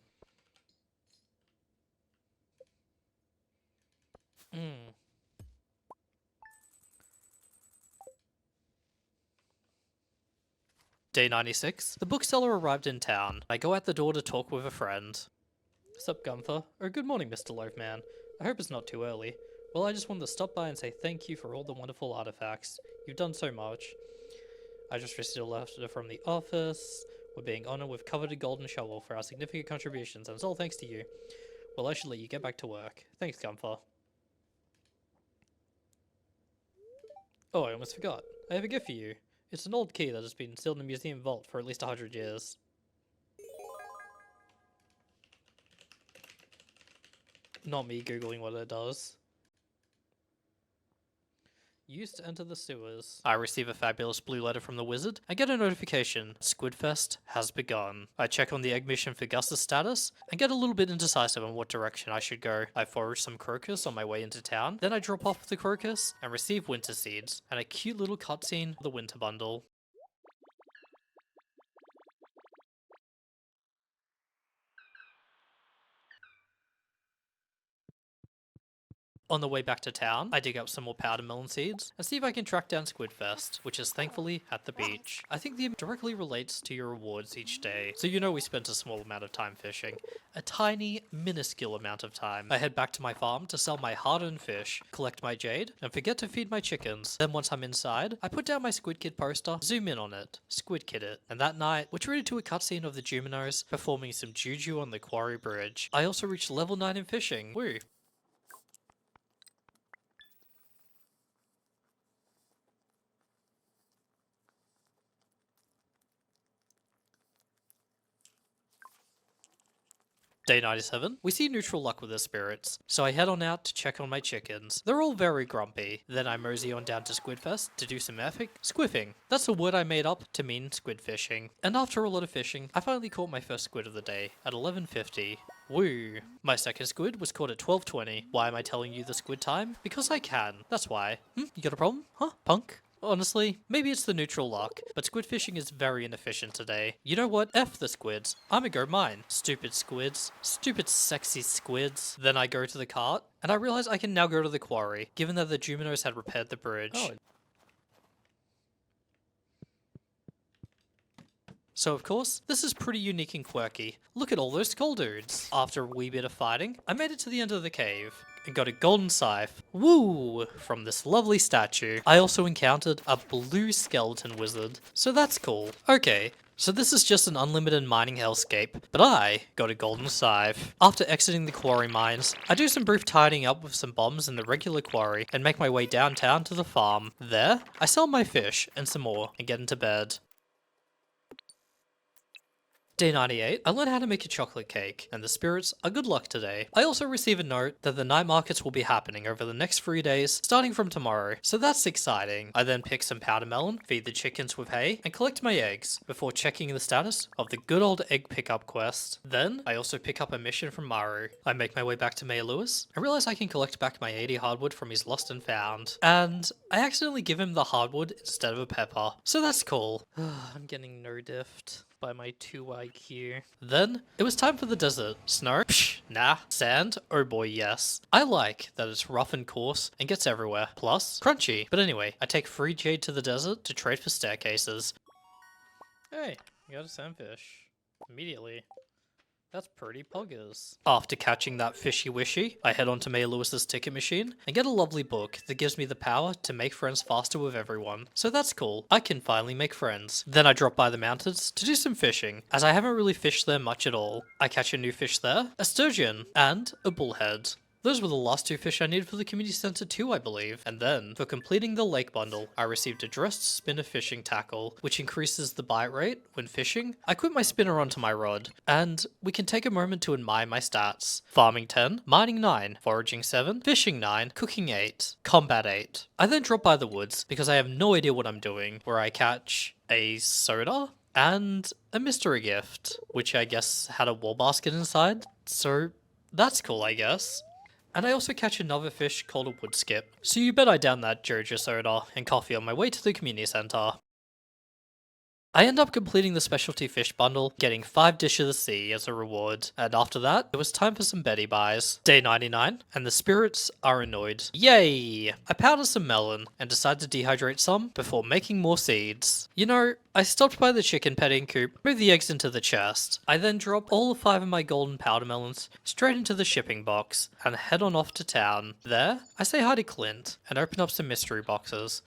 Day 96. The bookseller arrived in town. I go out the door to talk with a friend. Sup, Gunther? Or good morning, Mr. Loafman. I hope it's not too early. Well, I just wanted to stop by and say thank you for all the wonderful artifacts. You've done so much. I just received a letter from the office. We're being honored with coveted golden shovel for our significant contributions, and it's all thanks to you. Well, I should let you get back to work. Thanks, Gunther. Oh, I almost forgot. I have a gift for you. It's an old key that has been sealed in a museum vault for at least 100 years. Not me googling what it does. Used to enter the sewers. I receive a fabulous blue letter from the wizard. I get a notification. Squidfest has begun. I check on the egg mission for Gus's status and get a little bit indecisive on what direction I should go. I forage some crocus on my way into town. Then I drop off the crocus and receive winter seeds and a cute little cutscene of the winter bundle. On the way back to town, I dig up some more powder melon seeds and see if I can track down Squidfest, which is thankfully at the beach. I think the image directly relates to your rewards each day, so you know we spent a small amount of time fishing. A tiny, minuscule amount of time. I head back to my farm to sell my hard-earned fish, collect my jade, and forget to feed my chickens. Then once I'm inside, I put down my Squid Kid poster, zoom in on it, Squid Kid it, and that night, we're treated to a cutscene of the Juminos performing some juju on the Quarry Bridge. I also reached level 9 in fishing. Woo! Day 97. We see neutral luck with the spirits, so I head on out to check on my chickens. They're all very grumpy. Then I mosey on down to Squidfest to do some epic squiffing. That's a word I made up to mean squid fishing. And after a lot of fishing, I finally caught my first squid of the day at 11:50. Woo! My second squid was caught at 12:20. Why am I telling you the squid time? Because I can. That's why. You got a problem? Huh, punk? Honestly, maybe it's the neutral luck, but squid fishing is very inefficient today. You know what? F the squids. I'ma go mine. Stupid squids. Stupid sexy squids. Then I go to the cart, and I realize I can now go to the quarry, given that the Juminos had repaired the bridge. Oh. So of course, this is pretty unique and quirky. Look at all those skull dudes. After a wee bit of fighting, I made it to the end of the cave and got a golden scythe. Woo! From this lovely statue. I also encountered a blue skeleton wizard, so that's cool. Okay, so this is just an unlimited mining hellscape, but I got a golden scythe. After exiting the quarry mines, I do some brief tidying up with some bombs in the regular quarry and make my way downtown to the farm. There, I sell my fish and some more and get into bed. Day 98, I learned how to make a chocolate cake, and the spirits are good luck today. I also receive a note that the night markets will be happening over the next 3 days, starting from tomorrow, so that's exciting. I then pick some powder melon, feed the chickens with hay, and collect my eggs, before checking the status of the good old egg pickup quest. Then, I also pick up a mission from Maru. I make my way back to Mayor Lewis, and realize I can collect back my 80 hardwood from his lost and found. And I accidentally give him the hardwood instead of a pepper, so that's cool. I'm getting no diffed by my 2 IQ. Then, it was time for the desert. Snow? Psh, nah. Sand? Oh boy, yes. I like that it's rough and coarse and gets everywhere. Plus, crunchy. But anyway, I take 3 jade to the desert to trade for staircases. Hey, you got a sandfish. Immediately. That's pretty poggers. After catching that fishy wishy, I head on to Mayor Lewis's ticket machine and get a lovely book that gives me the power to make friends faster with everyone. So that's cool. I can finally make friends. Then I drop by the mountains to do some fishing, as I haven't really fished there much at all. I catch a new fish there, a sturgeon, and a bullhead. Those were the last 2 fish I needed for the community center too, I believe. And then, for completing the lake bundle, I received a dressed spinner fishing tackle, which increases the bite rate when fishing. I quit my spinner onto my rod, and we can take a moment to admire my stats. Farming 10, mining 9, foraging 7, fishing 9, cooking 8, combat 8. I then drop by the woods, because I have no idea what I'm doing, where I catch a soda and a mystery gift, which I guess had a wall basket inside, so that's cool, I guess. And I also catch another fish called a wood skip. So you bet I down that Joja soda and coffee on my way to the community center. I end up completing the specialty fish bundle, getting 5 dishes of sea as a reward, and after that, it was time for some Betty buys. Day 99, and the spirits are annoyed. Yay! I powder some melon, and decide to dehydrate some before making more seeds. You know, I stopped by the chicken petting coop, moved the eggs into the chest. I then drop all 5 of my golden powder melons straight into the shipping box, and head on off to town. There, I say hi to Clint, and open up some mystery boxes.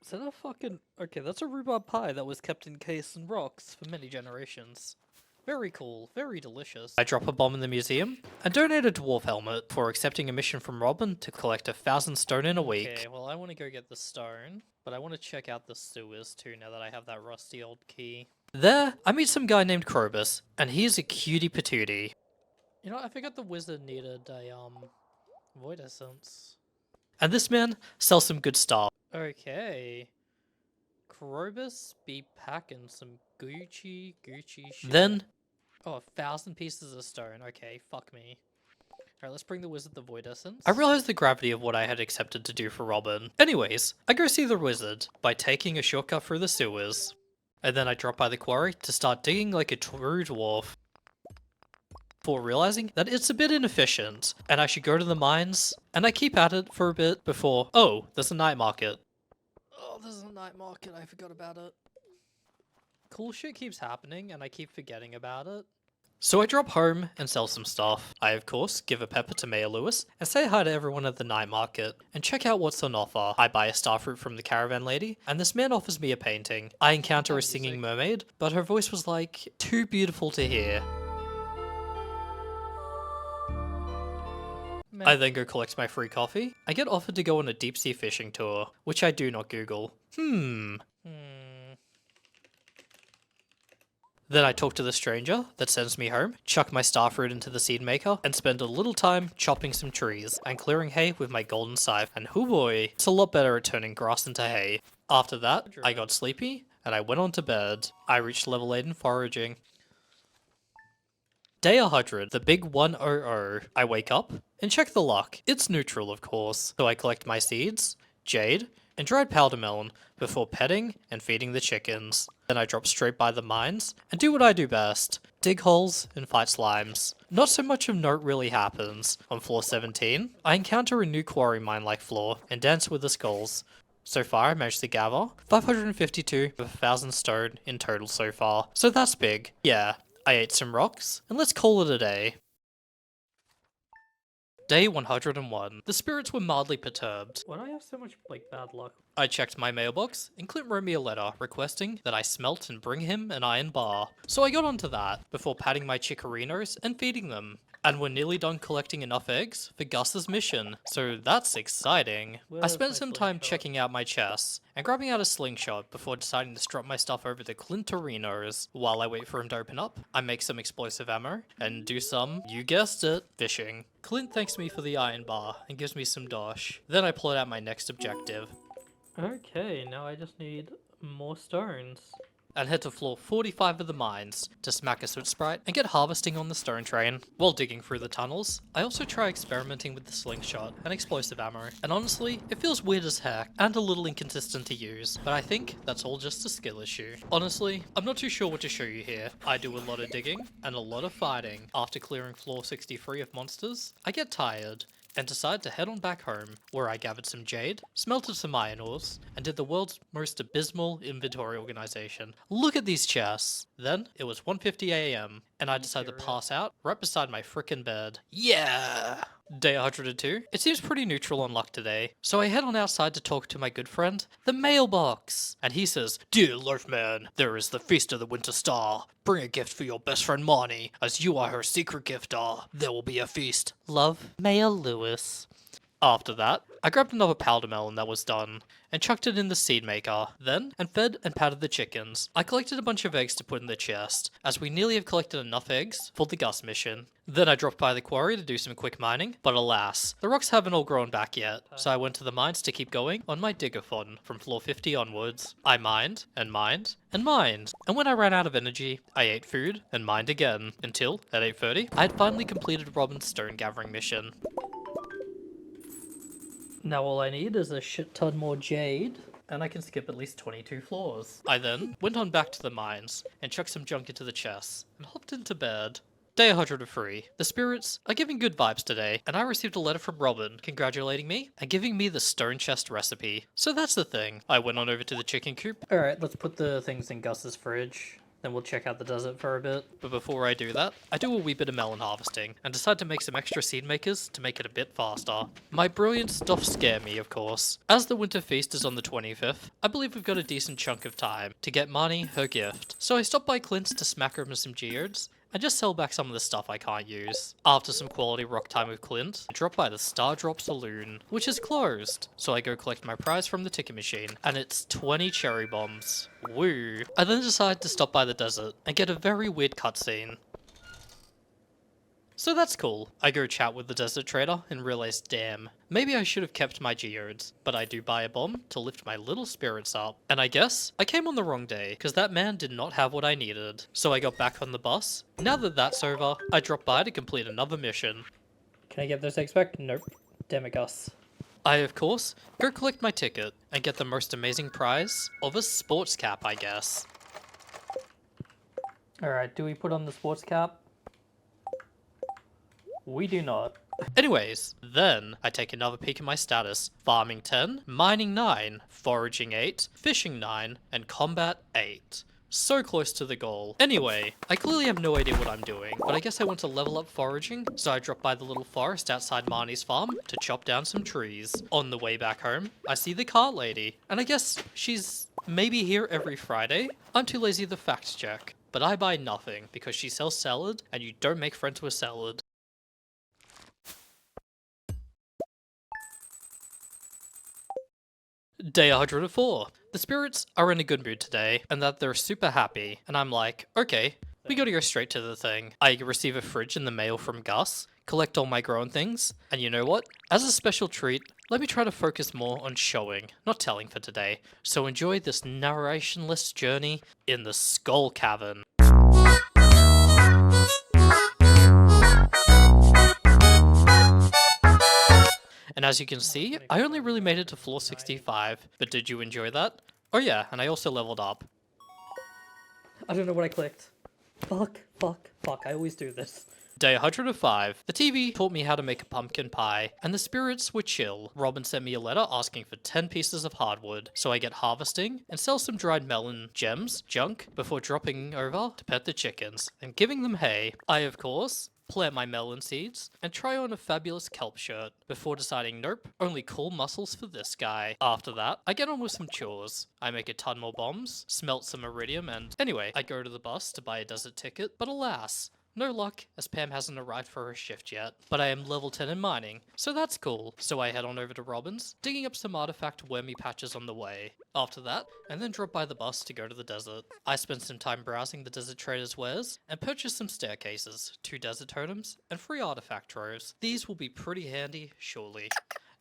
Is that a fucking... Okay, that's a rhubarb pie that was kept encased in rocks for many generations. Very cool, very delicious. I drop a bomb in the museum and donate a dwarf helmet for accepting a mission from Robin to collect 1,000 stone in a week. Okay, well I want to go get the stone, but I want to check out the sewers too now that I have that rusty old key. There, I meet some guy named Krobus, and he is a cutie patootie. You know, I forgot the wizard needed a, void essence. And this man sells some good stuff. Okay. Krobus be packing some Gucci shit. Then, Oh, 1,000 pieces of stone. Okay, fuck me. Alright, let's bring the wizard the void essence. I realized the gravity of what I had accepted to do for Robin. Anyways, I go see the wizard by taking a shortcut through the sewers. And then I drop by the quarry to start digging like a true dwarf, before realizing that it's a bit inefficient, and I should go to the mines, and I keep at it for a bit before, oh, there's a night market. Oh, there's a night market. I forgot about it. Cool shit keeps happening, and I keep forgetting about it. So I drop home and sell some stuff. I, of course, give a pepper to Mayor Lewis, and say hi to everyone at the night market, and check out what's on offer. I buy a starfruit from the caravan lady, and this man offers me a painting. I encounter a singing mermaid, but her voice was like, too beautiful to hear. I then go collect my free coffee. I get offered to go on a deep sea fishing tour, which I do not Google. Then I talk to the stranger that sends me home, chuck my starfruit into the seed maker, and spend a little time chopping some trees and clearing hay with my golden scythe. And hoo boy, it's a lot better at turning grass into hay. After that, I got sleepy, and I went on to bed. I reached level 8 in foraging. Day 100, the big 100. I wake up and check the luck. It's neutral, of course. So I collect my seeds, jade, and dried powder melon before petting and feeding the chickens. Then I drop straight by the mines and do what I do best. Dig holes and fight slimes. Not so much of note really happens. On floor 17, I encounter a new quarry mine-like floor and dance with the skulls. So far, I managed to gather 552 of 1,000 stone in total so far. So that's big. Yeah, I ate some rocks, and let's call it a day. Day 101. The spirits were mildly perturbed. Why do I have so much, bad luck? I checked my mailbox, and Clint wrote me a letter requesting that I smelt and bring him an iron bar. So I got onto that, before patting my chickerinos and feeding them. And we're nearly done collecting enough eggs for Gus's mission, so that's exciting. I spent some time checking out my chests, and grabbing out a slingshot before deciding to strap my stuff over to Clintorinos. While I wait for him to open up, I make some explosive ammo, and do some, you guessed it, fishing. Clint thanks me for the iron bar, and gives me some dosh. Then I plot out my next objective. Okay, now I just need more stones. And head to floor 45 of the mines to smack a soot sprite and get harvesting on the stone train. While digging through the tunnels, I also try experimenting with the slingshot and explosive ammo. And honestly, it feels weird as heck and a little inconsistent to use, but I think that's all just a skill issue. Honestly, I'm not too sure what to show you here. I do a lot of digging and a lot of fighting. After clearing floor 63 of monsters, I get tired and decide to head on back home, where I gathered some jade, smelted some iron ores, and did the world's most abysmal inventory organization. Look at these chests! Then, it was 1:50 AM, and I decided to pass out right beside my frickin' bed. Yeah! Day 102. It seems pretty neutral on luck today, so I head on outside to talk to my good friend, the mailbox. And he says, "Dear Loafman, there is the Feast of the Winter Star. Bring a gift for your best friend Marnie, as you are her secret gifter. There will be a feast. Love, Mayor Lewis." After that, I grabbed another powder melon that was done, and chucked it in the seed maker. Then, and fed and patted the chickens. I collected a bunch of eggs to put in the chest, as we nearly have collected enough eggs for the Gus mission. Then I dropped by the quarry to do some quick mining, but alas, the rocks haven't all grown back yet, so I went to the mines to keep going on my digger-thon from floor 50 onwards. I mined, and mined, and mined, and when I ran out of energy, I ate food, and mined again, until, at 8:30, I had finally completed Robin's stone gathering mission. Now all I need is a shit ton more jade, and I can skip at least 22 floors. I then went on back to the mines, and chucked some junk into the chests, and hopped into bed. Day 103. The spirits are giving good vibes today, and I received a letter from Robin congratulating me and giving me the stone chest recipe. So that's the thing. I went on over to the chicken coop. Alright, let's put the things in Gus's fridge. Then we'll check out the desert for a bit. But before I do that, I do a wee bit of melon harvesting, and decide to make some extra seed makers to make it a bit faster. My brilliant stuff scare me, of course. As the winter feast is on the 25th, I believe we've got a decent chunk of time to get Marnie her gift. So I stopped by Clint's to smack her with some geodes, and just sell back some of the stuff I can't use. After some quality rock time with Clint, I drop by the Star Drop Saloon, which is closed. So I go collect my prize from the ticket machine, and it's 20 cherry bombs. Woo! I then decide to stop by the desert and get a very weird cutscene. So that's cool. I go chat with the desert trader and realize, damn, maybe I should have kept my geodes, but I do buy a bomb to lift my little spirits up. And I guess I came on the wrong day, because that man did not have what I needed. So I got back on the bus. Now that that's over, I drop by to complete another mission. Can I get those eggs back? Nope. Damn it, Gus. I, of course, go collect my ticket and get the most amazing prize of a sports cap, I guess. Alright, do we put on the sports cap? We do not. Anyways, then I take another peek at my status. Farming 10, mining 9, foraging 8, fishing 9, and combat 8. So close to the goal. Anyway, I clearly have no idea what I'm doing, but I guess I want to level up foraging, so I drop by the little forest outside Marnie's farm to chop down some trees. On the way back home, I see the cart lady, and I guess she's maybe here every Friday? I'm too lazy to fact check, but I buy nothing because she sells salad, and you don't make friends with salad. Day 104. The spirits are in a good mood today, and that they're super happy, and I'm like, okay, we gotta go straight to the thing. I receive a fridge in the mail from Gus, collect all my grown things, and you know what? As a special treat, let me try to focus more on showing, not telling for today. So enjoy this narrationless journey in the Skull Cavern. And as you can see, I only really made it to floor 65, but did you enjoy that? Oh yeah, and I also leveled up. I don't know what I clicked. Fuck, I always do this. Day 105. The TV taught me how to make a pumpkin pie, and the spirits were chill. Robin sent me a letter asking for 10 pieces of hardwood, so I get harvesting and sell some dried melon gems, junk, before dropping over to pet the chickens and giving them hay. I, of course, plant my melon seeds, and try on a fabulous kelp shirt before deciding nope, only cool muscles for this guy. After that, I get on with some chores. I make a ton more bombs, smelt some iridium, and anyway, I go to the bus to buy a desert ticket, but alas, no luck, as Pam hasn't arrived for her shift yet. But I am level 10 in mining, so that's cool. So I head on over to Robin's, digging up some artifact wormy patches on the way. After that, and then drop by the bus to go to the desert. I spend some time browsing the desert trader's wares, and purchase some staircases, 2 desert totems, and 3 artifact troves. These will be pretty handy, surely.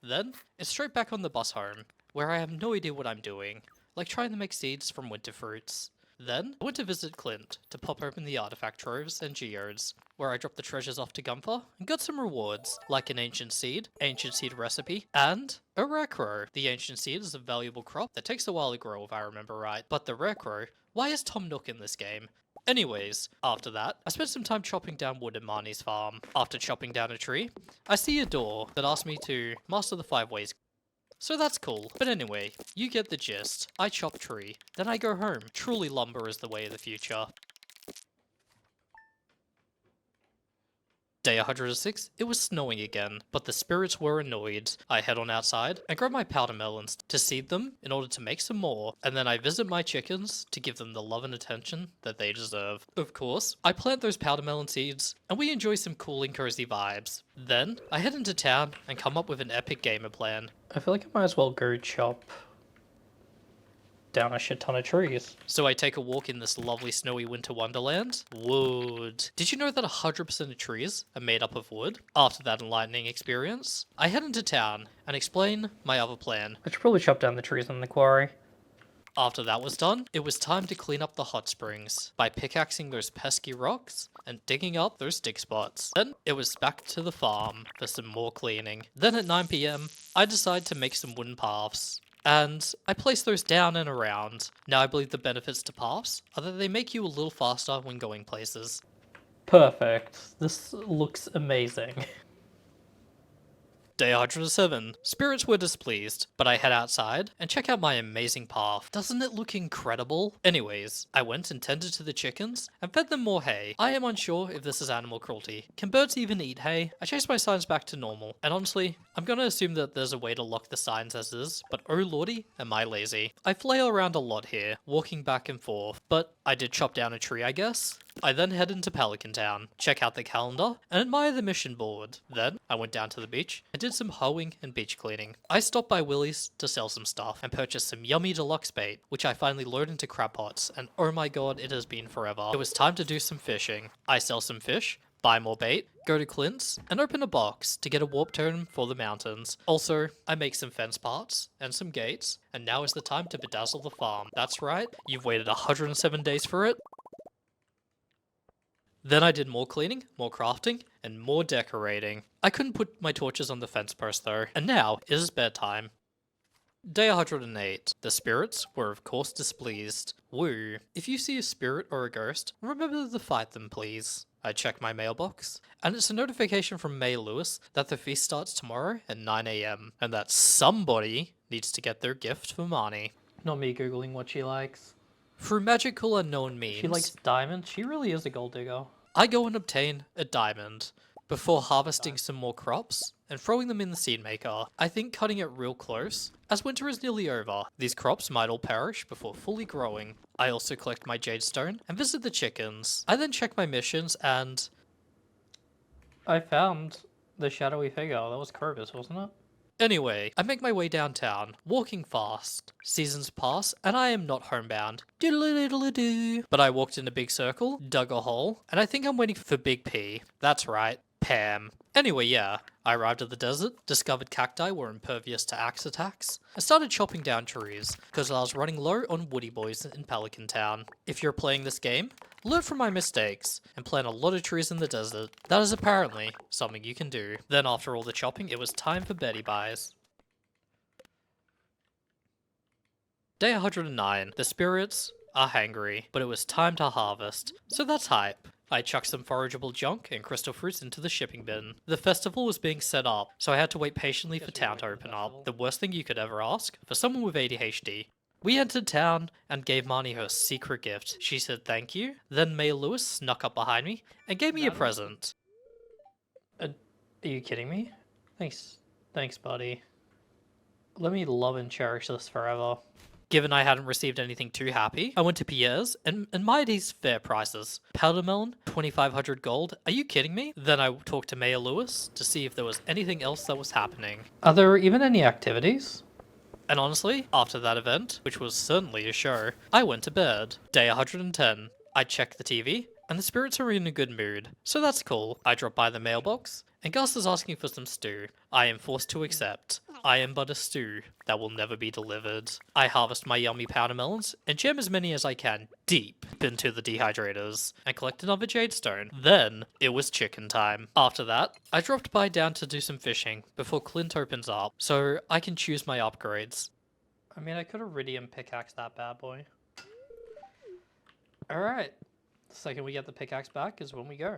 Then, it's straight back on the bus home, where I have no idea what I'm doing, like trying to make seeds from winter fruits. Then, I went to visit Clint to pop open the artifact troves and geodes, where I dropped the treasures off to Gunther and got some rewards, like an ancient seed recipe, and a rekt. The ancient seed is a valuable crop that takes a while to grow if I remember right, but the rekt, why is Tom Nook in this game? Anyways, after that, I spent some time chopping down wood at Marnie's farm. After chopping down a tree, I see a door that asks me to master the 5 ways. So that's cool. But anyway, you get the gist. I chop tree, then I go home. Truly lumber is the way of the future. Day 106, it was snowing again, but the spirits were annoyed. I head on outside and grab my powder melons to seed them in order to make some more, and then I visit my chickens to give them the love and attention that they deserve. Of course, I plant those powder melon seeds, and we enjoy some cool and cozy vibes. Then, I head into town and come up with an epic gamer plan. I feel like I might as well go chop down a shit ton of trees. So I take a walk in this lovely snowy winter wonderland. Wood. Did you know that 100% of trees are made up of wood? After that enlightening experience, I head into town and explain my other plan. I should probably chop down the trees in the quarry. After that was done, it was time to clean up the hot springs by pickaxing those pesky rocks and digging up those stick spots. Then it was back to the farm for some more cleaning. Then at 9 PM, I decide to make some wooden paths. And I place those down and around. Now I believe the benefits to paths are that they make you a little faster when going places. Perfect. This looks amazing. Day 107. Spirits were displeased, but I head outside and check out my amazing path. Doesn't it look incredible? Anyways, I went and tended to the chickens and fed them more hay. I am unsure if this is animal cruelty. Can birds even eat hay? I chased my signs back to normal, and honestly, I'm gonna assume that there's a way to lock the signs as is, but oh lordy, am I lazy. I flail around a lot here, walking back and forth, but I did chop down a tree, I guess. I then head into Pelican Town, check out the calendar, and admire the mission board. Then, I went down to the beach and did some hoeing and beach cleaning. I stopped by Willie's to sell some stuff and purchased some yummy deluxe bait, which I finally load into crab pots, and oh my god, it has been forever. It was time to do some fishing. I sell some fish, buy more bait, go to Clint's, and open a box to get a warp totem for the mountains. Also, I make some fence parts and some gates, and now is the time to bedazzle the farm. That's right, you've waited 107 days for it. Then I did more cleaning, more crafting, and more decorating. I couldn't put my torches on the fence post though, and now it is bedtime. Day 108. The spirits were of course displeased. Woo. If you see a spirit or a ghost, remember to fight them please. I check my mailbox, and it's a notification from May Lewis that the feast starts tomorrow at 9 AM, and that somebody needs to get their gift for Marnie. Not me googling what she likes. Through magical unknown means, She likes diamonds. She really is a gold digger. I go and obtain a diamond before harvesting some more crops and throwing them in the seed maker. I think cutting it real close, as winter is nearly over. These crops might all perish before fully growing. I also collect my jade stone and visit the chickens. I then check my missions and I found the shadowy figure. That was Corvus, wasn't it? anyway, I make my way downtown, walking fast. Seasons pass, and I am not homebound. Doodle-doodle-doo. But I walked in a big circle, dug a hole, and I think I'm waiting for Big P. That's right, Pam. Anyway, yeah, I arrived at the desert, discovered cacti were impervious to axe attacks, and started chopping down trees, because I was running low on woody boys in Pelican Town. If you're playing this game, learn from my mistakes, and plant a lot of trees in the desert. That is apparently something you can do. Then after all the chopping, it was time for Betty buys. Day 109. The spirits are hangry, but it was time to harvest, so that's hype. I chucked some forageable junk and crystal fruits into the shipping bin. The festival was being set up, so I had to wait patiently for town to open up. The worst thing you could ever ask for someone with ADHD. We entered town and gave Marnie her secret gift. She said thank you. Then May Lewis snuck up behind me and gave me a present. Are you kidding me? Thanks, buddy. Let me love and cherish this forever. Given I hadn't received anything too happy, I went to Pierre's and admired his fair prices. Powder melon, 2,500 gold. Are you kidding me? Then I talked to Mayor Lewis to see if there was anything else that was happening. Are there even any activities? And honestly, after that event, which was certainly a show, I went to bed. Day 110. I checked the TV, and the spirits are in a good mood, so that's cool. I dropped by the mailbox, and Gus is asking for some stew. I am forced to accept. I am but a stew that will never be delivered. I harvest my yummy powder melons, and jam as many as I can deep into the dehydrators, and collect another jade stone. Then, it was chicken time. After that, I dropped by down to do some fishing, before Clint opens up, so I can choose my upgrades. I mean, I could iridium pickaxe that bad boy. Alright. The second we get the pickaxe back is when we go.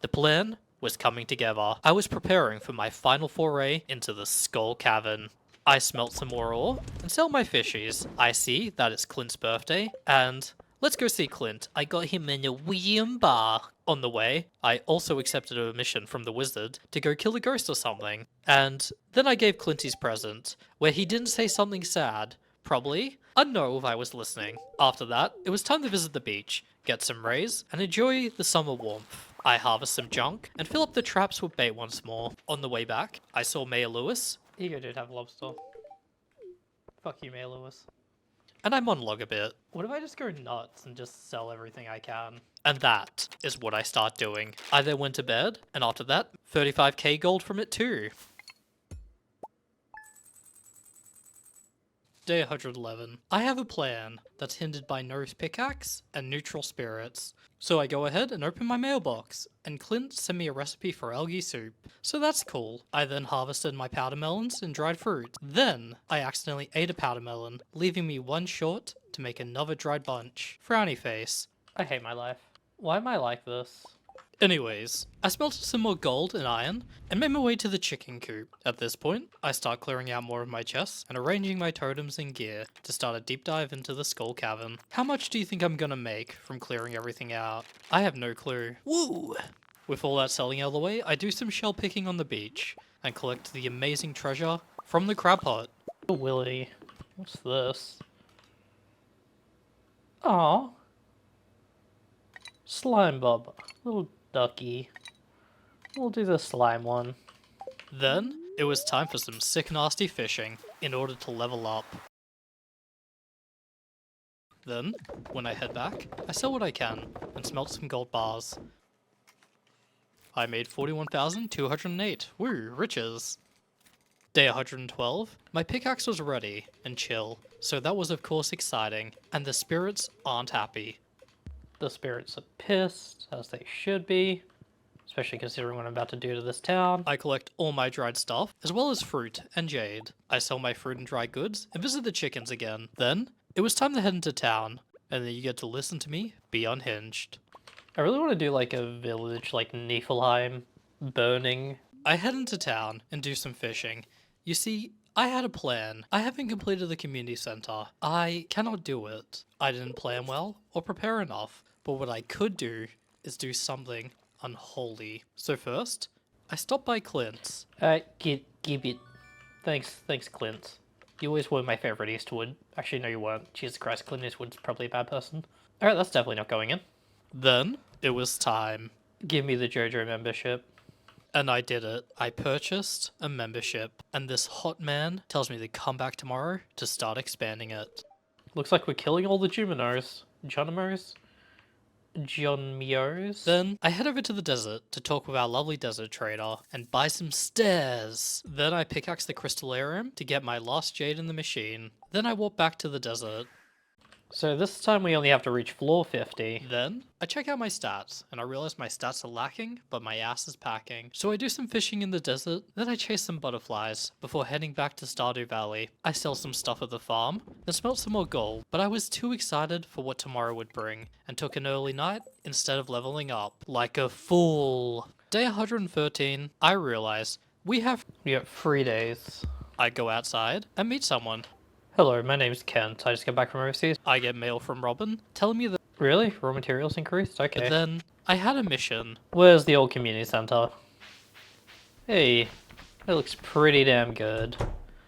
The plan was coming together. I was preparing for my final foray into the Skull Cavern. I smelt some more ore and sell my fishies. I see that it's Clint's birthday, and let's go see Clint. I got him in a William bar. On the way, I also accepted a mission from the wizard to go kill a ghost or something. And then I gave Clint his present, where he didn't say something sad. Probably. I don't know if I was listening. After that, it was time to visit the beach, get some rays, and enjoy the summer warmth. I harvest some junk and fill up the traps with bait once more. On the way back, I saw Mayor Lewis. Here you go, dude, have lobster. Fuck you, May Lewis. And I monologue a bit. What if I just go nuts and just sell everything I can? And that is what I start doing. I then went to bed, and after that, 35k gold from it too. Day 111. I have a plan that's hindered by no pickaxe and neutral spirits. So I go ahead and open my mailbox, and Clint sent me a recipe for algae soup. So that's cool. I then harvested my powder melons and dried fruit. Then I accidentally ate a powder melon, leaving me one short to make another dried bunch. Frowny face. I hate my life. Why am I like this? Anyways, I smelted some more gold and iron, and made my way to the chicken coop. At this point, I start clearing out more of my chests and arranging my totems and gear to start a deep dive into the Skull Cavern. How much do you think I'm gonna make from clearing everything out? I have no clue. Woo! With all that selling out of the way, I do some shell picking on the beach, and collect the amazing treasure from the crab pot. Oh, Willy. What's this? Aw. Slime Bob. Little ducky. We'll do the slime one. Then, it was time for some sick nasty fishing, in order to level up. Then, when I head back, I sell what I can, and smelt some gold bars. I made 41,208. Woo, riches. Day 112. My pickaxe was ready, and chill, so that was of course exciting, and the spirits aren't happy. The spirits are pissed, as they should be. Especially considering what I'm about to do to this town. I collect all my dried stuff, as well as fruit and jade. I sell my fruit and dry goods, and visit the chickens again. Then, it was time to head into town, and then you get to listen to me be unhinged. I really want to do like a village, like Niflheim, burning. I head into town and do some fishing. You see, I had a plan. I haven't completed the community center. I cannot do it. I didn't plan well or prepare enough. But what I could do is do something unholy. So first, I stopped by Clint's. Give it. Thanks, Clint. You always were my favorite Eastwood. Actually, no, you weren't. Jesus Christ, Clint Eastwood's probably a bad person. Alright, that's definitely not going in. Then, it was time. Give me the Joja membership. And I did it. I purchased a membership, and this hot man tells me to come back tomorrow to start expanding it. Looks like we're killing all the Juminos. John Mios. Then I head over to the desert to talk with our lovely desert trader and buy some stairs. Then I pickaxe the crystallarium to get my last jade in the machine. Then I walk back to the desert. So this time we only have to reach floor 50. Then, I check out my stats, and I realize my stats are lacking, but my ass is packing. So I do some fishing in the desert, then I chase some butterflies, before heading back to Stardew Valley. I sell some stuff at the farm, then smelt some more gold, but I was too excited for what tomorrow would bring, and took an early night instead of leveling up. Like a fool. Day 113, I realize we have 3 days. I go outside and meet someone. Hello, my name's Kent. I just got back from overseas. I get mail from Robin telling me that. Really? Raw materials increased? Okay. Then I had a mission. Where's the old community center? Hey, that looks pretty damn good.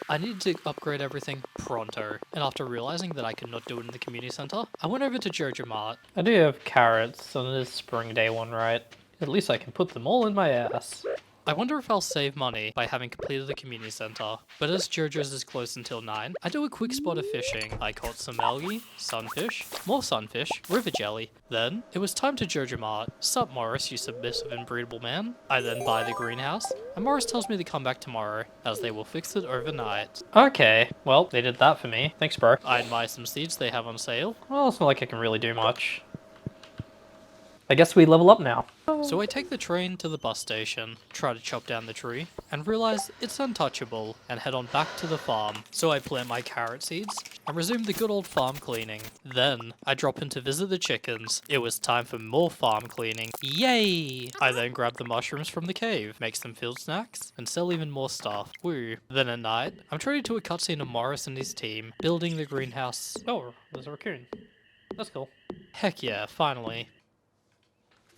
I needed to upgrade everything pronto, and after realizing that I could not do it in the community center, I went over to Joja Mart. I do have carrots, and it is spring day one, right? At least I can put them all in my ass. I wonder if I'll save money by having completed the community center, but as Joja's is closed until 9, I do a quick spot of fishing. I caught some algae, sunfish, more sunfish, river jelly. Then, it was time to Joja Mart. Sup Morris, you submissive and breedable man. I then buy the greenhouse, and Morris tells me to come back tomorrow, as they will fix it overnight. Okay, well, they did that for me. Thanks, bro. I'd buy some seeds they have on sale. Well, it's not like I can really do much. I guess we level up now. So I take the train to the bus station, try to chop down the tree, and realize it's untouchable, and head on back to the farm. So I plant my carrot seeds, and resume the good old farm cleaning. Then, I drop in to visit the chickens. It was time for more farm cleaning. Yay! I then grab the mushrooms from the cave, make some field snacks, and sell even more stuff. Woo. Then at night, I'm treated to a cutscene of Morris and his team, building the greenhouse. Oh, there's a raccoon. That's cool. Heck yeah, finally.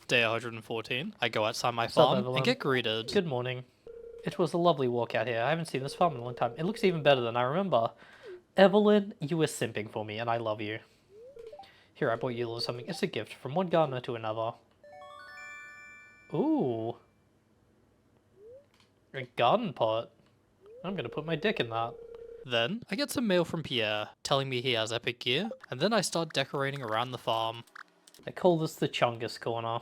Day 114, I go outside my up, farm Evelyn? and get greeted. Good morning. It was a lovely walk out here. I haven't seen this farm in a long time. It looks even better than I remember. Evelyn, you were simping for me, and I love you. Here, I bought you a little something. It's a gift from one gardener to another. Ooh. A garden pot. I'm gonna put my dick in that. Then, I get some mail from Pierre, telling me he has epic gear, and then I start decorating around the farm. They call this the Chungus corner.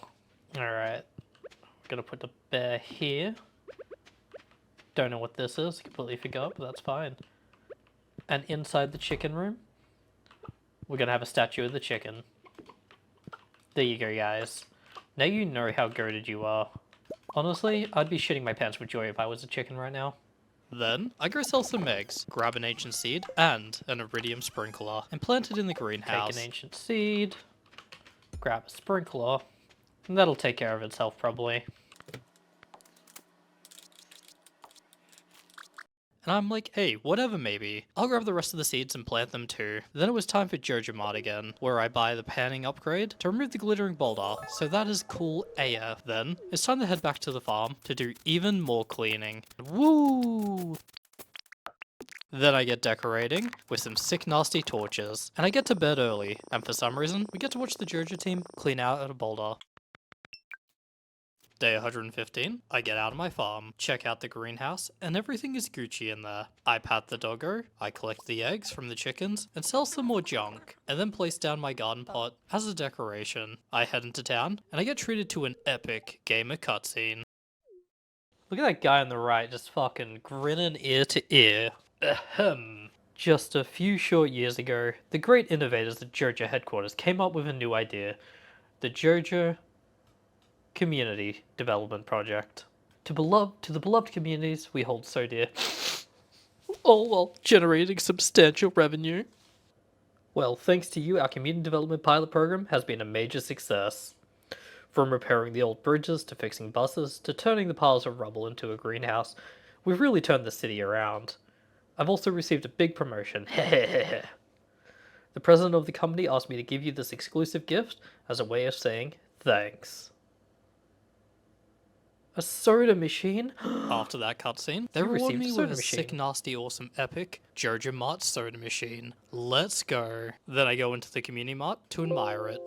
Alright. Gonna put the bear here. Don't know what this is. Completely forgot, but that's fine. And inside the chicken room, we're gonna have a statue of the chicken. There you go, guys. Now you know how goated you are. Honestly, I'd be shitting my pants with joy if I was a chicken right now. Then, I go sell some eggs, grab an ancient seed, and an iridium sprinkler, and plant it in the greenhouse. Take an ancient seed, grab a sprinkler, and that'll take care of itself probably. And I'm like, hey, whatever maybe. I'll grab the rest of the seeds and plant them too. Then it was time for Joja Mart again, where I buy the panning upgrade to remove the glittering boulder. So that is cool AF. Then, it's time to head back to the farm to do even more cleaning. Woo! Then I get decorating with some sick nasty torches. And I get to bed early, and for some reason, we get to watch the Joja team clean out at a boulder. Day 115, I get out of my farm, check out the greenhouse, and everything is Gucci in there. I pat the doggo, I collect the eggs from the chickens, and sell some more junk, and then place down my garden pot as a decoration. I head into town, and I get treated to an epic gamer cutscene. Look at that guy on the right just fucking grinning ear to ear. Ahem. Just a few short years ago, the great innovators at Joja headquarters came up with a new idea. The Joja Community Development Project. To the beloved communities we hold so dear. All while generating substantial revenue. Well, thanks to you, our community development pilot program has been a major success. From repairing the old bridges to fixing buses to turning the piles of rubble into a greenhouse, we've really turned the city around. I've also received a big promotion. The president of the company asked me to give you this exclusive gift as a way of saying thanks. A soda machine? After that cutscene, they You reward received me a with soda a sick, machine. nasty, awesome, epic Joja Mart soda machine. Let's go. Then I go into the community mart to admire it.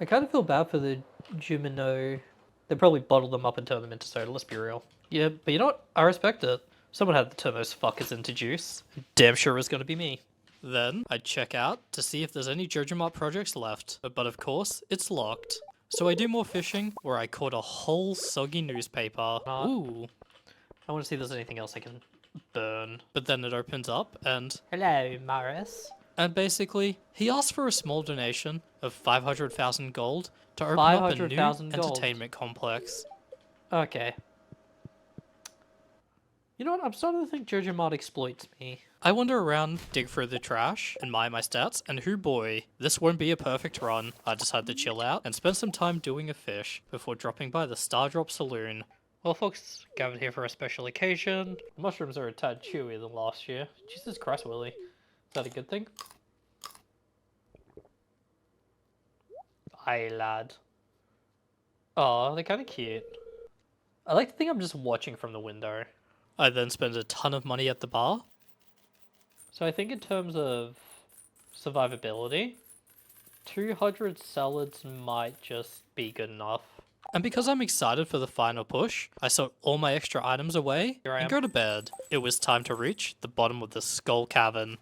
I kind of feel bad for the Jumino. They probably bottled them up and turned them into soda, let's be real. Yeah, but you know what? I respect it. Someone had to turn those fuckers into juice. Damn sure it was gonna be me. Then I check out to see if there's any Joja Mart projects left, but of course, it's locked. So I do more fishing, where I caught a whole soggy newspaper. Ooh. I want to see if there's anything else I can burn. But then it opens up, and Hello, Morris. And basically, he asked for a small donation of 500,000 gold to open up a new 500,000 gold. entertainment complex. Okay. You know what? I'm starting to think Joja mod exploits me. I wander around, dig through the trash, admire my stats, and hoo boy, this won't be a perfect run. I decide to chill out and spend some time doing a fish before dropping by the Stardrop Saloon. Well, folks, gathered here for a special occasion. The mushrooms are a tad chewier than last year. Jesus Christ, Willie. Is that a good thing? Aye, lad. Oh, they're kind of cute. I like to think I'm just watching from the window. I then spend a ton of money at the bar. So I think in terms of survivability, 200 salads might just be good enough. And because I'm excited for the final push, I sock all my extra items away Here I and am. go to bed. It was time to reach the bottom of the Skull Cavern.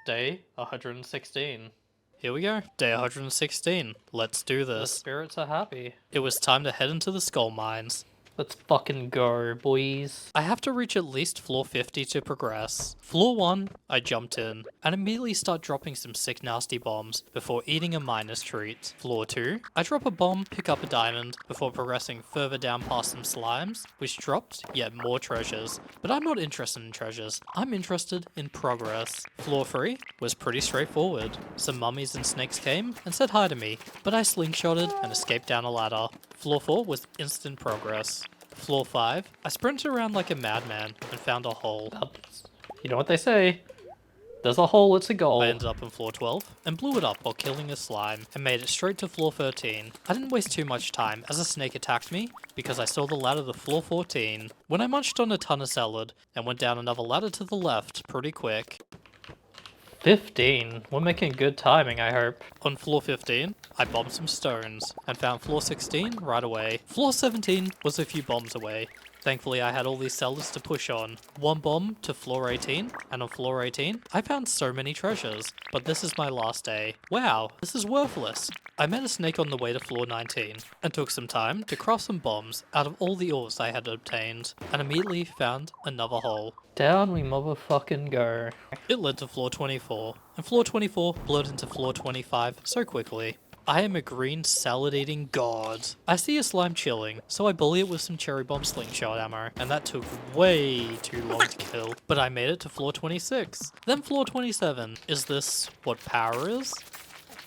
Day 116. Here we go, day 116. Let's do The this. spirits are happy. It was time to head into the Skull Mines. Let's fucking go, boys. I have to reach at least floor 50 to progress. Floor 1, I jumped in, and immediately start dropping some sick nasty bombs before eating a miner's treat. Floor 2, I drop a bomb, pick up a diamond, before progressing further down past some slimes, which dropped yet more treasures. But I'm not interested in treasures, I'm interested in progress. Floor 3 was pretty straightforward. Some mummies and snakes came and said hi to me, but I slingshotted and escaped down a ladder. Floor 4 was instant progress. Floor 5, I sprinted around like a madman and found a hole. You know what they say. There's a hole, it's a goal. I ended up in floor 12 and blew it up while killing a slime and made it straight to floor 13. I didn't waste too much time as a snake attacked me because I saw the ladder to floor 14. When I munched on a ton of salad and went down another ladder to the left pretty quick. 15. We're making good timing, I hope. On floor 15, I bombed some stones and found floor 16 right away. Floor 17 was a few bombs away. Thankfully, I had all these cellars to push on. One bomb to floor 18, and on floor 18, I found so many treasures. But this is my last day. Wow, this is worthless. I met a snake on the way to floor 19, and took some time to craft some bombs out of all the ores I had obtained, and immediately found another hole. Down we motherfucking go. It led to floor 24, and floor 24 blurred into floor 25 so quickly. I am a green salad-eating god. I see a slime chilling, so I bully it with some cherry bomb slingshot ammo, and that took way too long to kill, but I made it to floor 26. Then floor 27. Is this what power is?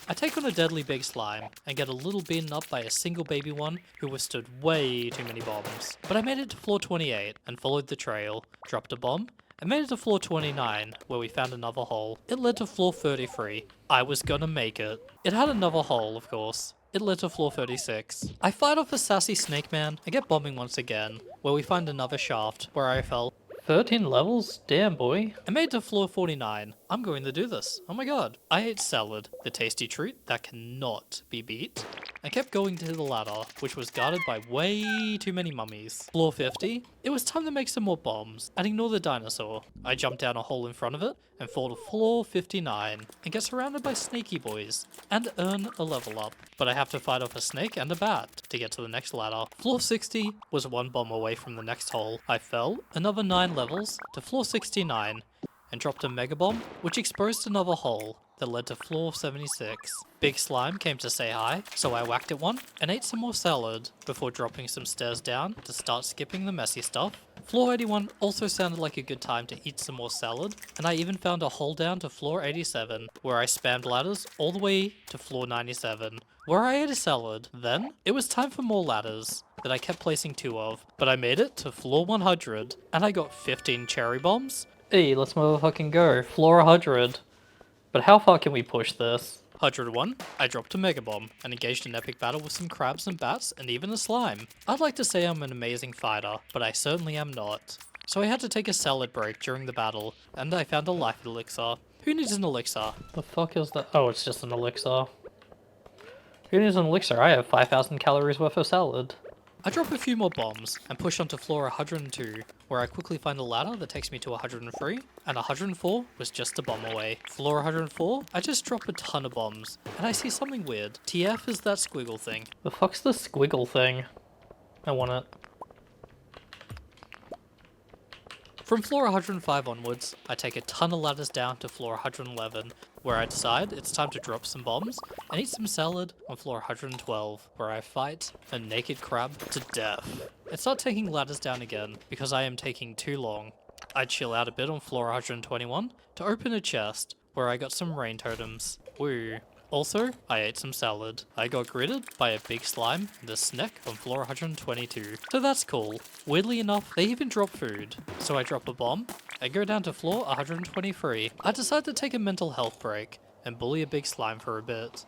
I take on a deadly big slime, and get a little beaten up by a single baby one who withstood way too many bombs. But I made it to floor 28, and followed the trail, dropped a bomb, and made it to floor 29, where we found another hole. It led to floor 33. I was gonna make it. It had another hole, of course. It led to floor 36. I fight off a sassy snake man and get bombing once again, where we find another shaft, where I fell. 13 levels? Damn, boy. I made it to floor 49. I'm going to do this. Oh my god. I ate salad, the tasty treat that cannot be beat. I kept going to the ladder, which was guarded by way too many mummies. Floor 50. It was time to make some more bombs, and ignore the dinosaur. I jumped down a hole in front of it, and fall to floor 59, and get surrounded by snaky boys, and earn a level up. But I have to fight off a snake and a bat to get to the next ladder. Floor 60 was one bomb away from the next hole. I fell another 9 levels to floor 69, and dropped a mega bomb, which exposed another hole that led to floor 76. Big Slime came to say hi, so I whacked it one and ate some more salad before dropping some stairs down to start skipping the messy stuff. Floor 81 also sounded like a good time to eat some more salad, and I even found a hole down to floor 87, where I spammed ladders all the way to floor 97, where I ate a salad. Then, it was time for more ladders that I kept placing 2 of, but I made it to floor 100, and I got 15 cherry bombs. Hey, let's motherfucking go. Floor 100. But how far can we push this? 101, I dropped a mega bomb and engaged an epic battle with some crabs and bats and even a slime. I'd like to say I'm an amazing fighter, but I certainly am not. So I had to take a salad break during the battle, and I found a life elixir. Who needs an elixir? The fuck is that? Oh, it's just an elixir. Who needs an elixir? I have 5,000 calories worth of salad. I drop a few more bombs and push onto floor 102, where I quickly find a ladder that takes me to 103, and 104 was just a bomb away. Floor 104, I just drop a ton of bombs, and I see something weird. TF is that squiggle thing. The fuck's the squiggle thing? I want it. From floor 105 onwards, I take a ton of ladders down to floor 111, where I decide it's time to drop some bombs and eat some salad on floor 112, where I fight a naked crab to death. And start taking ladders down again, because I am taking too long. I chill out a bit on floor 121 to open a chest, where I got some rain totems. Woo. Also, I ate some salad. I got greeted by a big slime and a snack on floor 122. So that's cool. Weirdly enough, they even drop food. So I drop a bomb and go down to floor 123. I decide to take a mental health break and bully a big slime for a bit.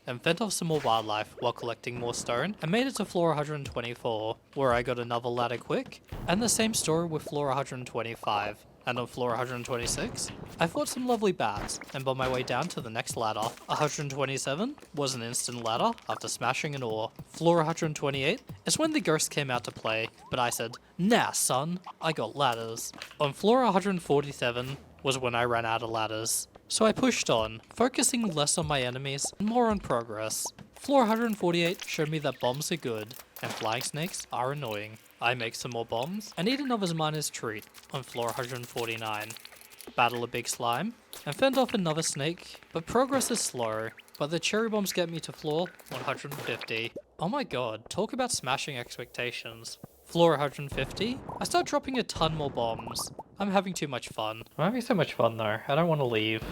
And fend off some more wildlife while collecting more stone, and made it to floor 124, where I got another ladder quick, and the same story with floor 125. And on floor 126, I fought some lovely bats, and on my way down to the next ladder. 127 was an instant ladder after smashing an ore. Floor 128 is when the ghost came out to play, but I said, nah son, I got ladders. On floor 147 was when I ran out of ladders. So I pushed on, focusing less on my enemies and more on progress. Floor 148 showed me that bombs are good, and flying snakes are annoying. I make some more bombs, and eat another miner's treat on floor 149. Battle a big slime, and fend off another snake, but progress is slow. But the cherry bombs get me to floor 150. Oh my god, talk about smashing expectations. Floor 150, I start dropping a ton more bombs. I'm having too much fun. I'm having so much fun though, I don't want to leave.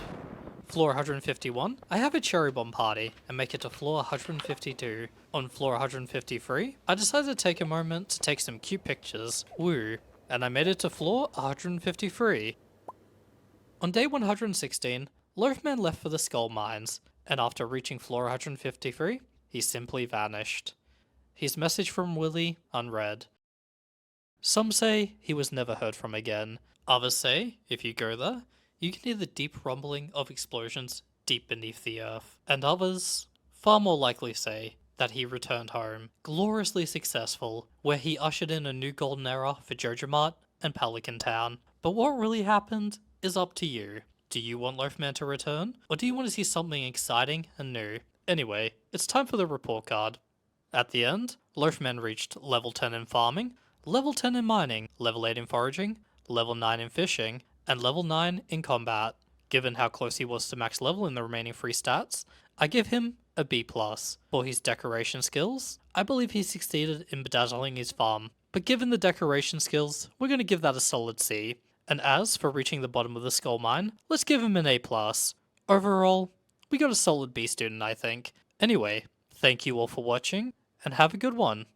Floor 151, I have a cherry bomb party and make it to floor 152. On floor 153, I decided to take a moment to take some cute pictures. Woo. And I made it to floor 153. On day 116, Loafman left for the skull mines, and after reaching floor 153, he simply vanished. His message from Willy unread. Some say he was never heard from again. Others say, if you go there, you can hear the deep rumbling of explosions deep beneath the earth. And others, far more likely say, that he returned home, gloriously successful, where he ushered in a new golden era for Joja and Pelican Town. But what really happened is up to you. Do you want Loafman to return, or do you want to see something exciting and new? Anyway, it's time for the report card. At the end, Loafman reached level 10 in farming, level 10 in mining, level 8 in foraging, level 9 in fishing, and level 9 in combat. Given how close he was to max level in the remaining 3 stats, I give him a B+. For his decoration skills, I believe he succeeded in bedazzling his farm, but given the decoration skills, we're going to give that a solid C. And as for reaching the bottom of the skull mine, let's give him an A+. Overall, we got a solid B student, I think. Anyway, thank you all for watching, and have a good one.